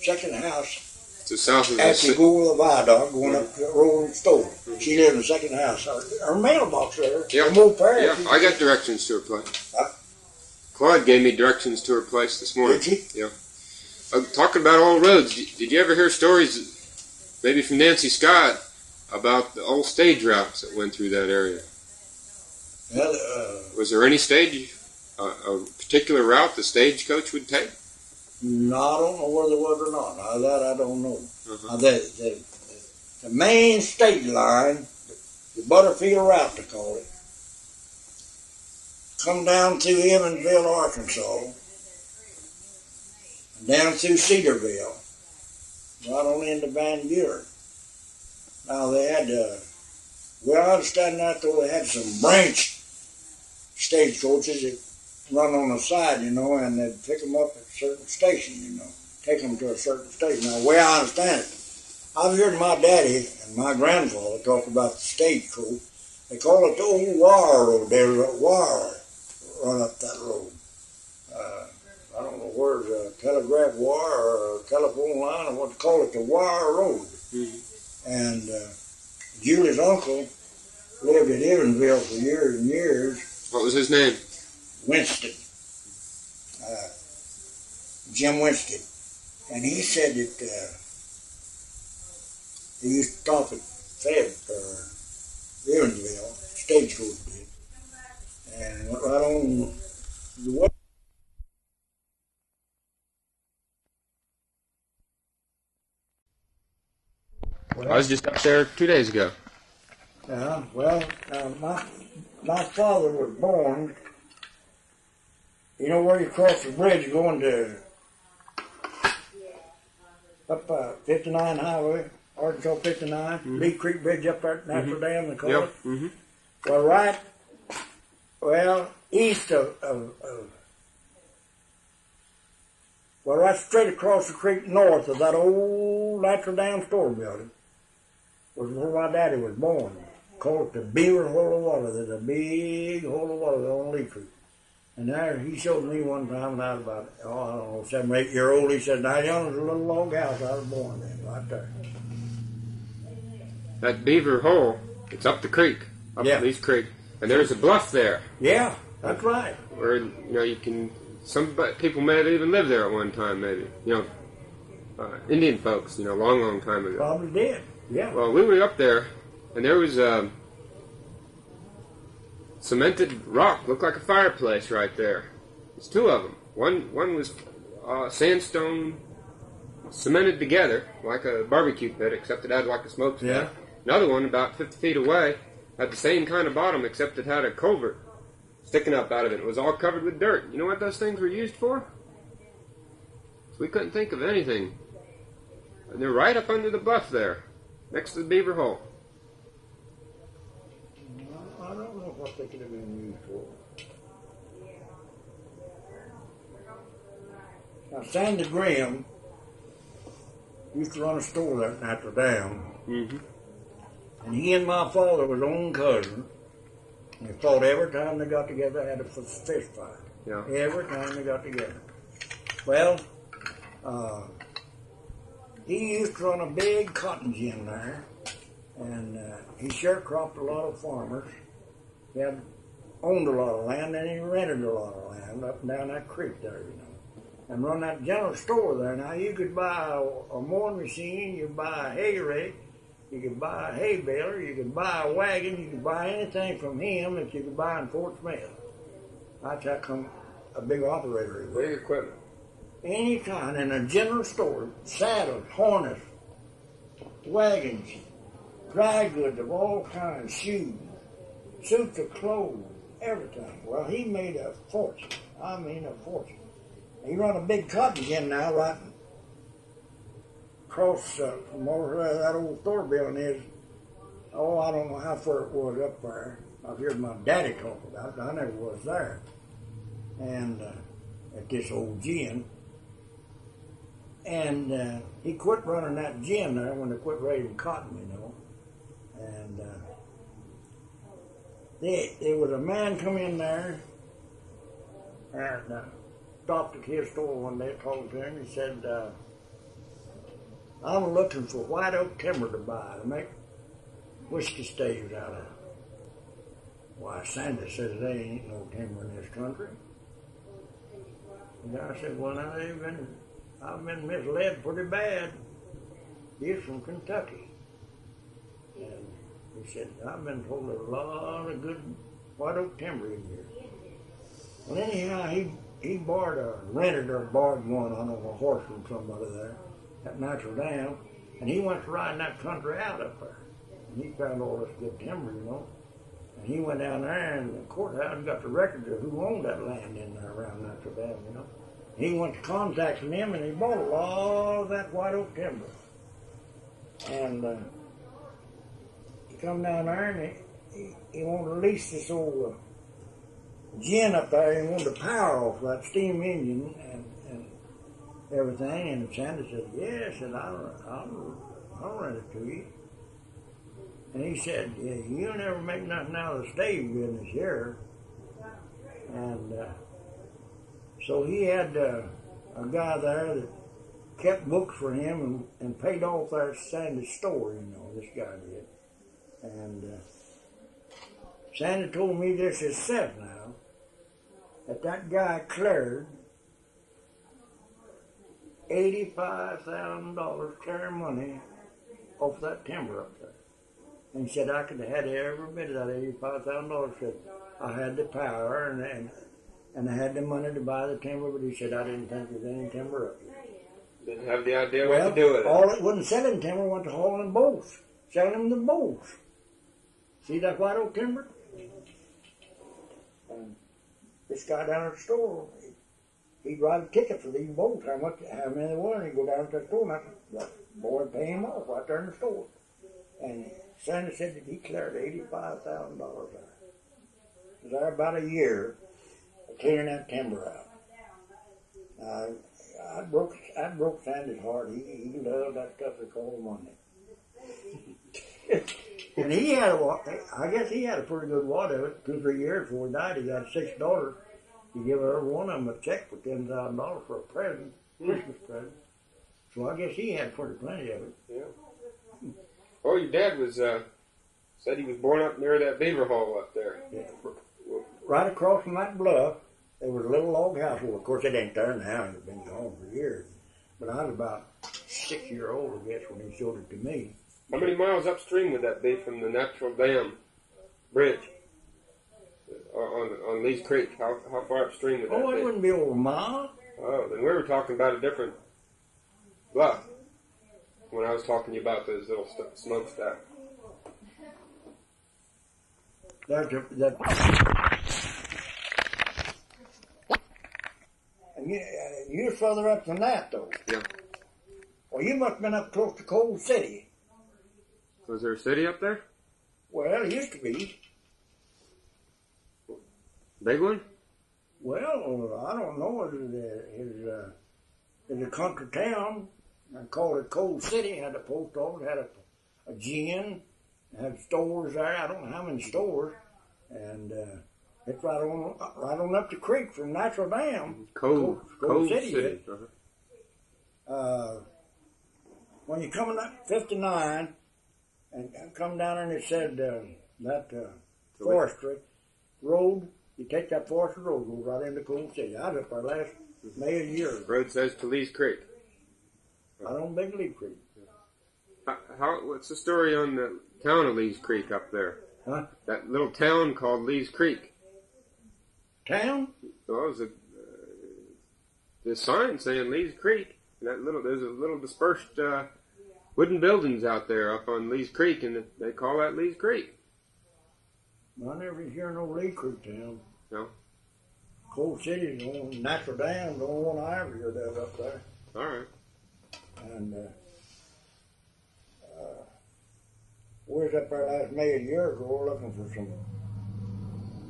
second house. To south of after you go with a viaduct going up to Roland Store. Mm-hmm. She lives in the second house. Her mailbox there. Yeah, I got directions to her place. Claude gave me directions to her place this morning. Did he? Yeah. Talking about old roads, did you ever hear stories, maybe from Nancy Scott, about the old stage routes that went through that area? Well, was there any stage, a particular route the stagecoach would take? No, I don't know whether it was or not. That I don't know. Uh-huh. The main state line, the Butterfield route, they call it, come down through Evansville, Arkansas, and down through Cedarville, right on into Van Buren. Now they had, well, I understand that though they had some branch stagecoaches that run on the side, you know, and they'd pick them up at a certain station, you know, take them to a certain station. Now, the way I understand it, I've heard my daddy and my grandfather talk about the stagecoach. They call it the old wire road. There's a wire run up that road. I don't know where's a telegraph wire or a telephone line or what they call it, the wire road. Mm-hmm. And Julie's uncle lived in Evansville for years and years. What was his name? Winston. Jim Winston. And he said that he used to stop at fed for Evansville, stagecoach did, and went right on the way. I was just up there 2 days ago. My father was born, you know where you cross the bridge going to up 59 Highway, Arkansas 59, Lee Creek Bridge up there at Natural Dam, they call it. Mm-hmm. East right straight across the creek north of that old Natural Dam store building was where my daddy was born. Called it the Beaver Hole of Water. There's a big hole of water on Lee Creek. And there, he showed me one time when I was about, I don't know, 7 or 8 years old. He said, now, young, there's a little log house I was born in, right there. That Beaver Hole, it's up the creek, up Lee's Creek. And there's a bluff there. Yeah, that's right. Where, you can, some people may have even lived there at one time, maybe. Indian folks, long, long time ago. Probably did, yeah. Well, we were up there, and there was cemented rock, looked like a fireplace right there. There's 2 of them. One was sandstone cemented together like a barbecue pit, except it had like a smokestack. Yeah. Another one about 50 feet away had the same kind of bottom, except it had a culvert sticking up out of it. It was all covered with dirt. You know what those things were used for? So we couldn't think of anything. And they're right up under the bluff there, next to the Beaver Hole. I don't know what they could have been used for. Now, Sandy Graham used to run a store there at Natural Dam. Mm-hmm. And he and my father was own cousin. And they fought every time they got together, had a fist fight. Yeah. Every time they got together. Well, he used to run a big cotton gin there. And he sharecropped a lot of farmers. He had owned a lot of land, and he rented a lot of land up and down that creek there, and run that general store there. Now, you could buy a mowing machine, you could buy a hay rake, you could buy a hay baler, you could buy a wagon, you could buy anything from him that you could buy in Fort Smith. That's how come a big operator he was. Big equipment. Any kind, in a general store, saddles, harness, wagons, dry goods of all kinds, shoes, suits of clothes, everything. Well, he made a fortune. I mean, a fortune. He run a big cotton gin now, right across from over where that old store building is. Oh, I don't know how far it was up there. I've heard my daddy talk about it. I never was there. And at this old gin. And he quit running that gin there when they quit raising cotton, And there was a man come in there and stopped at his store one day, talked to him. He said, I'm looking for white oak timber to buy to make whiskey staves out of. Why, Sandy says there ain't no timber in this country. And I said, well, now I've been misled pretty bad. He's from Kentucky. And he said, I've been told there's a lot of good white oak timber in here. Well, anyhow, he rented or borrowed one on a horse from somebody there at Natural Dam, and he went to riding that country out up there. And he found all this good timber, And he went down there and the courthouse and got the records of who owned that land in there around Natural Dam, He went to contacting him and he bought a lot of that white oak timber. And he come down there and he wanted to lease this old gin up there. He wanted to power off that steam engine and everything. And Sandy said, yes, and I'll rent it to you. And he said, yeah, you'll never make nothing out of the stave business here. And so he had a guy there that kept books for him and paid off that Sandy's store, this guy did. And Sandy told me this himself now, that guy cleared $85,000 clear money off that timber up there. And he said I could have had every bit of that $85,000. Said I had the power and I had the money to buy the timber, but he said I didn't think there was any timber up there. Didn't have the idea what to do with it. All it wasn't selling timber went to hauling bolts, selling them the bolts. See that white oak timber? And this guy down at the store, he'd write a ticket for these bolts, how many there were, and he'd go down to the store, and the boy would pay him off right there in the store. And Sandy said that he cleared $85,000 there. He was there about a year clearing that timber out. I broke Sandy's heart. He loved that stuff they called money. And he had I guess he had a pretty good wad of it. 2 or 3 years before he died, he had 6 daughters. He gave every one of them a check for $10,000 for a present, Christmas present. So I guess he had pretty plenty of it. Yeah. Oh, your dad was said he was born up near that beaver hole up there. Yeah. Right across from that bluff, there was a little log house. Well, of course, it ain't there now. It's been gone for years. But I was about 6 years old, I guess, when he showed it to me. How many miles upstream would that be from the natural dam bridge on Lee's Creek? How far upstream would that be? Oh, it wouldn't be over a mile. Oh, then we were talking about a different bluff when I was talking to you about those little smokestacks. And you're further up than that, though. Yeah. Well, you must have been up close to Coal City. Was there a city up there? Well, it used to be. Big one? Well, I don't know. It's a country town. I called it Coal City. Had a post office, had a gin, had stores there. I don't know how many stores. And it's right on up the creek from Natural Dam. Coal City. When you're coming up 59 and come down and it said forestry road, you take that forestry road, goes right into Coal City. I was up there last May of the year. Road says to Lee's Creek. I don't big Lee Creek. What's the story on the town of Lee's Creek up there? Huh? That little town called Lee's Creek. Town? Well, it was the sign saying Lee's Creek. And there's a little dispersed wooden buildings out there up on Lee's Creek, and they call that Lee's Creek. I never hear no Lee Creek town. No. Coal City's on Natural Dam, the only one I ever heard of up there. All right. And we was up there last May a year ago looking for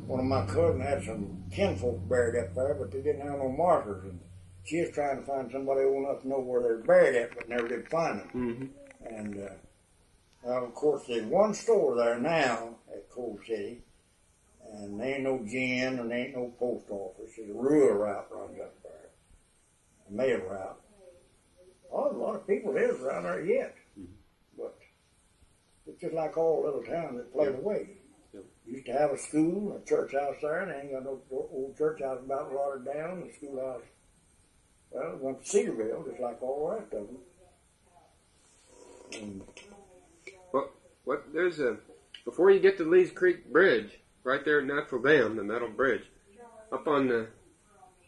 one of my cousins had some kinfolk buried up there, but they didn't have no markers. And she was trying to find somebody old enough to know where they're buried at, but never did find them. Mm-hmm. And of course, there's one store there now at Coal City, and there ain't no gin and there ain't no post office. There's a rural route runs up there, a mail route. Oh, a lot of people live around there yet, but it's just like all little towns that played away. Yep. Used to have a school, a church house there, and they ain't got no old church house about watered down. The schoolhouse, well, it went to Cedarville, just like all the rest of them. And before you get to Lee's Creek Bridge, right there at Natural Dam, the metal bridge, up on the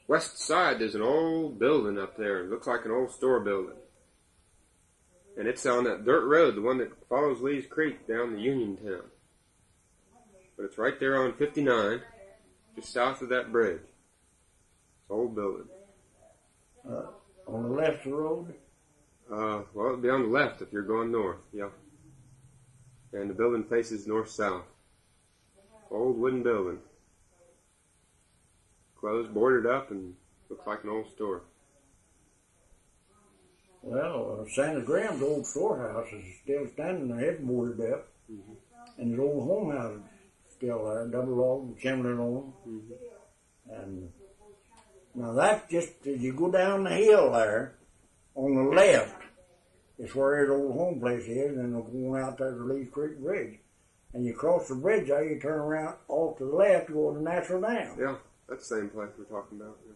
west side, there's an old building up there. It looks like an old store building. And it's on that dirt road, the one that follows Lee's Creek down to Uniontown. But it's right there on 59, just south of that bridge. It's an old building. On the left of the road? Well, it'll be on the left if you're going north, yeah. And the building faces north-south. Old wooden building. Closed, boarded up, and looks like an old store. Well, Santa Graham's old storehouse is still standing there, it's boarded up. Mm-hmm. And his old home house is still there, double log, chimney on them. Mm-hmm. And now that's just, as you go down the hill there, on the left, is where his old home place is, and going out there to Lee's Creek Bridge. And you cross the bridge there, you turn around off to the left, go to Natural Dam. Yeah, that's the same place we're talking about. Yeah.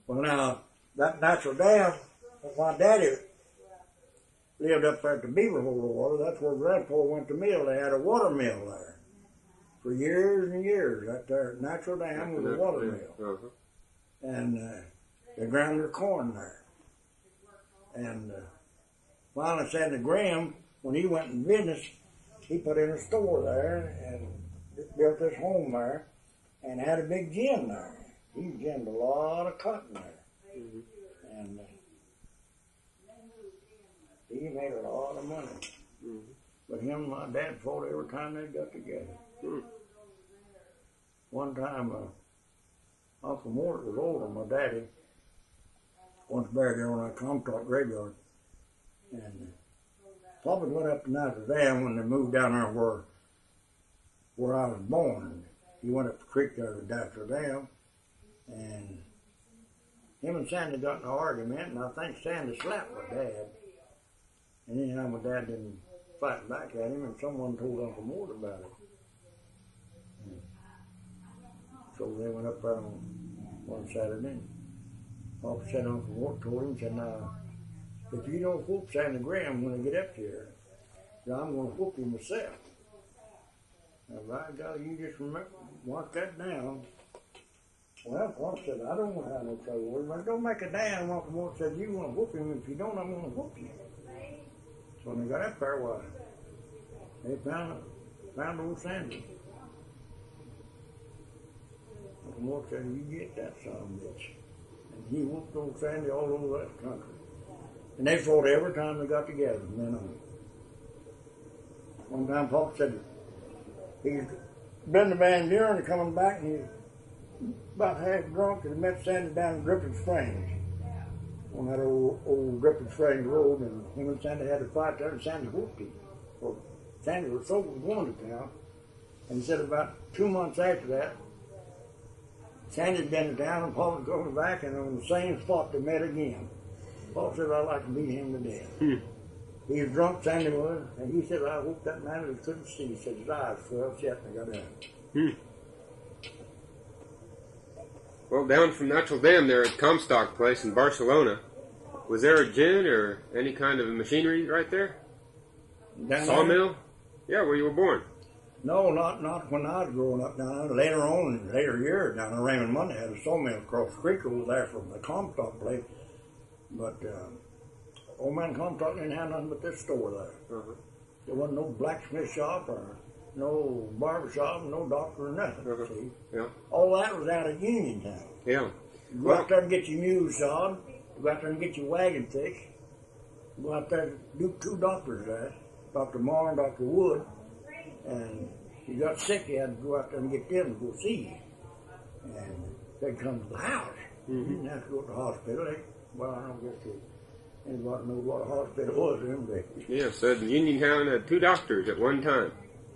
Well, now, that Natural Dam, my daddy lived up there at the Beaver Hole of Water. That's where Grandpa went to mill. They had a water mill there for years and years. That there natural dam was a water mill. And they ground their corn there. And finally Sandy Graham, when he went in business, he put in a store there and built this home there and had a big gin there. He ginned a lot of cotton there. And he made a lot of money. But him and my dad fought every time they got together. One time, Uncle Mort was older, my daddy, once buried there on that Comstock graveyard. And Papa went up to Notre Dame when they moved down there where I was born. He went up the creek there to Notre Dame, and him and Sandy got in an argument, and I think Sandy slapped my dad. And anyhow, my dad didn't fight back at him, and someone told Uncle Mort about it. And so they went up there on one Saturday. Papa said Uncle Mort told him, said, now, if you don't whoop Sandy Graham when I get up here, then I'm going to whoop him myself. Now, by God, you just remember, mark that down. Well, Papa said, I don't want to have no trouble with him. I don't make a damn. Uncle Mort said, you want to whoop him. If you don't, I'm going to whoop you. So when they got up there, well, they found old Sandy. Uncle Mort said, you get that son of a bitch. And he whooped old Sandy all over that country. And they fought every time they got together from then on. One time Papa said he's been to Van Buren and coming back and he's about half drunk and he met Sandy down in Griffin Springs on that old Griffin Springs road, and him and Sandy had a fight there and Sandy whooped him. Well, Sandy was so going to town, and he said about 2 months after that, Sandy'd been to town and Paul was going back, and on the same spot they met again. Paul said, I'd like to beat him to death. He was drunk, Sandy was, and he said, I hope that man that couldn't see. He said his eyes fell shut and got down. Well, down from Natural Dam there at Comstock Place in Barcelona, was there a gin or any kind of machinery right there? Sawmill? Yeah, where you were born. No, not when I was growing up down there. Later on, in later years, down there, Raymond Monday had a sawmill across the creek over there from the Comstock place. But old man Comstock didn't have nothing but this store there. There wasn't no blacksmith shop or no barber shop, no doctor or nothing. See? Yeah. All that was out of Uniontown. Yeah. You go out there and get your mules shod. You go out there and get your wagon fixed. You go out there and do 2 doctors there, Dr. Marr and Dr. Wood. And you got sick, you had to go out there and get them to go see you. And they'd come to the house. You didn't have to go to the hospital. Well, I don't guess anybody knows what a hospital was in them days. Yeah, so Uniontown had 2 doctors at one time.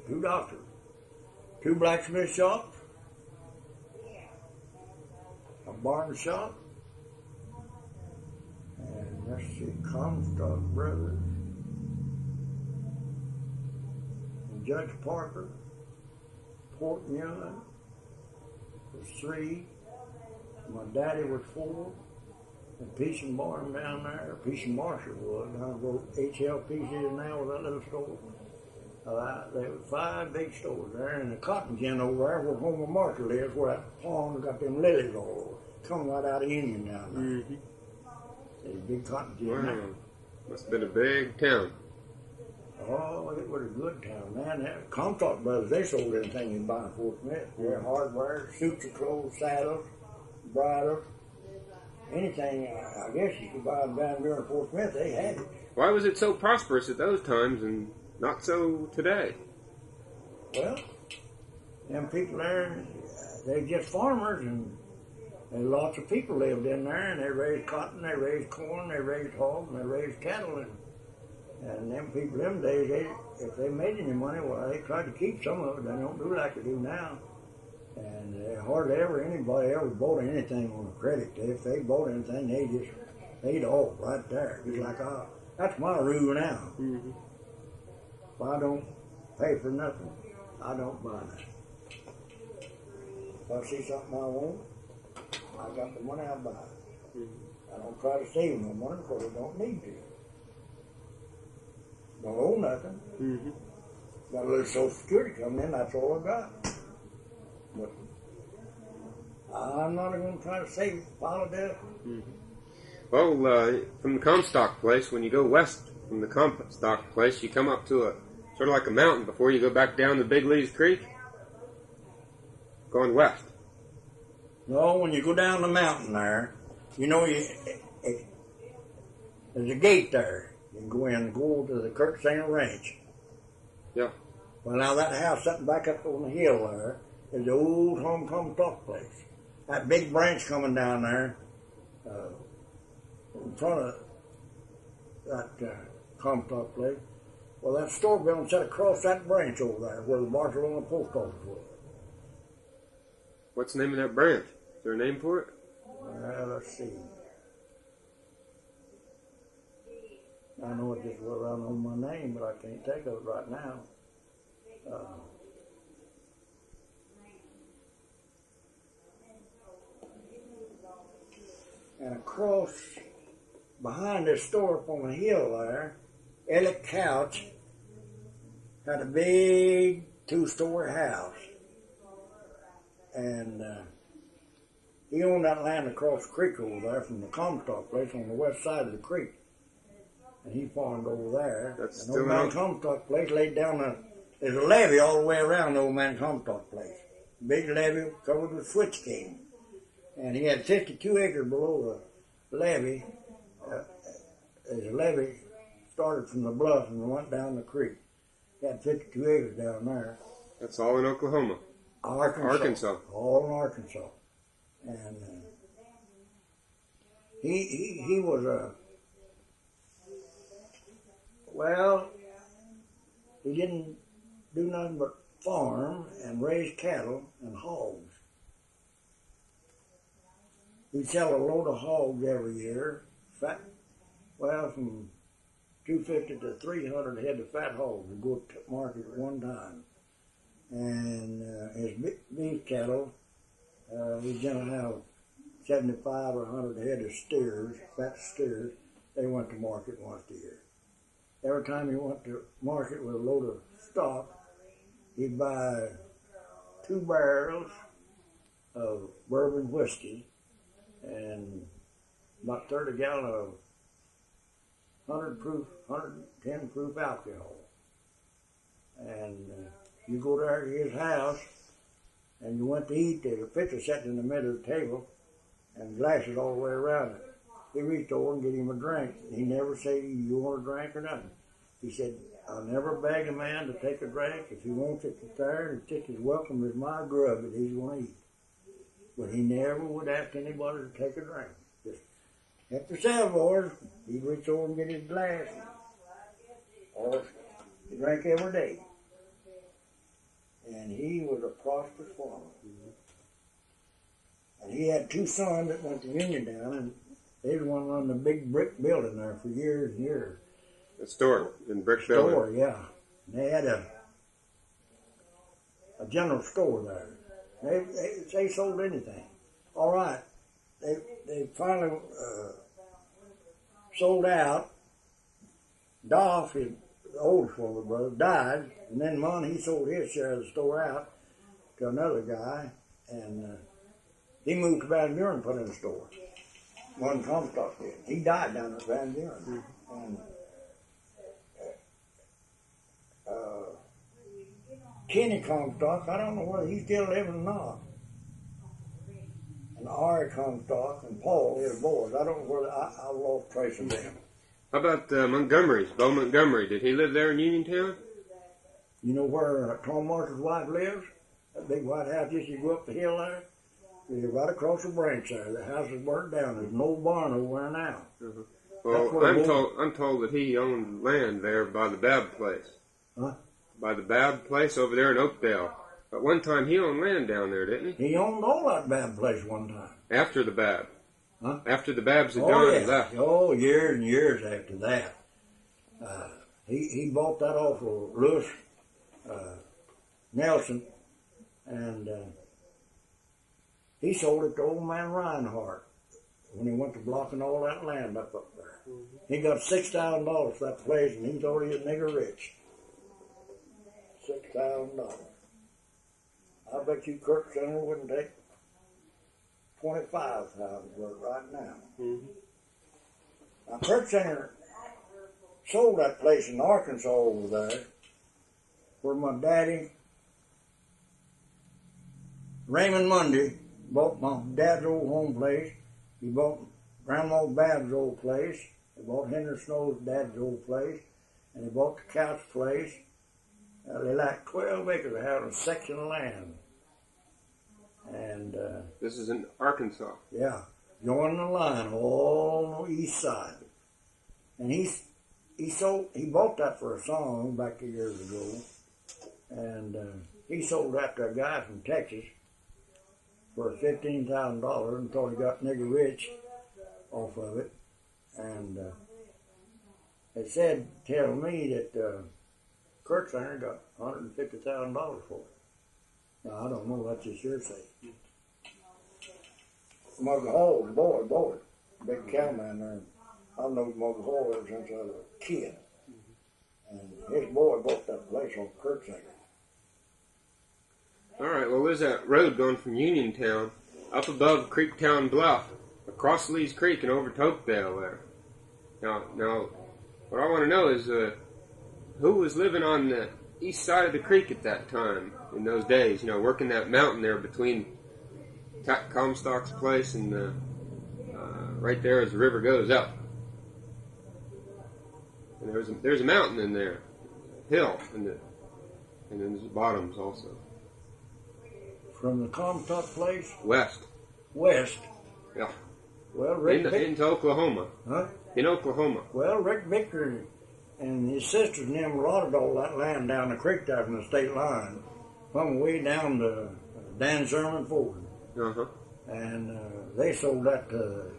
2 doctors. 2 blacksmith shops. A barber shop. And let's see, Comstock Brothers. And Judge Parker. Port Young was 3. My daddy was 4. And Peace and Barn down there, Peace and Marshall was, down where HLPC is now with that little store. There were 5 big stores there, and the cotton gin over there where Homer Marshall is, where that pond got them lilies all over. Come right out of Union down there. There's a big cotton gin. Wow. Must have been a big town. Oh, it was a good town, man. That Comstock Brothers, they sold anything you buy in Fort Smith. Their hardware, suits of clothes, saddles, bridles. Anything, I guess you could buy down there in Fort Smith, they had it. Why was it so prosperous at those times and not so today? Well, them people there, they're just farmers, and lots of people lived in there, and they raised cotton, they raised corn, they raised hogs, and they raised cattle, and them people them days, if they made any money, well, they tried to keep some of it. They don't do like they do now. And hardly ever anybody ever bought anything on a credit. If they bought anything, they just paid off right there. Just like that's my rule now. If I don't pay for nothing, I don't buy nothing. If I see something I want, I got the money, I buy it. I don't try to save no money because I don't need to. Don't owe nothing. Mm-hmm. Got a little Social Security coming in, that's all I got. But I'm not going to try to save a pile of debt. Mm-hmm. Well, from the Comstock place, when you go west from the Comstock place, you come up to a sort of like a mountain before you go back down the Big Lee's Creek. Going west. No, when you go down the mountain there, you know, there's a gate there. You can go in and go to the Kurt Singer Ranch. Yeah. Well, now that house sitting back up on the hill there is the old home Comstock place. That big branch coming down there in front of that Comstock place. Well, that store building set across that branch over there where the Barcelona post office was. What's the name of that branch? Is there a name for it? Let's see. I know it just well, I know my name, but I can't think of it right now. And across behind this store up on the hill there, Elliot Couch had a big 2-story house. And he owned that land across the creek over there from the Comstock place on the west side of the creek. And he farmed over there. That's and still old man Comstock place laid down there's a levee all the way around the old man Comstock place. Big levee covered with switch cane. And he had 52 acres below the levee. There's a levee started from the bluff and went down the creek. He had 52 acres down there. That's all in Oklahoma. Arkansas. All in Arkansas. And he was he didn't do nothing but farm and raise cattle and hogs. He'd sell a load of hogs every year, from 250 to 300 head of fat hogs would go to market at one time. And his beef cattle, he's going to have 75 or 100 head of steers, fat steers. They went to market once a year. Every time he went to market with a load of stock, he'd buy 2 barrels of bourbon whiskey and about 30 gallons of 110 proof alcohol. And you go there to his house, and you went to eat, there's a pitcher sitting in the middle of the table, and glasses all the way around it. He reached over and get him a drink. He never said, you want a drink or nothing. He said, I'll never beg a man to take a drink. If he wants it to there, and take his welcome as my grub that he's going to eat. But he never would ask anybody to take a drink. Just help yourself, boys. He'd reach over and get his glass. Or he drank every day. And he was a prosperous farmer. And he had 2 sons that went to Uniontown, and they was one running a big brick building there for years and years. A store in brick building. Store, yeah. And they had a general store there. They sold anything. All right. They finally sold out. Dolph, his oldest one, brother, died, and then he sold his share of the store out to another guy, and he moved to Van Buren and put in a store. One Comstock did. He died down at Van Buren. And Kenny Comstock, I don't know whether he's still living or not. And Ari Comstock and Paul, his boys, I don't know whether I lost trace of them. How about Montgomery's? Bo Montgomery, did he live there in Uniontown? You know where Tom Marshall's wife lives? That big white house, just you go up the hill there? You're right across the branch there. The house is burnt down. There's no barn over there now. Uh-huh. Well, I'm told that he owned land there by the Babb place. Huh? By the Babb place over there in Oakdale. At one time he owned land down there, didn't he? He owned all that Babb place one time. After the Babb. Huh? After the Babbs had gone and left. Oh, years and years after that. He bought that off of Lewis Nelson, and he sold it to old man Reinhardt. when he went to blocking all that land up there. He got $6,000 for that place, and he's already a nigger rich. $6,000. I bet you Kirk Center wouldn't take $25,000 for it right now. Now, Kirk Center sold that place in Arkansas over there, where my daddy, Raymond Mundy, bought my dad's old home place. He bought Grandma Bab's old place. He bought Henry Snow's dad's old place. And he bought the Couch place. They like 12 acres. They had a section of land. And this is in Arkansas. Yeah, joining the line all on the east side. And he bought that for a song back years ago. And he sold that to a guy from Texas for $15,000 and thought he got nigger rich off of it. And they said, tell me that Kirk Center got $150,000 for it. Now, I don't know, that's just hearsay. Mugger Hall, boy, big cowman there. I've known Mugger Hall ever since I was a kid. And his boy bought that place on Kirk Center. All right, well, there's that road going from Uniontown up above Creektown Bluff, across Lee's Creek and over to Oakdale there. Now, what I want to know is who was living on the east side of the creek at that time, in those days, working that mountain there between Comstock's place and right there as the river goes up. And there's a mountain in there, a hill, and then there's bottoms also. From the Comstock place? West. Yeah. Well, Rick into Oklahoma. Huh? In Oklahoma. Well, Rick Victor and his sisters and them allotted all that land down the creek there from the state line, from way down to Dan Sherman Ford. Uh-huh. And they sold that to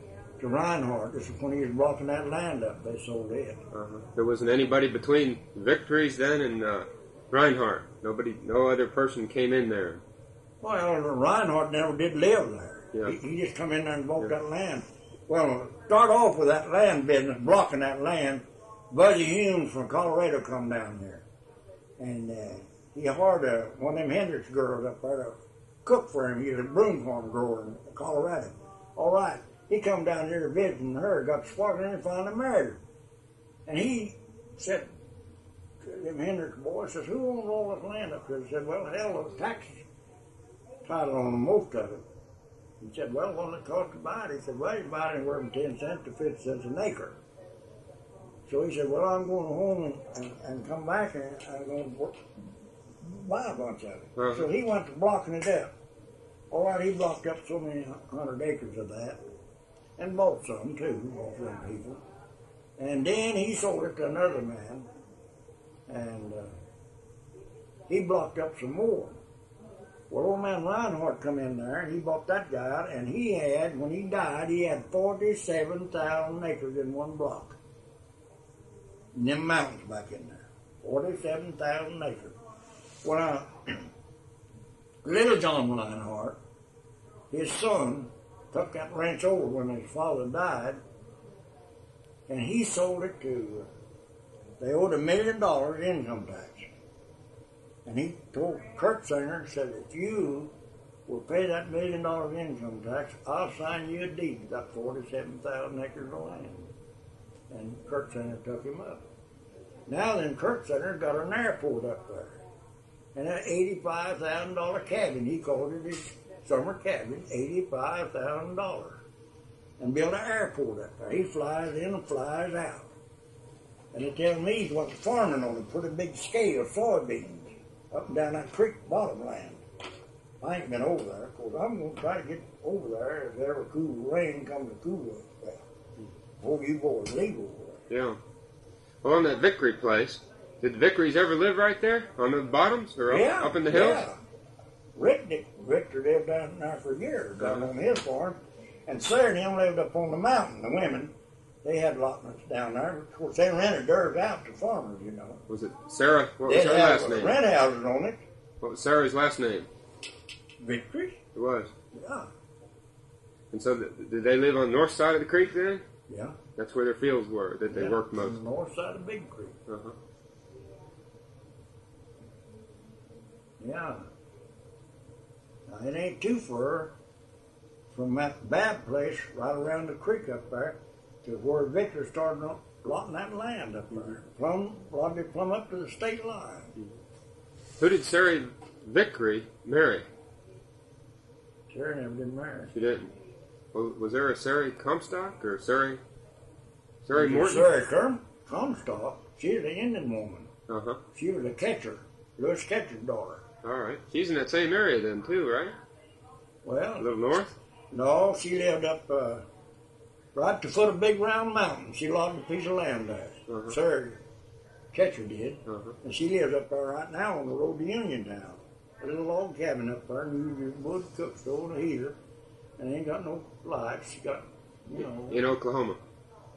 Reinhardt. This is when he was blocking that land up. They sold it. Uh-huh. There wasn't anybody between Victories then and Reinhardt. No other person came in there. Well, Reinhardt never did live there. Yeah. He just come in there and bought that land. Well, start off with that land business, blocking that land. Buzzy Humes from Colorado come down here. And he hired one of them Hendricks girls up there to cook for him. He was a broom farm grower in Colorado. All right. He come down here to visit her, got sparked in and finally married her. And he said to them Hendricks boys, says, who owns all this land up here? He said, well, hell, the taxes title on most of it. He said, well, what does it cost to buy it? He said, well, you buy it anywhere from 10 cents to 50 cents an acre. So he said, well, I'm going home and come back and I'm going to buy a bunch of it. Uh-huh. So he went to blocking it up. All right, he blocked up so many 100 acres of that and bought some too, off them people. And then he sold it to another man and he blocked up some more. Well, old man Reinhardt come in there, and he bought that guy out, and he had, when he died, he had 47,000 acres in one block. In them mountains back in there. 47,000 acres. Well, little John Reinhardt, his son, took that ranch over when his father died, and he sold it to, they owed $1 million income tax. And he told Kirk Center, said, if you will pay that $1 million income tax, I'll sign you a deed to that 47,000 acres of land. And Kirk Center took him up. Now then, Kirk Center got an airport up there. And an $85,000 cabin, he called it his summer cabin, $85,000. And built an airport up there. He flies in and flies out. And they tell me he went farming on it, put a big scale of soybeans up and down that creek bottom land. I ain't been over there. Of course, I'm going to try to get over there if ever cool rain comes to cool us. Oh, you boys leave over there. Yeah. Well, on that Vickery place, did the Vickeries ever live right there on the bottoms or up in the hills? Yeah. Richter lived down there for years, down on his farm. And Sarah and him lived up on the mountain, the women. They had allotments down there. Of course, they rented theirs out to farmers, you know. Was it Sarah? What was her last name? Rent houses on it. What was Sarah's last name? Victory. It was. Yeah. And so, did they live on the north side of the creek then? Yeah. That's where their fields were, that they worked most. On the north side of Big Creek. Uh-huh. Yeah. Now, it ain't too far from that bad place right around the creek up there to where Victor started lotting that land up there. Plumb up to the state line. Who did Sarah Vickery marry? Sarah never been married. She didn't. Well, was there a Sarah Comstock or Sarah Morton? Sarah Comstock, she was an Indian woman. Uh-huh. She was a catcher, Lewis Catcher's daughter. All right. She's in that same area then, too, right? Well, A little north? no, she lived up right at the foot of Big Round Mountain. She logged a piece of land there. Uh-huh. Sarah Catcher did. Uh-huh. And she lives up there right now on the road to Uniontown. A little log cabin up there, and uses wood cook stove and a heater. And ain't got no lights. She got, In Oklahoma?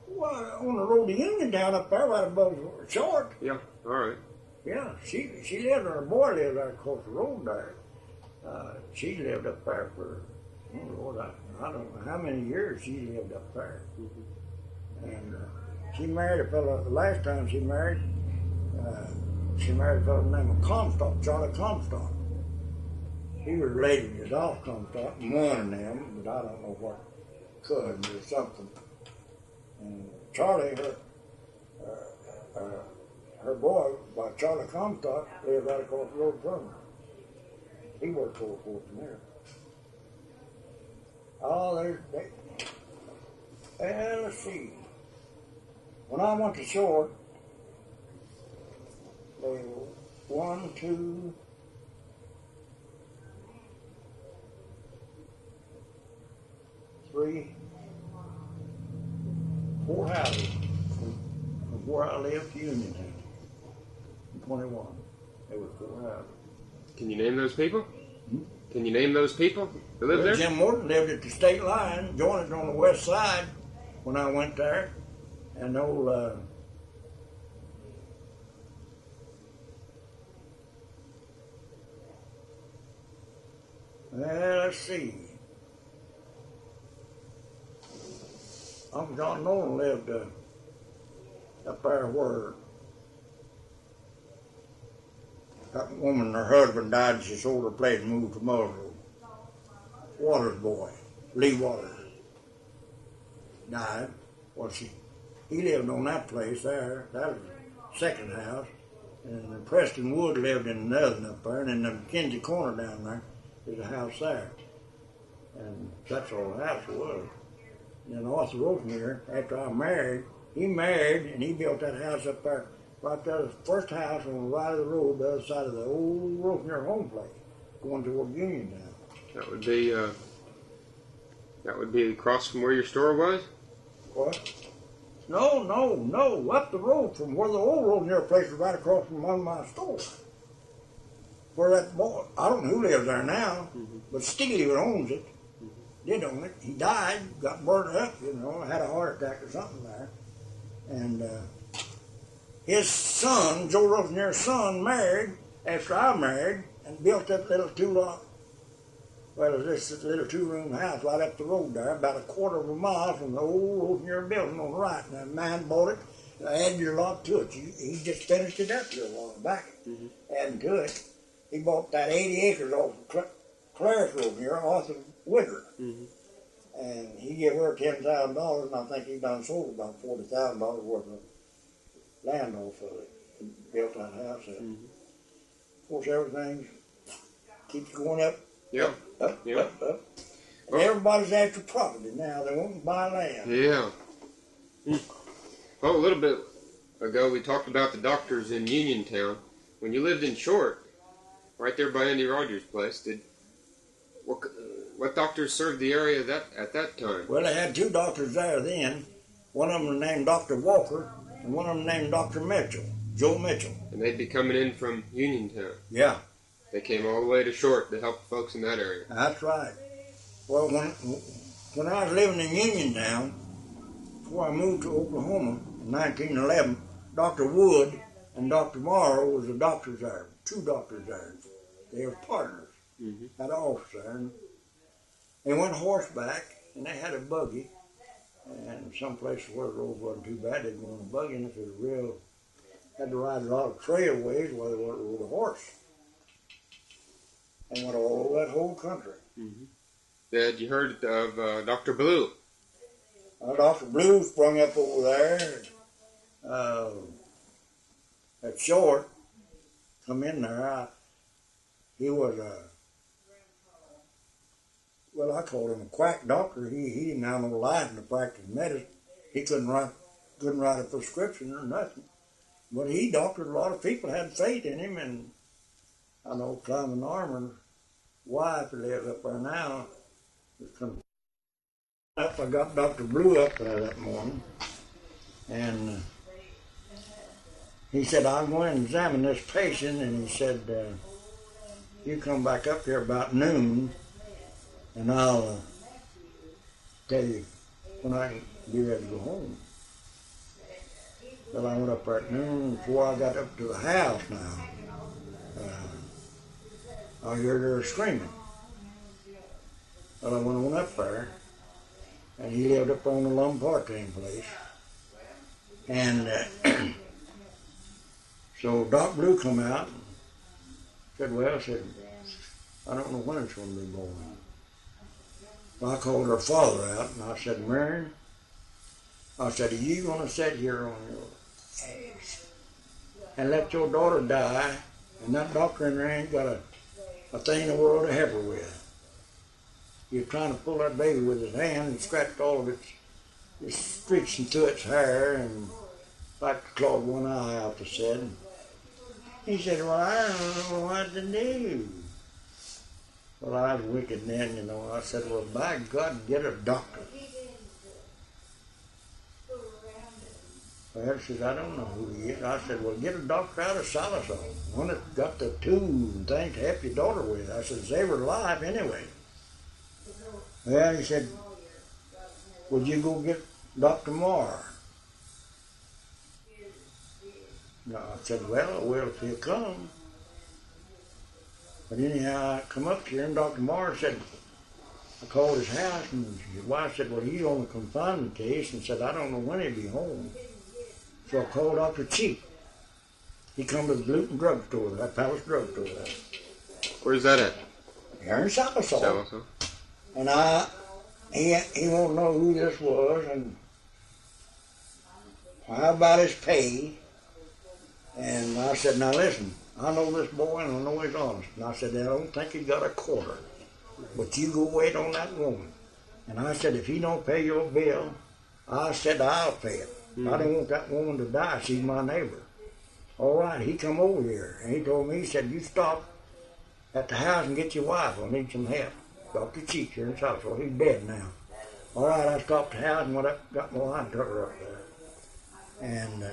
Well, on the road to Uniontown up there, right above Short. Yeah, all right. Yeah, she lived, her boy lived there across the road there. She lived up there for, oh Lord, I don't know how many years she lived up there. Mm-hmm. And she married a fellow, the last time she married a fellow named Comstock, Charlie Comstock. He was related to Dolph Comstock, one of them, but I don't know what, cousins or something. And Charlie, her boy, by Charlie Comstock, lived right across the road from her. He worked for Fortune there. Oh, let's see. When I went to Short, they were 1, 2, 3, 4 houses from where I lived to Uniontown. In 21. There were 4 houses. Can you name those people? Can you name those people that lived there? Jim Morton lived at the state line, joined it on the west side when I went there. And old let's see. Uncle John Nolan lived up there where that woman and her husband died and she sold her place and moved to Muzzle. Waters' boy, Lee Waters, died. Well, he lived on that place there. That was the second house. And Preston Wood lived in another up there. And in the Mackenzie corner down there, there's a house there. And that's all the house was. And then Arthur Rosemere, after I married, he married and he built that house up there. Right there, the first house on the right of the road, the other side of the old Rosemere home place, going toward Uniontown. That would be across from where your store was? What? No. Up the road from where the old Rosemere place was, right across from one of my stores. Where that boy, I don't know who lives there now, but Steely owns it. Did own it. He died, got burned up, had a heart attack or something there. And his son, Joe Rosemere's son, married after I married and built that little this little 2-room house right up the road there, about a quarter of a mile from the old Rosemere building on the right. And that man bought it, added a lot to it. He just finished it up a little while back, adding to it. He bought that 80 acres off of Clarence Rosemere, Arthur Woodard. And he gave her $10,000, and I think he done sold about $40,000 worth of land off of it. He built that house up. Of course, everything keeps going up. Yep. Up. And everybody's after property now. They won't buy land. Yeah. Well, a little bit ago, we talked about the doctors in Uniontown. When you lived in Short, right there by Andy Rogers' place, what doctors served the area at that time? Well, they had 2 doctors there then. One of them was named Dr. Walker, and one of them named Dr. Mitchell, Joe Mitchell. And they'd be coming in from Uniontown. Yeah. They came all the way to Short to help folks in that area. That's right. Well, when I was living in Uniontown, before I moved to Oklahoma in 1911, Dr. Wood and Dr. Morrow was the doctors there, 2 doctors there. They were partners at the office there. And they went horseback and they had a buggy, and some places where the road wasn't too bad, they'd go on a buggy, and if it was real, had to ride a lot of trailways where they rode a horse. And went all over that whole country. Mm-hmm. Had you heard of Dr. Blue? Dr. Blue sprung up over there at Short, come in there. He was well, I called him a quack doctor. He didn't have no license to practice medicine. He couldn't write a prescription or nothing. But he doctored a lot of people, had faith in him, and I know Climbing Armor's wife who lives up there now was coming up. I got Dr. Blue up there that morning, and he said, "I'm going to examine this patient," and he said, "You come back up here about noon, and I'll tell you when I can be ready to go home." Well, I went up there at noon. Before I got up to the house now, I heard her screaming. Well, I went on up there, and he lived up on the Lumpartine place. And so Doc Blue come out and said, "Well," said, "I don't know when it's going to be born." Well, I called her father out, and I said, "Marion," I said, "are you going to sit here on your ass and let your daughter die, and that doctor in there ain't got a thing in the world to help her with? You're trying to pull that baby with his hand and scratched all of its streaks into its hair and like clawed one eye out," I said. He said, "Well, I don't know what to do." Well, I was wicked then, you know. I said, "Well, by God, get a doctor." Well, she said, "I don't know who he is." I said, "Well, get a doctor out of Sallisaw, one that's got the tools and things to help your daughter with." I said, "They were alive anyway." Well, he said, "Would you go get Dr. Marr?" No, I said, "Well, I will if he'll come." But anyhow, I come up here, and Dr. Marr said, I called his house, and his wife said, "Well, he's on a confinement case," and said, "I don't know when he'll be home." So I called Dr. Cheek. He come to the Gluten drugstore, that Palace drugstore there. Where's that at? Here in Sallisaw. Sallisaw. And he won't know who this was, and how about his pay? And I said, "Now listen, I know this boy and I know he's honest." And I said, "I don't think he got a quarter, but you go wait on that woman." And I said, "If he don't pay your bill," I said, "I'll pay it. I don't want that woman to die. She's my neighbor." All right, he come over here, and he told me, he said, "You stop at the house and get your wife. I need some help." Dr. Cheek here in Sallisaw. He's dead now. All right, I stopped at the house and went up, got my wife and took her up there. And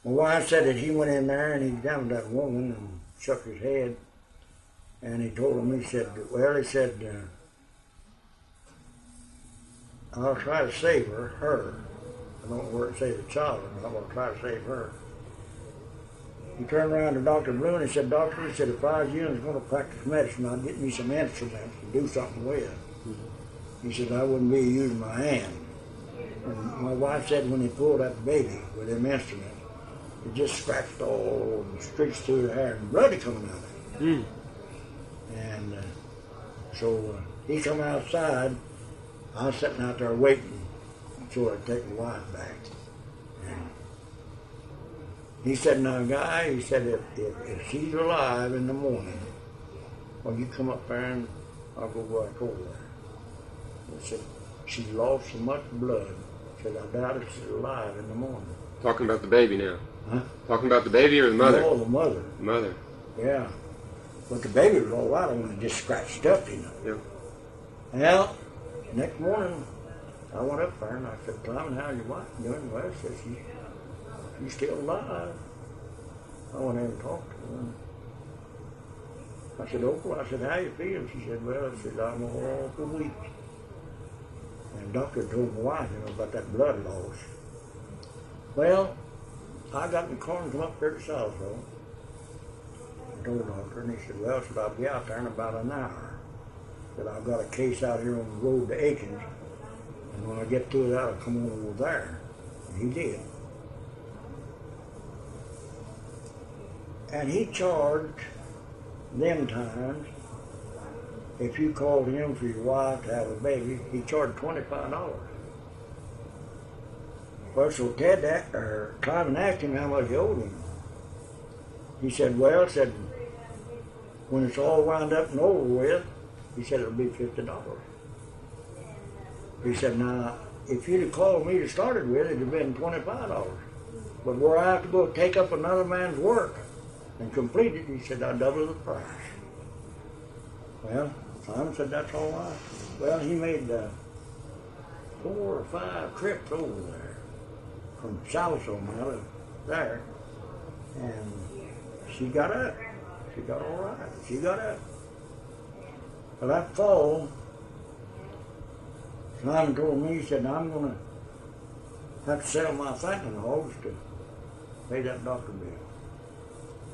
my wife said that he went in there and he examined that woman and shook his head. And he told him, he said, "Well," he said, "I'll try to save her. I don't know where to save the child, but I'm going to try to save her." He turned around to Dr. Blue and he said, "Doctor," he said, "if I was you and was going to practice medicine, I'd get me some instruments to do something with." He said, "I wouldn't be using my hand." And my wife said when he pulled that baby with them instruments, it just scratched all the streaks through the hair and blood coming out of it. And so he come outside. I was sitting out there waiting so I'd take my wife back. And he said, "Now, Guy," he said, if she's alive in the morning, well, you come up there and I'll go back over there." He said, "She lost so much blood." He said, "I doubt if she's alive in the morning." Talking about the baby now. Huh? Talking about the baby or the mother? Oh, the mother. The mother. Yeah. But the baby was all right, only just scratched up, you know. Yeah. Well, next morning, I went up there and I said, "Climbing, how's your wife doing?" Well, she said, she's still alive." I went in and talked to her. I said, "Opal," I said, "how you feel?" She said, "Well," she said, "I'm awful weak." And the doctor told my wife, you know, about that blood loss. Well, I got in the car and come up there to Sallisaw. I told the doctor, and he said, "Well," said, "I'll be out there in about an hour." Said, I've got a case out here on the road to Aikens, and when I get through that, I'll come on over there. And he did. And he charged them times, if you called him for your wife to have a baby, he charged $25. Well, so Climbing asked him how much he owed him. He said, well, when it's all wound up and over with, he said it'll be $50. He said, now, if you'd have called me to start it with, it'd have been $25. But where I have to go take up another man's work and complete it, he said, I'll double the price. Well, Simon said, that's all right. Well, he made 4 or 5 trips over there from South Omaha to there, and she got up. She got all right. She got up. But that fall, Simon told me, he said, I'm going to have to sell my fattening hogs to pay that doctor bill.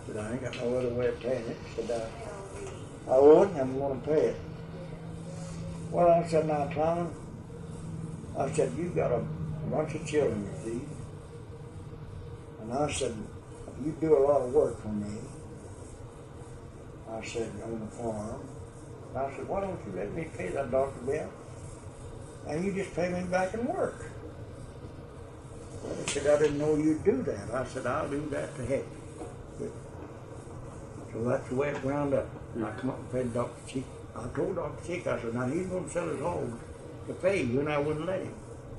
I said, I ain't got no other way of paying it. He said, I would, and I'm going to pay it. Well, I said, now, Simon, I said, you got a bunch of children to feed. And I said, you do a lot of work for me. I said, on the farm. I said, why don't you let me pay that doctor bill? And you just pay me back and work. Well, he said, I didn't know you'd do that. I said, I'll do that to heck. So that's the way it wound up. And I come up and paid Dr. Cheek. I told Dr. Cheek, I said, now he's going to sell his hogs to pay you, and I wouldn't let him.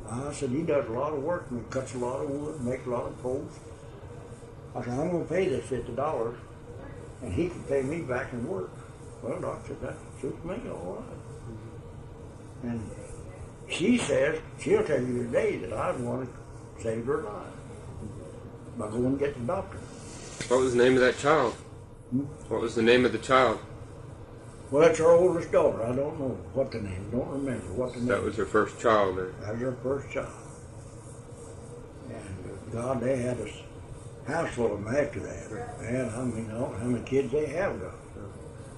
I said, he does a lot of work, and he cuts a lot of wood, makes a lot of poles. I said, I'm going to pay this $50, and he can pay me back and work. Well, Doc said, that suits me all right. And she says, she'll tell you today that I want to save her life by going and get the doctor. What was the name of that child? What was the name of the child? Well, that's her oldest daughter. I don't know what the name. Don't remember what the name. That was her first child then. That was her first child. And God, they had a house full of them after that. And I mean, I don't know how many kids they have got.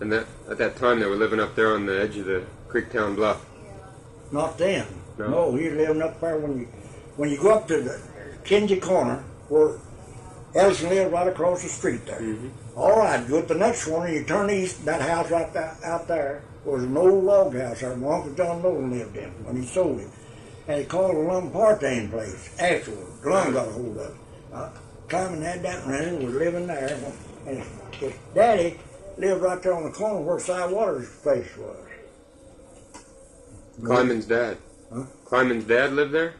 And at that time they were living up there on the edge of the Creektown Bluff. Not then. No, he was living up there when you go up to the Kinsey corner where Ellison lived right across the street there. Mm-hmm. All right, go to the next corner, you turn east, that house right out there was an old log house there my Uncle John Nolan lived in when he sold it. And he called it a Lumpartane place afterwards. Lum got a hold of it. Climbing had that rented, was living there. And his daddy lived right there on the corner where Cy Waters' place was. Climbing's dad? Huh? Climbing's dad lived there?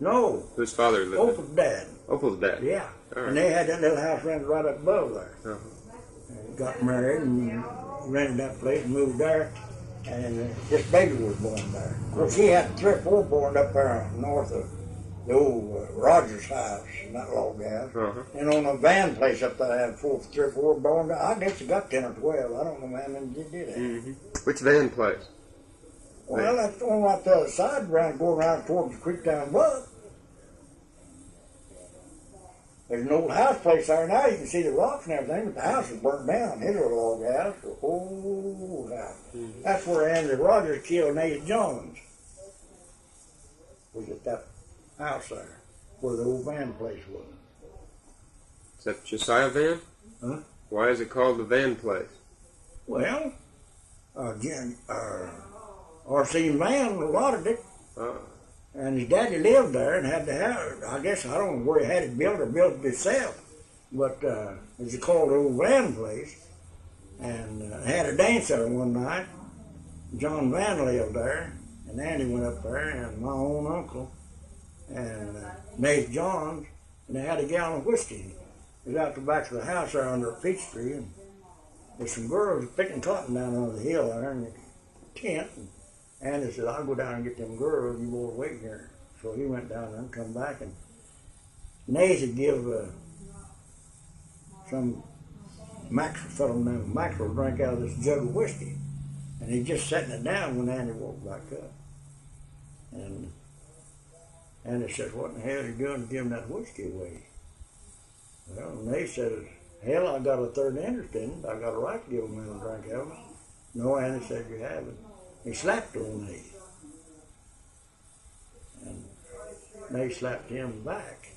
No. Whose father lived there? Opal's dad. Opal's dad? Yeah. Right. And they had that little house rented right up above there. Uh-huh. And got married and rented that place and moved there. And this baby was born there. Of course, he had 3 or 4 born up there north of the old Rogers house, that log house. Uh-huh. And on a van place up there, I had 3 or 4 born there. I guess it got 10 or 12. I don't know how many did that. Mm-hmm. Which van place? Well, that's the one right the other side, going around towards the Creektown Bluff. There's an old house place there now. You can see the rocks and everything, but the house is burnt down. His little log house, the old house. Mm-hmm. That's where Andrew Rogers killed Nate Jones. Was at that house there, where the old van place was. Is that Josiah Van? Huh? Why is it called the Van place? Well, R.C. Van allotted it. And his daddy lived there and had the house. I guess, I don't know where he had it built or built it himself. But it's called the old Van place. And had a dance there one night. John Van lived there. And Andy went up there and my own uncle. And Nate Johns. And they had a gallon of whiskey. It was out the back of the house there under a peach tree. And there's some girls picking cotton down on the hill there in the tent. And Andy said, I'll go down and get them girls, you boys wait here. So he went down there and come back, and Nazy give some fellow named Maxwell drank out of this jug of whiskey. And he just setting it down when Andy walked back up. And Andy said, what in the hell are you doing to give him that whiskey away? Well, Nazy said, hell, I got a third interest in it. I got a right to give him a drink of it. No, Andy said, you haven't. He slapped old Nate. And Nate slapped him back.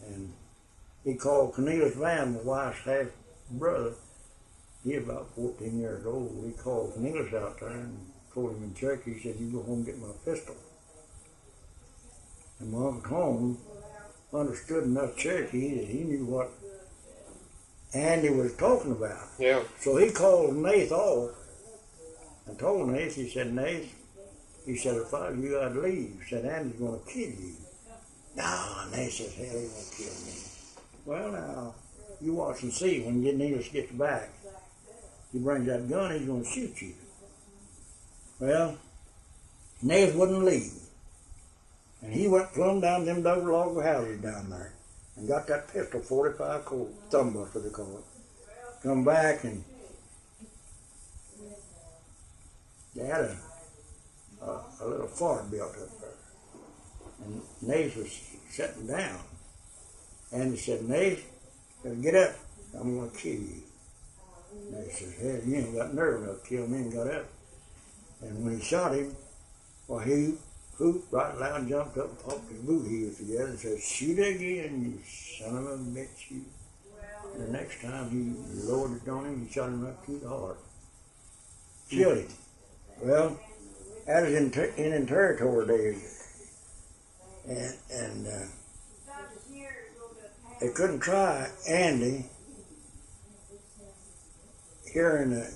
And he called Cornelius Van, my wife's half brother. He was about 14 years old. He called Cornelius out there and told him in church, he said, "You go home and get my pistol." And my Uncle Tom understood enough Cherokee that he knew what Andy was talking about. Yeah. So he called Nath off and told Nath, he said, "Nath," he said, "if I was you, I'd leave." He said, "Andy's going to kill you." No, Nath says, "Hell, he won't kill me." Well, now, you watch and see. When Cornelius gets back, he brings that gun, he's going to shoot you. Well, Nath wouldn't leave. And he went plumb down them double log houses down there and got that pistol, 45 Colt, thumb buster they call it. Come back and they had a little fort built up there. And Nath was sitting down. And he said, "Nath, get up, I'm going to kill you." Nath says, "Hell, you ain't got nerve enough to kill me," and got up. And when he shot him, well, he whooped right loud, jumped up and popped his boot heels together and said, "Shoot again, you son of a bitch, you." And the next time he lowered it on him, he shot him right through the heart. Killed him. Well, that was in territory days. And they couldn't try Andy here in the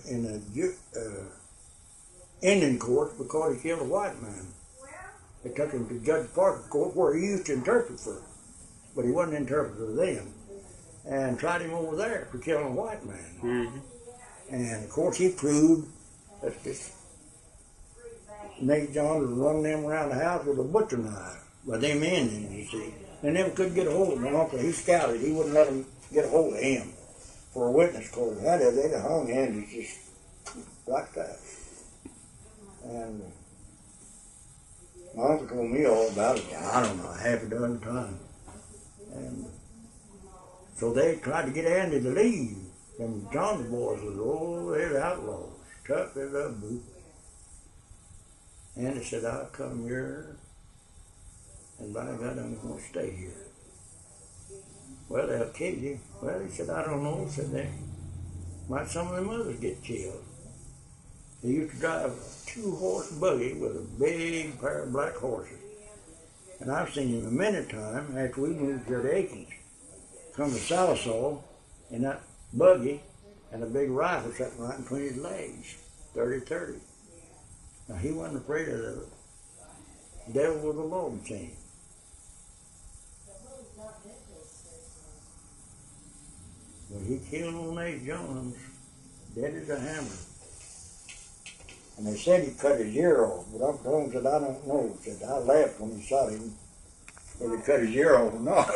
Indian court because he killed a white man. They took him to Judge Parker's court where he used to interpret for him, but he wasn't interpreter for them, and tried him over there for killing a white man. Mm-hmm. And of course he proved that this Nate Johns was running them around the house with a butcher knife by them Indians, you see. They never could get a hold of him. My uncle, he scouted. He wouldn't let them get a hold of him for a witness call. They'd have hung Andy just like that. And my uncle told me all about it, I don't know, half a dozen times. And so they tried to get Andy to leave. And John's boys was, oh, they're outlaws, tough as a boot. Andy said, "I'll come here, and by God, I'm going to stay here." "Well, they'll kill you." Well, he said, "I don't know." He said, "They might some of them others get killed." He used to drive a 2-horse buggy with a big pair of black horses. And I've seen him a many times after we moved here to Aikens. Come to Salisaw in that buggy and a big rifle sitting right between his legs, 30-30. Now, he wasn't afraid of the devil with a log chain. But he killed old Nate Johns, dead as a hammer. And they said he cut his ear off, but Uncle Tom said, "I don't know." He said, "I laughed when he shot him, whether he cut his ear off or not."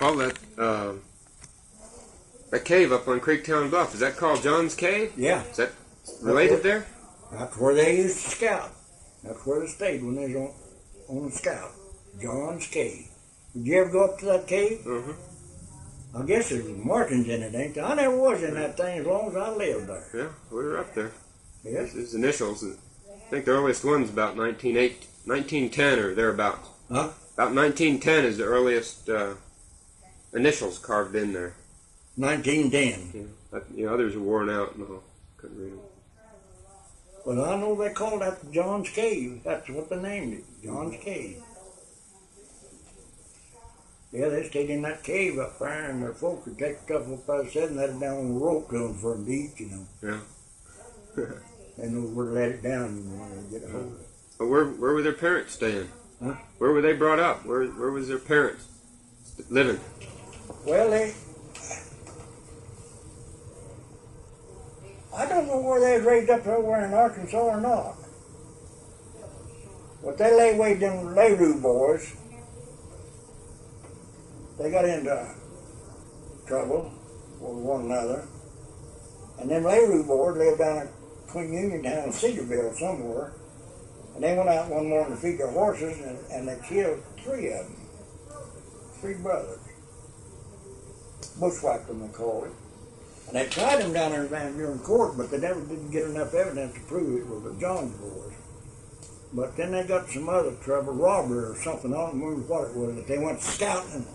Well, that cave up on Creektown Bluff, is that called John's Cave? Yeah. Is that related there? That's where they used to scout. That's where they stayed when they was on the scout. John's Cave. Did you ever go up to that cave? Mm-hmm. I guess there's markings in it, ain't there? I never was in that thing as long as I lived there. Yeah, we were up there. Yeah. His initials, I think the earliest one's about 1910 or thereabouts. Huh? About 1910 is the earliest initials carved in there. 1910. Yeah. Others are worn out and all. Couldn't read them. Well, I know they called that John's Cave. That's what they named it, John's Cave. Yeah, they stayed in that cave up there, and their folks would take stuff up by the side and let it down on the rope to them for them to eat, you know. Yeah. They knew where to let it down, you know, when they get a hold of it. But where were their parents staying? Huh? Where were they brought up? Where was their parents living? Well, I don't know where they was raised up over in Arkansas or not. But they lay away them LaRue boys. They got into trouble with one another. And them LaRue boys lived down between Uniontown and Cedarville somewhere. And they went out one morning to feed their horses, and they killed 3 of them. 3 brothers. Bushwhacked them, they called it. And they tried him down there in Van Buren court, but they never did get enough evidence to prove it was the Johns boys. But then they got some other trouble, robbery or something. I don't remember what it was. But they went scouting.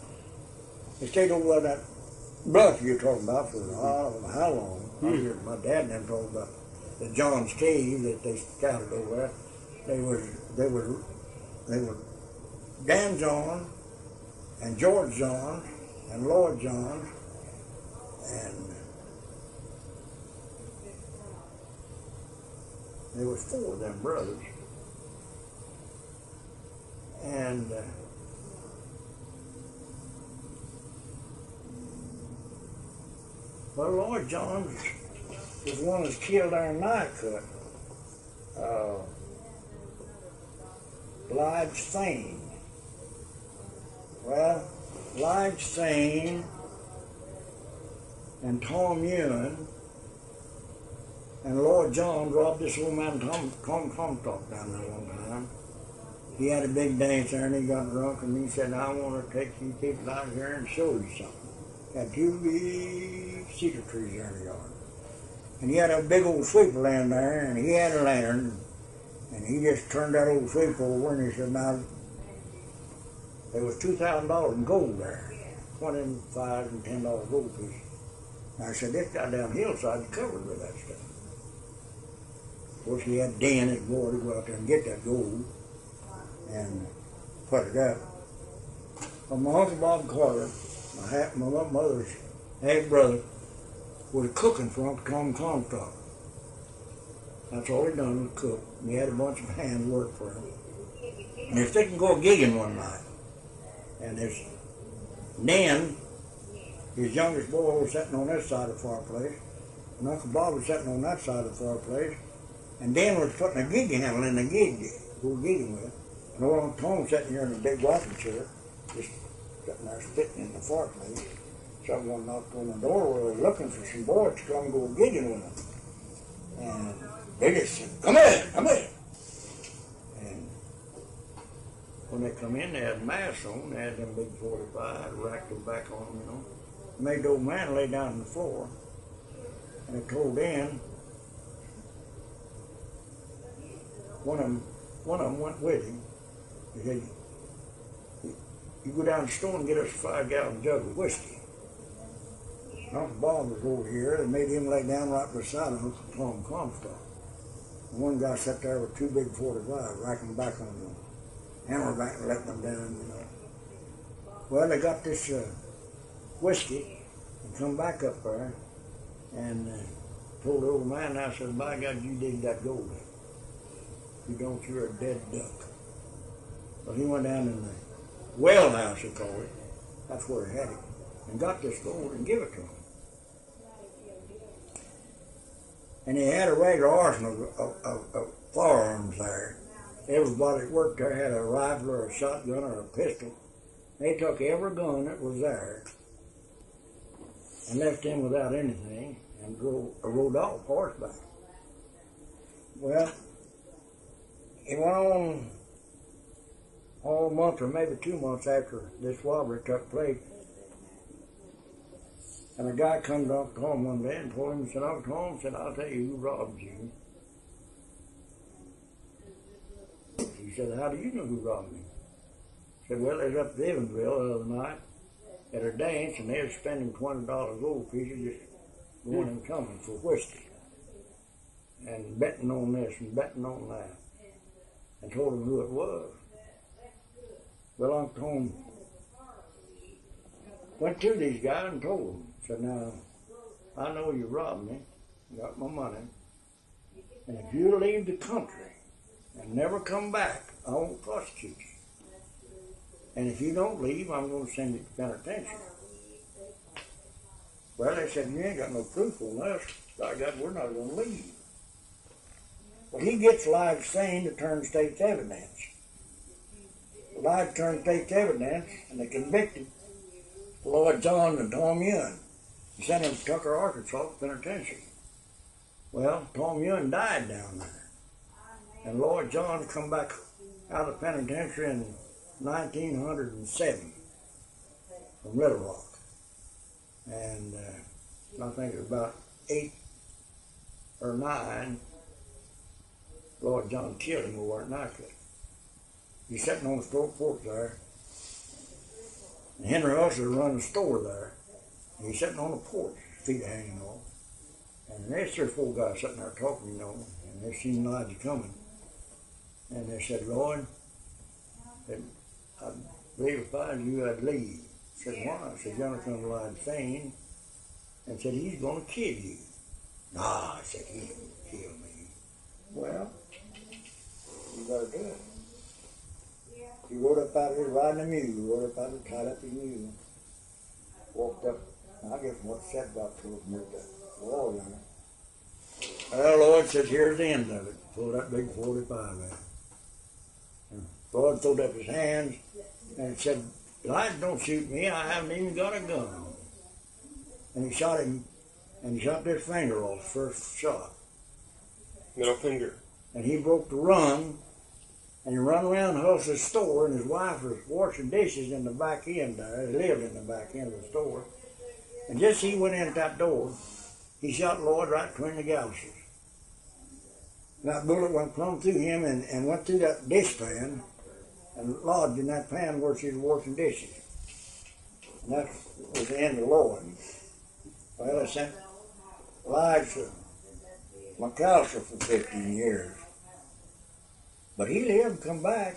They stayed over that bluff you're talking about for I don't know how long. I heard my dad and them talk about the John's Cave that they scouted over that. They were Dan John and George John and Lloyd John and there was 4 of them brothers. And well, Lloyd Johns was one that was killed there in Nycut. Lige Thane. Well, Lige Thane and Tom Ewan and Lloyd Johns robbed this old man Tom Comstock down there one time. He had a big dance there and he got drunk and he said, I want to take you people out here and show you something. Had 2 big cedar trees there in the yard. And he had a big old sweeper laying there and he had a lantern and he just turned that old sweeper over and he said, now, there was $2,000 in gold there, $25 and $10 gold pieces. And I said, this goddamn hillside's covered with that stuff. Of course, he had Dan, his boy, to go out there and get that gold and put it up. Well, my Uncle Bob Carter, my mother's half brother, was cooking for Uncle Tom Comstock. That's all he done was cook. And he had a bunch of hands work for him. And they didn't go gigging one night. And his Dan, his youngest boy, was sitting on this side of the fireplace, and Uncle Bob was sitting on that side of the fireplace, and Dan was putting a gig handle in the gig we were gigging with. And old Uncle Tom sitting here in a big rocking chair, just sitting there spitting in the fireplace. Someone knocked on the door where they were looking for some boys to come go gigging with them. And they just said, come in, come in. And when they come in, they had masks on, they had them big 45, racked them back on them, you know. Made the old man lay down on the floor. And they told Dan, one of them went with him. He said, you go down to the store and get us a 5-gallon jug of whiskey. Uncle Bob was over here. They made him lay down right beside Uncle Tom Comstock. And one guy sat there with 2 big 45, racking back on them, hammer back and letting them down, you know. Well, they got this whiskey and come back up there and told the old man, I said, by God, you dig that gold up. If you don't, you're a dead duck. Well, he went down in the well house, they call it. That's where he had it. And got this gold and give it to him. And he had a regular arsenal of firearms there. Everybody that worked there had a rifle or a shotgun or a pistol. They took every gun that was there and left him without anything and rode off horseback. Well, it went on all a month or maybe 2 months after this robbery took place. And a guy come to Uncle Tom one day and told him, he said, Uncle Tom, said, I'll tell you who robbed you. He said, how do you know who robbed me? He said, well, they was up at Evansville the other night at a dance, and they was spending $20 gold pieces just going and coming for whiskey. And betting on this and betting on that. And told him who it was. Well, Uncle Tom went to these guys and told them. Said, now, I know you robbed me, got my money, and if you leave the country and never come back, I won't prosecute you. And if you don't leave, I'm going to send you to penitentiary. Well, they said, you ain't got no proof on us. By God, we're not going to leave. Well, he gets Lige Thane to turn state's evidence. Lige turned state's evidence, and they convicted Lloyd John and Tom Ewan. He sent him to Tucker, Arkansas, penitentiary. Well, Tom Ewan died down there. And Lloyd John come back out of the penitentiary in 1907 from Little Rock. And I think it was about 8 or 9, Lord John killed him over at Nike. He's sitting on the store porch there. And Henry Russell run the store there. And he's sitting on the porch, his feet hanging off. And there's 3 or 4 guys sitting there talking, you know, and they seen Elijah coming. And they said, Lord, I believe if I was you, I'd leave. I said, why? I said, Jonathan Elijah Fane. And said, he's going to kill you. Nah, I said, he didn't kill me. Well, you better do it. He rode up out here riding a mule, rode up out here, tied up his mule, walked up, I guess what said about 12 minutes, that wall on it. Well, Lord said, here's the end of it. Pulled that big 45 out. And Lord threw up his hands and said, Elijah, don't shoot me, I haven't even got a gun. And he shot him, and he shot this finger off, first shot. Middle finger. And he broke the rung, and he run around Huss's store, and his wife was washing dishes in the back end there. He lived in the back end of the store. And just as he went in at that door, he shot Lloyd right between the galluses. And that bullet went plumb through him and went through that dish pan and lodged in that pan where she was washing dishes. And that was the end of Lloyd. Well, I sent Elijah McAllister for 15 years. But he lived and come back.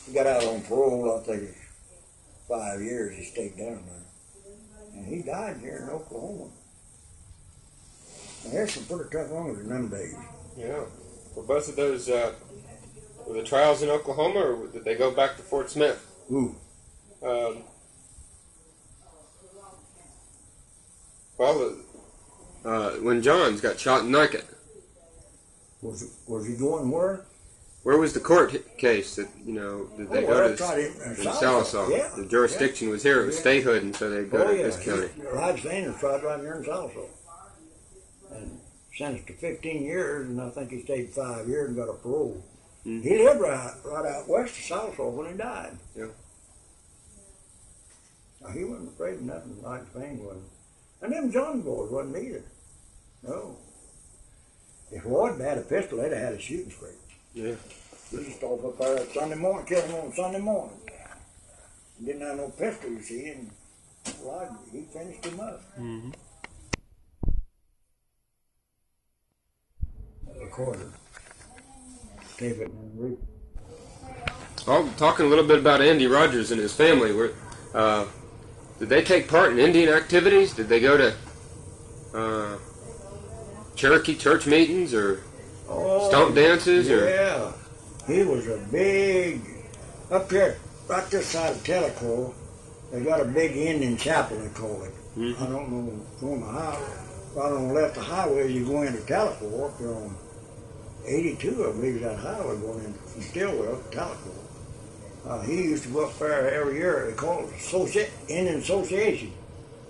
He got out on parole, I think it's 5 years he stayed down there. And he died here in Oklahoma. And there's some pretty tough ones in them days. Yeah. Were both of those, were the trials in Oklahoma, or did they go back to Fort Smith? Ooh. When Johns got shot in Nike. Was he going where? Where was the court case that, you know, did they go to Sallisaw? Yeah. The jurisdiction was here, it was statehood, and so they go to this county. Elijah Fane was tried right here in Sallisaw. And sentenced to 15 years, and I think he stayed 5 years and got a parole. Mm-hmm. He lived right out west of Sallisaw when he died. Yeah. Now, he wasn't afraid of nothing, Elijah Fane wasn't. And them John boys wasn't either. No. If Lloyd had a pistol, they'd have had a shooting scrape. Yeah. He just off up there Sunday morning, killed him on Sunday morning. He didn't have no pistol, you see, and Lloyd, he finished him up. Mm-hmm. Recorder. Tape it and read. Oh, talking a little bit about Andy Rogers and his family. Did they take part in Indian activities? Did they go to Cherokee church meetings or stomp dances? Yeah. He was a big, up here, right this side of Tellico, they got a big Indian chapel, they call it. Mm-hmm. I don't know, from the highway, right on the left of the highway, you go into Tellico, up there on 82, I believe, that highway going in from Stillwell to Tellico. He used to go up there every year. They call it Indian Association.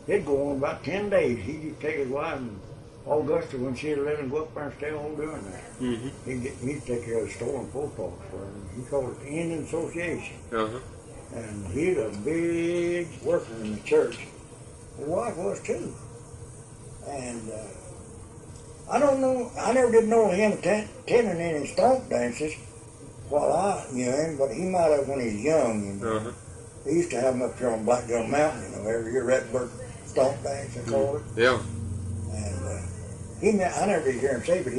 He'd go on about 10 days. He'd take his wife and Augusta, when she was living, go up there and stay home doing that. Mm-hmm. He'd take care of the store and post office for him. He called it the Indian Association. Uh-huh. And he's a big worker in the church. His wife was too. And I don't know, I never did know him attending any stomp dances while I knew him, but he might have when he was young, you know. Uh-huh. They used to have him up here on Black Gun Mountain, you know, every year, Redbird stomp dance, they call it. Yeah. And I never did hear him say, but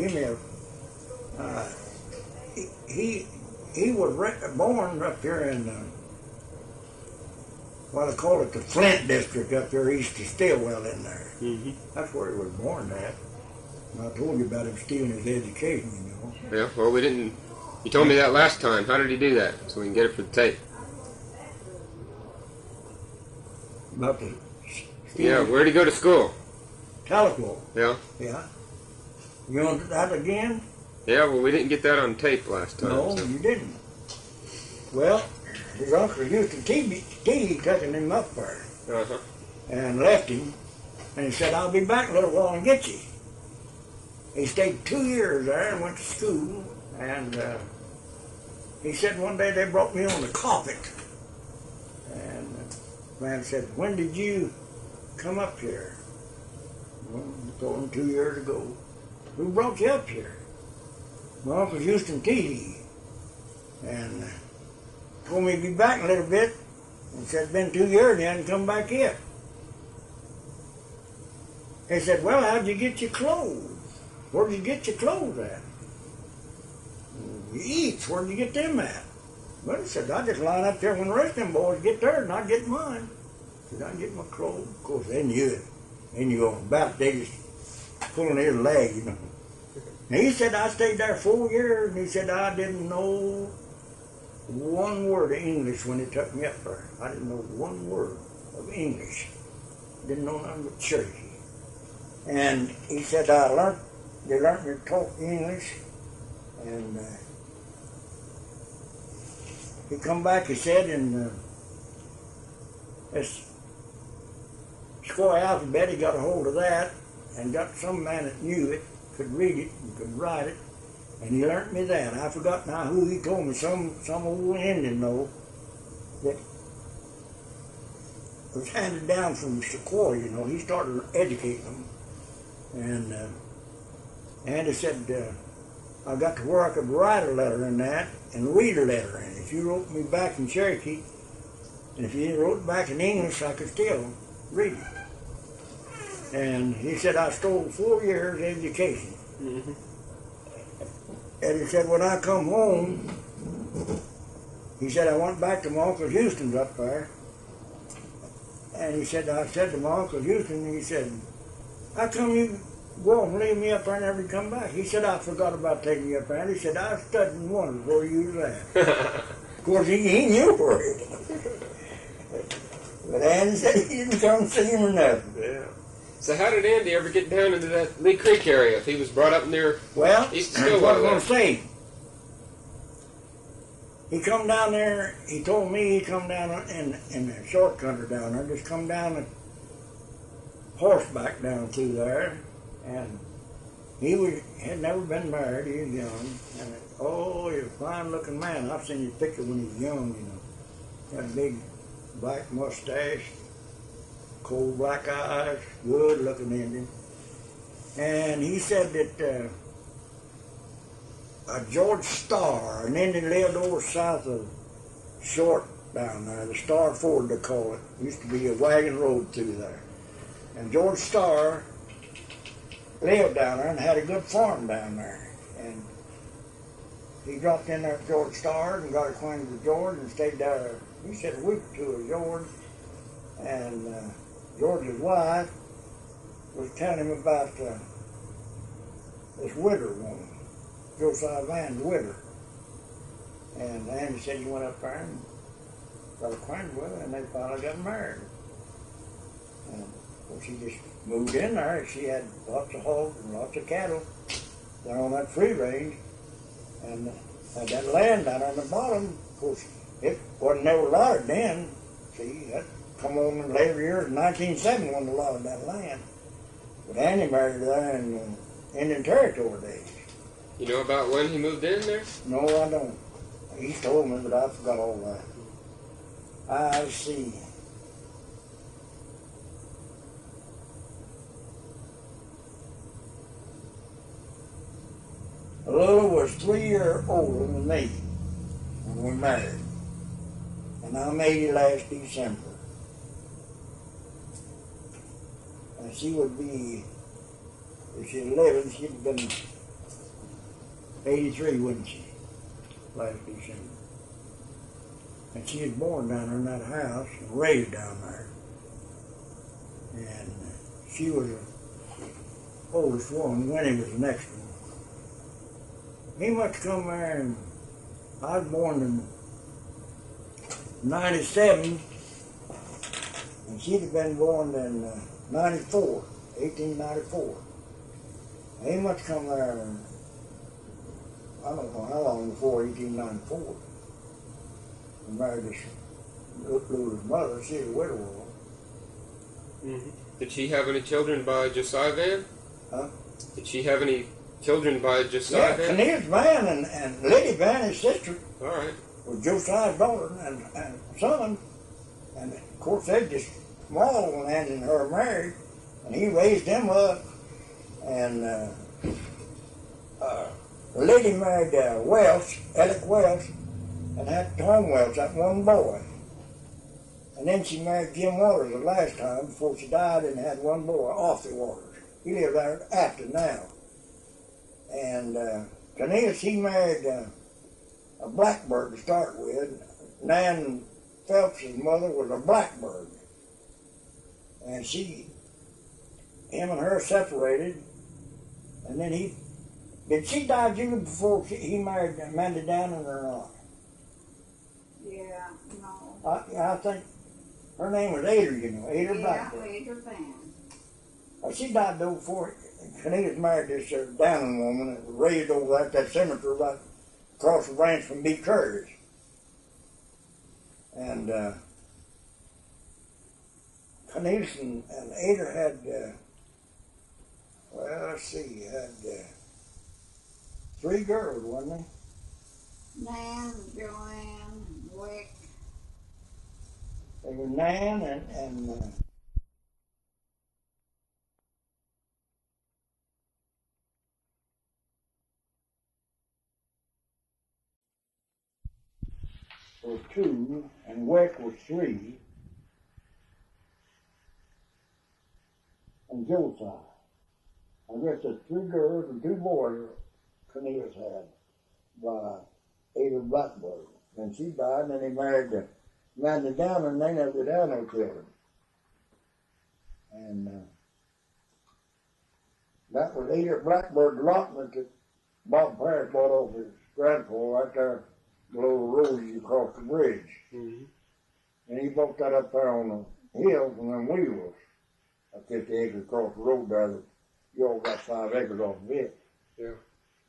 he was born up here in, they call it the Flint District up there east of Stillwell in there. Mm-hmm. That's where he was born at. And I told you about him stealing his education, you know. Yeah, well, we didn't. You told me that last time. How did he do that? So we can get it for the tape. About the yeah, where'd he go to school? Tellico. Yeah. Yeah. You want that again? Yeah, well, we didn't get that on tape last time. No, so. You didn't. Well, his uncle Houston T taking him up there. Uh-huh. And left him. And he said, I'll be back in a little while and get you. He stayed 2 years there and went to school. And he said one day they brought me on the carpet. And the man said, when did you come up here? Well, told him 2 years ago. Who brought you up here? My Uncle Houston T. And told me to be back in a little bit. And said, been 2 years and he hadn't come back yet. He said, well, how'd you get your clothes? Where'd you get your clothes at? You eat, where'd you get them at? Well, he said, I just line up there when the rest of them boys get theirs and I get mine. He said, I get my clothes. Of course, they knew it. They knew all about it. They just pulling his leg, you know. And he said, I stayed there 4 years, and he said, I didn't know one word of English when he took me up there. I didn't know one word of English. Didn't know nothing but Cherokee. And he said, they learned me to talk English, and he come back, he said, and this square alphabet, he got a hold of that, and got some man that knew it, could read it, and could write it, and he learnt me that. I forgot now who he told me, some old Indian, though, that was handed down from Sequoia, you know. He started educating them, and he said, I got to where I could write a letter in that and read a letter in it. If you wrote me back in Cherokee, and if you wrote back in English, I could still read it. And he said, I stole 4 years education. Mm-hmm. And he said, when I come home, he said, I went back to my Uncle Houston's up there. And he said, I said to my Uncle Houston, he said, how come you go and leave me up there and never come back? He said, I forgot about taking you up there. And he said, I was studying wonders where you was at. Of course, he knew where it was. But Andy said he didn't come see him or nothing. Yeah. So how did Andy ever get down into that Lee Creek area if he was brought up near East that's what I'm going to say. He come down there, he told me he come down in the short country down there, just come down and horseback down through there, and had never been married, he was young, and he was a fine looking man. I've seen his picture when he was young, you know. Had a big black mustache, cold black eyes, good looking Indian. And he said that George Starr, an Indian lived over south of Short down there, the Star Ford they call it. Used to be a wagon road through there. And George Starr lived down there and had a good farm down there. And he dropped in there with George Starr and got acquainted with George and stayed there, he said, a week or two with George. And George's wife was telling him about this widow woman, Josiah Van's widow. And Andy said he went up there and got acquainted with her, and they finally got married. And well, she just moved in there. She had lots of hogs and lots of cattle down on that free range, and had that land down on the bottom. Of course, it wasn't never allotted then. See, that come on in later years, 1970 when they allotted that land. But Andy married there in Indian Territory days. You know about when he moved in there? No, I don't. He told me, but I forgot all that. I see. Lula was 3 years older than me when we married. And I'm 80 last December. And she would be, if she's 11, she'd have been 83, wouldn't she? Last December. And she was born down there in that house and raised down there. And she was the oldest one. Winnie was the next one. He must come there, and I was born in 97, and she'd have been born in 1894. He must come there, I don't know how long before 1894. He married this Lula's mother. She was a widow. Mm-hmm. Did she have any children by Josiah Van? Huh? Did she have any children by Josiah Van? Cornelius Van and Lady Van, his sister, all right, was Josiah's daughter and son. And of course, they just small when Andy and her married. And he raised them up, and the lady married Welch, Alec Welch, and had Tom Welch, that one boy. And then she married Jim Waters the last time before she died and had one boy, Arthur Waters. He lived there after now. And Cornelius, he married a blackbird to start with. Nan Phelps' mother was a blackbird. And him and her separated. And then did she die, Julie, before he married Amanda Downing or not? Yeah, no. I think her name was Ada, you know, Ada Yeah, Blackbird. Ada Van. She died though before Cornelius married this Downing woman and raised over at that cemetery right across the ranch from B. Curry's. And Cornelius and Ada had, well, let's see, had 3 girls, wasn't they? Nan, Joanne, Wick. They were Nan and was 2, and Wick was 3, and Josiah. I guess there's 3 girls and 2 boys Cornelius had by Ada Blackbird. And she died, and then he married Amanda Downing, and they never had no children. And that was Ada Blackbird's allotment that Bob Parrish bought off his grandpa right there below the road you cross the bridge. Mm-hmm. And he bought that up there on the hill from them wheels. 50 acres across the road there that you all got 5 acres off of it. Yeah.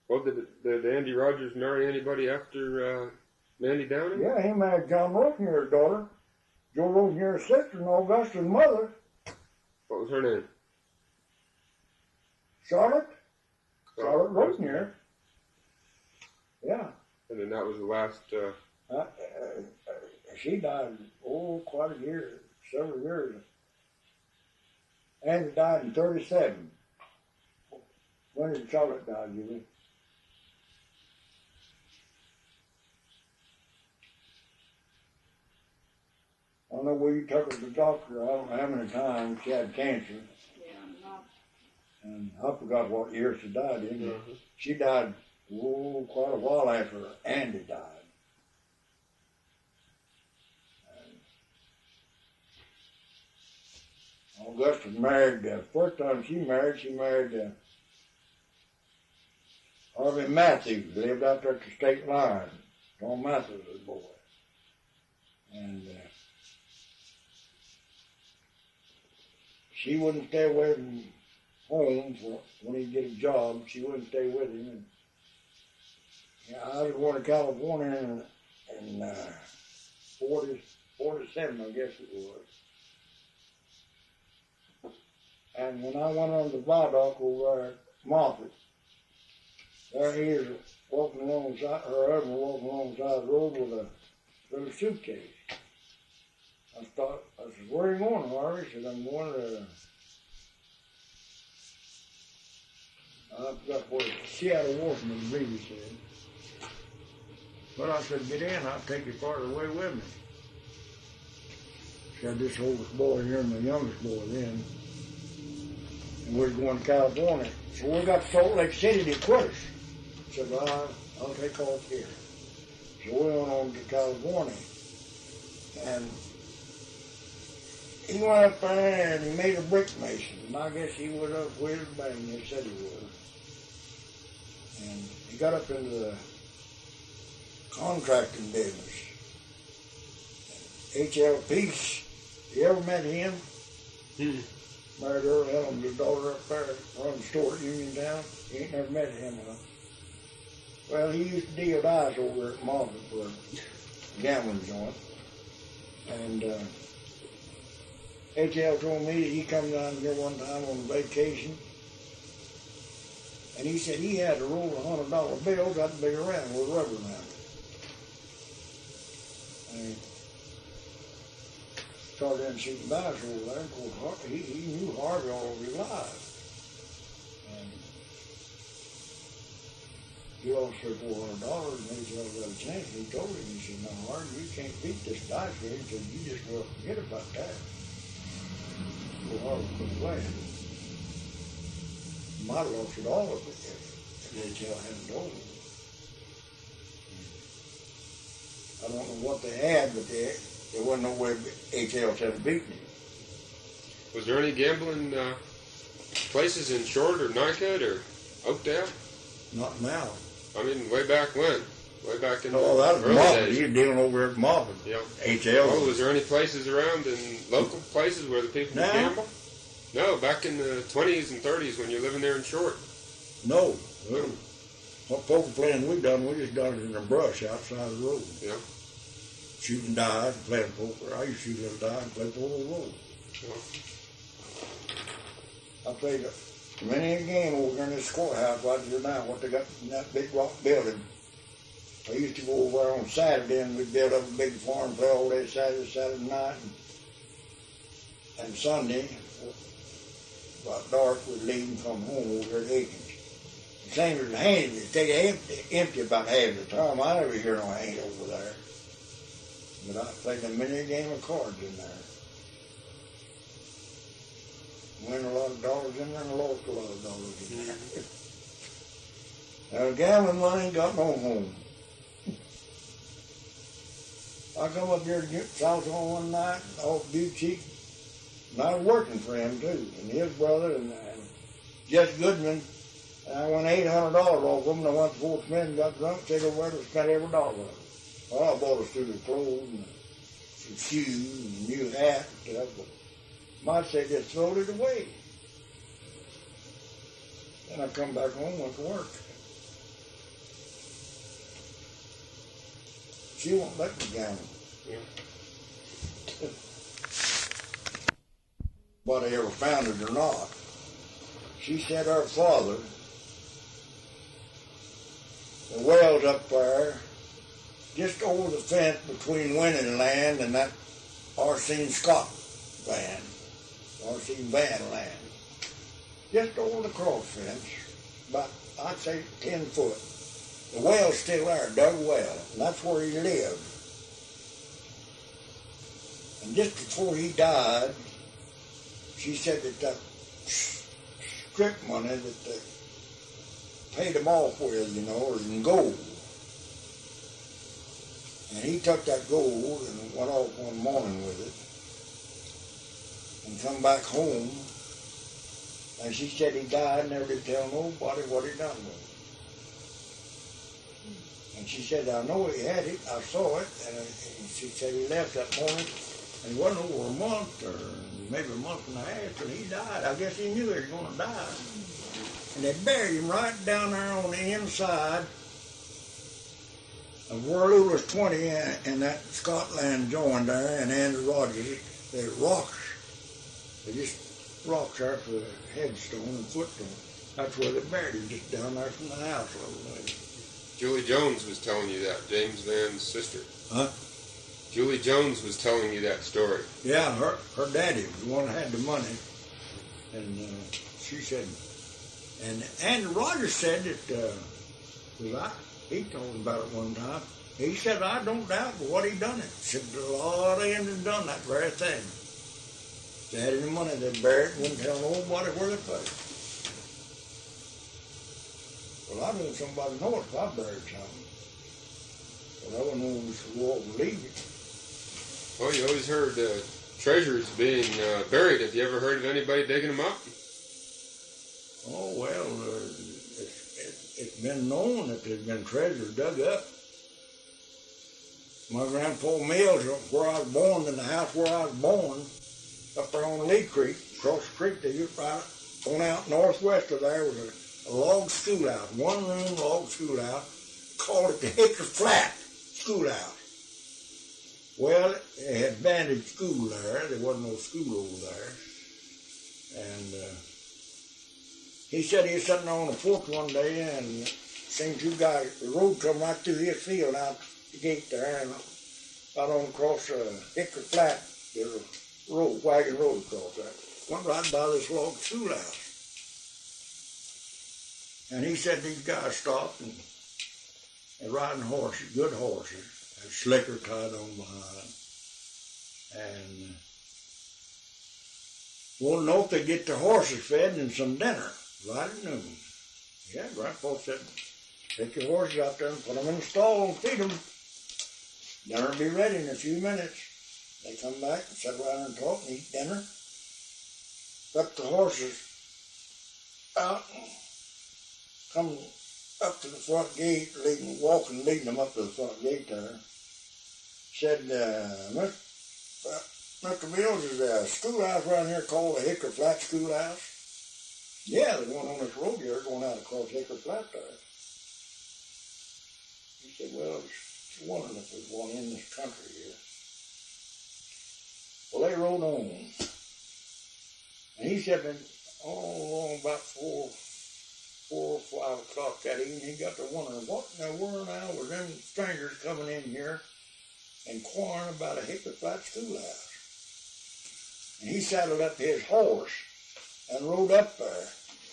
Well, did Andy Rogers marry anybody after Mandy Downing? Yeah, he married John Rosenier's daughter, Joe Rosenier's sister, and Augusta's mother. What was her name? Charlotte Rosenier. Yeah. And then that was the last... She died, quite a year, several years. Andy died in 37. When did Charlotte die, Julie? I don't know where you took her to the doctor. I don't know how many times she had cancer. Yeah, not. And I forgot what year she died in. Mm-hmm. She died quite a while after Andy died. Augusta married, first time she married Harvey Matthews, lived out there at the state line. Tom Matthews was a boy. And she wouldn't stay away from home when he'd get a job. She wouldn't stay with him. And, I was born in California in 47, I guess it was. And when I went on the viaduct over there at Moffett, there he is walking alongside, her husband walking alongside the road with a little suitcase. I said, where are you going, Harvey? He said, I'm going to, I forgot where, Seattle, Washington, I believe he said. But I said, get in, I'll take you part of the way with me. She had this oldest boy here and the youngest boy then. And we were going to California. So we got to Salt Lake City to quit us. Said, well, I'll take off here. So we went on to California. And he went up there and he made a brick mason. And I guess he was up with his bang, he said he was. And he got up into the contracting business. H.L. Peace, you ever met him? Married Earl Helms' daughter up there, running the store at Uniontown. You ain't never met him, huh? Well, he used to deal dice over at Moffett for a gambling joint. And H.L. told me that he come down here one time on vacation. And he said he had to roll $100 bills out to be around with rubber around it. And started in see the guys over there. And of course, he knew Harvey all of his life. And he lost their $400 and he said, got a chance. He told him, he said, "Now, Harvey, you can't beat this dice game." He said, "You just well forget about that." Well, Harvey quit playing. Might have lost it all of it if H.L. hadn't told him. I don't know what they had, but there wasn't no way H.L. had beaten him. Was there any gambling places in Short or Nycut or Oakdale? Not now. I mean, way back when? Way back in the Oh, that was early Moffat. days. He was dealing over at Moffat. Yeah. H.L. Oh, was there any places around in local places where the people would gamble? No, back in the 20s and 30s when you're living there in Short. No. What poker playing we just done it in the brush outside the road. Yeah. Shooting dice and playing poker. I used to shoot little dice and play poker on the road. Yeah. I played many a game over there in this courthouse right there now, what they got in that big rock building. I used to go over there on Saturday and we'd build up a big farm, play all day Saturday night, and Sunday, about dark, we'd leave and come home over there to Aikens. The same as the Haney, they stay empty about half the time. I never hear no Haney over there. But I played a mini game of cards in there. Won a lot of dollars in there and lost a lot of dollars in there. Now, gambling money ain't got no home. I come up here to South on one night, off Butte Cheek, and I was working for him too, and his brother and Jess Goodman. And I won $800 off them, and I went to Fort Smith and got drunk, take over there and spent every dollar of it. Well, I bought us through the clothes and some shoes and a new hat and stuff, but might say just throwed it away. Then I come back home and went to work. She won't let me gamble. Yeah. Whether they ever found it or not. She said her father, the wells up there, just over the fence between Winning Land and that R.C. Scott land, R.C. Van land. Just over the cross fence, about, I'd say, 10 foot. The well's still there, dug well, and that's where he lived. And just before he died, she said that strip money that they paid him off with, you know, was in gold. And he took that gold and went off one morning with it and come back home. And she said he died and never did tell nobody what he done with it. And she said, I know he had it, I saw it, and she said he left that morning, and it wasn't over a month or maybe a month and a half till he died. I guess he knew he was going to die. And they buried him right down there on the inside of where Lewis 20 and that Scotland joined there, and Andrew Rogers. There's rocks. They just rocks there for the headstone and footstone. That's where they buried him, just down there from the house a little way. Julie Jones was telling you that, James Van's sister. Huh? Julie Jones was telling you that story. Yeah, her daddy was the one that had the money. And she said, and Andrew Rogers said that, he told me about it one time. He said, I don't doubt but what he done it. He said, a lot of Indians done that very thing. They had any money, they buried it, wouldn't tell nobody where they put it. Well, I want somebody to know if I buried something. But I wouldn't know if we won't believe it. Well, you always heard treasures being buried. Have you ever heard of anybody digging them up? Oh, well, it's been known that there's been treasures dug up. My grandpa Mills, where I was born, in the house where I was born, up there on Lee Creek, across the creek, they just right on out northwest of there was a log schoolhouse, one-room log schoolhouse, called it the Hickory Flat Schoolhouse. Well, they had bandaged school there. There wasn't no school over there. And he said he was sitting on the porch one day and seen two guys, the road come right through his field out the gate there, and out on across Hickory Flat, there's a wagon road across that. Went right by this log schoolhouse. And he said these guys stopped and riding horses, good horses, had slicker tied on behind. And wanted to know if they'd get their horses fed and some dinner right at noon. Yeah, Grandpa said, take your horses out there and put them in the stall and feed them. Dinner will be ready in a few minutes. They come back and sit around and talk and eat dinner. Let the horses out and come up to the front gate, leading them up to the front gate there. Said, Mr. Mills, is there a schoolhouse around here called the Hickory Flat Schoolhouse? Yeah, there's one on this road here going out across Hickory Flat there. He said, well, it's wondering if there's one in this country here. Well, they rode on. And he said that along about 4 or 5 o'clock that evening, he got to wondering, what in the world now were them strangers coming in here inquiring about a Hickory Flat Schoolhouse? And he saddled up his horse and rode up there.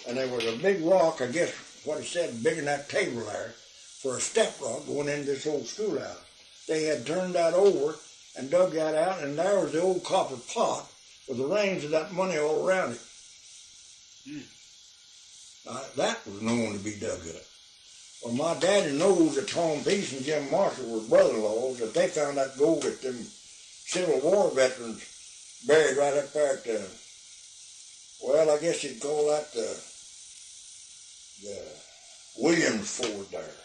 And there was a big rock, I guess what he said, bigger than that table there, for a step rock going into this old schoolhouse. They had turned that over and dug that out, and there was the old copper pot with the rings of that money all around it. That was known to be dug up. Well, my daddy knows that Tom Peace and Jim Marshall were brother-in-laws, that they found that gold that them Civil War veterans buried right up there at the, well, I guess you'd call that the Williams Ford there.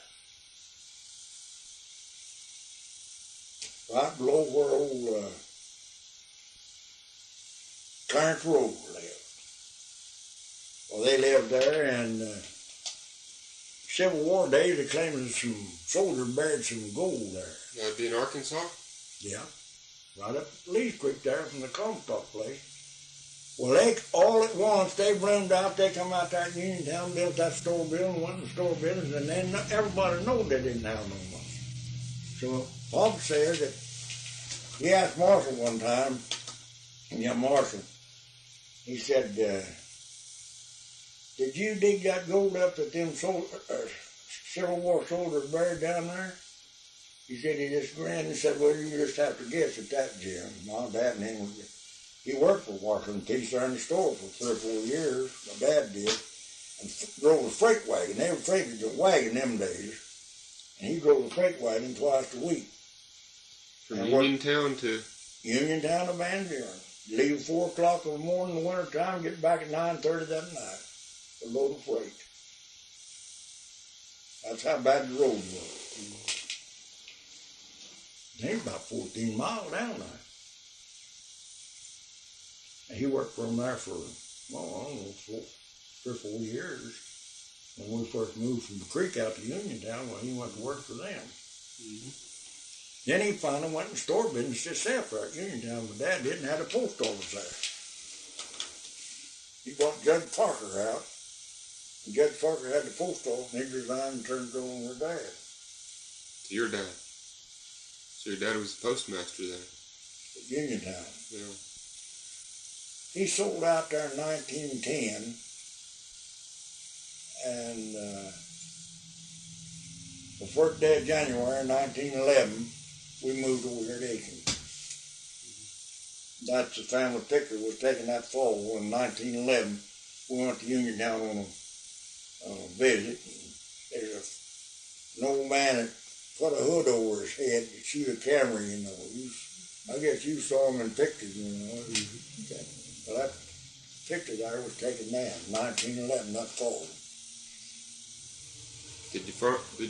Right below where old Clarence Road lived. Well, they lived there, and Civil War days, they claimed that some soldiers buried some gold there. That'd be in Arkansas? Yeah, right up Lee's Creek there from the Comstock place. Well, they, all at once, they bloomed out, they come out there in Uniontown, built that store building, went in the store buildings, and then everybody knowed they didn't have no money. So Papa said that he asked Marshall one time, Marshall, he said, did you dig that gold up that them Civil War soldiers buried down there? He said, he just grinned and said, well, you just have to guess at that, Jim. My dad and him, he worked for Washington Peace there in the store for 3 or 4 years, my dad did, and drove a freight wagon. They were freight a wagon them days, and he drove a freight wagon twice a week. From Uniontown to Van Buren. Leave 4 o'clock in the morning in the winter time, get back at 9:30 that night. A load of freight. That's how bad the road was. He's about 14 miles down there. And he worked for him there for, well, I don't know, 3 or 4 years. When we first moved from the creek out to Uniontown, well, he went to work for them. Mm-hmm. Then he finally went in store business himself there at Uniontown. My dad didn't have a post office there. He bought Judge Parker out. And Judge Parker had the post office, and he resigned and turned it over to my dad. To your dad? So your dad was the postmaster then? At Uniontown. Yeah. He sold out there in 1910, and the first day of January 1911, we moved over here to Aiken. That's the family picture was taken that fall in 1911. We went to Uniontown on a visit. There's an old man that put a hood over his head to shoot a camera, you know. I guess you saw him in pictures, you know. Well, that picture there was taken then, 1911, that fall. Did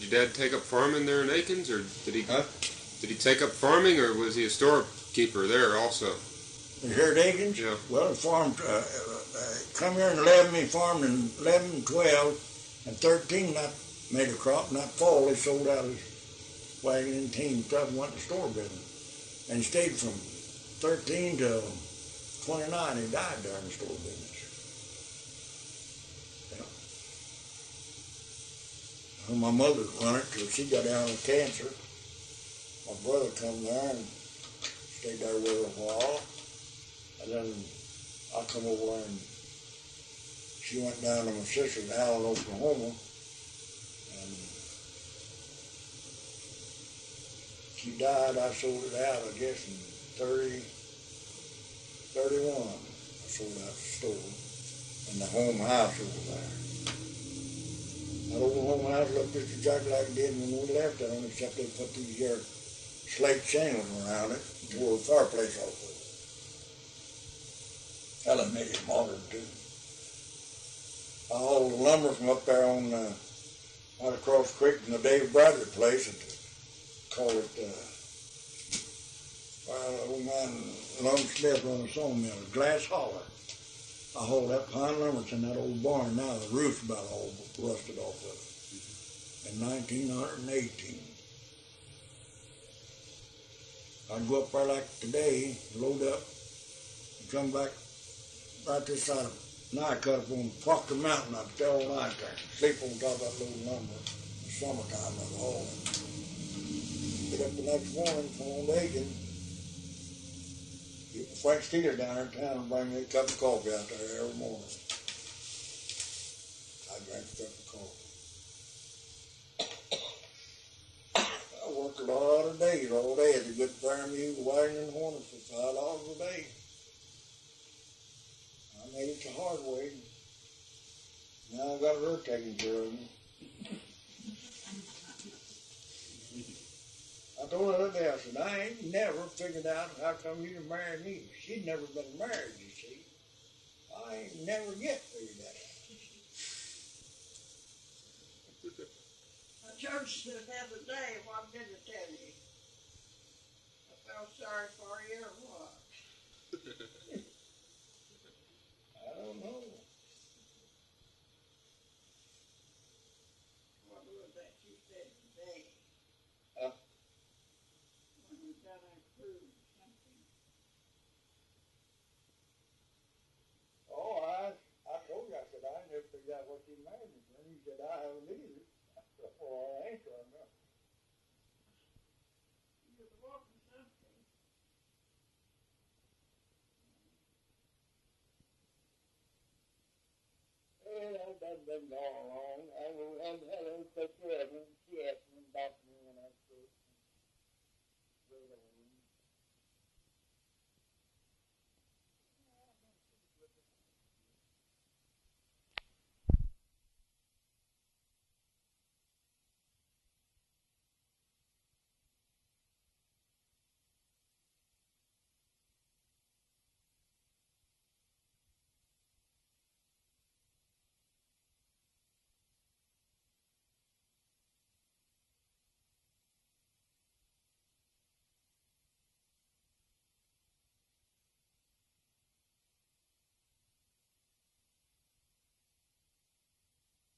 your dad take up farming there in Aikens, or did he take up farming, or was he a storekeeper there also? Here at Aikens? Yeah. Well, he farmed, come here in 11, he farmed in 11, 12, and 13, that made a crop, and that fall he sold out his wagon and team stuff and went to store business. And he stayed from 13 to 29, he died there in the store business. Yeah. Well, my mother run it till she got down with cancer. My brother come there and stayed there with her a while. And then I come over and she went down to my sister's in Allen, Oklahoma, and she died. I sold it out, I guess, in 31. I sold out the store and the home house over there. That old home house looked just exactly like it did when we left it, except they put these here slate shingles around it and tore the fireplace off of it. Hell, it made it modern too. I hauled the lumber from up there on out across the creek from the Dave Bradley place. Call it old man Lone Smith on the sawmill, Glass Holler. I hauled that pine lumber in that old barn. Now the roof's about all rusted off of it. In 1918. I'd go up there like today, load up, and come back right this side of Nycut up on Proctor Mountain. I'd stay all night there, sleep on top of that little lumber. In the summertime, I'd haul it. Get up the next morning, come on to Aiken. Get Frank Steeler down there in town and bring me a cup of coffee out there every morning. I drank a cup of coffee. I worked a lot of days all day as a good farm mule, wagon and harness for $5 a day. I made it the hard way. Now I got her taking care of me. I told her that day, I said, I ain't never figured out how come you married me. She'd never been married, you see. I ain't never yet figured that out. I told you the other day, what did I tell you? I felt sorry for you or what? I don't know. What was that you said today? Huh? When we done our cruise or something. Oh, I told you, I said, I never figured out what you married me for. And you said, I haven't either. Well, I ain't right now. You was walking something. Well, that's been gone long. I haven't had to take care of him.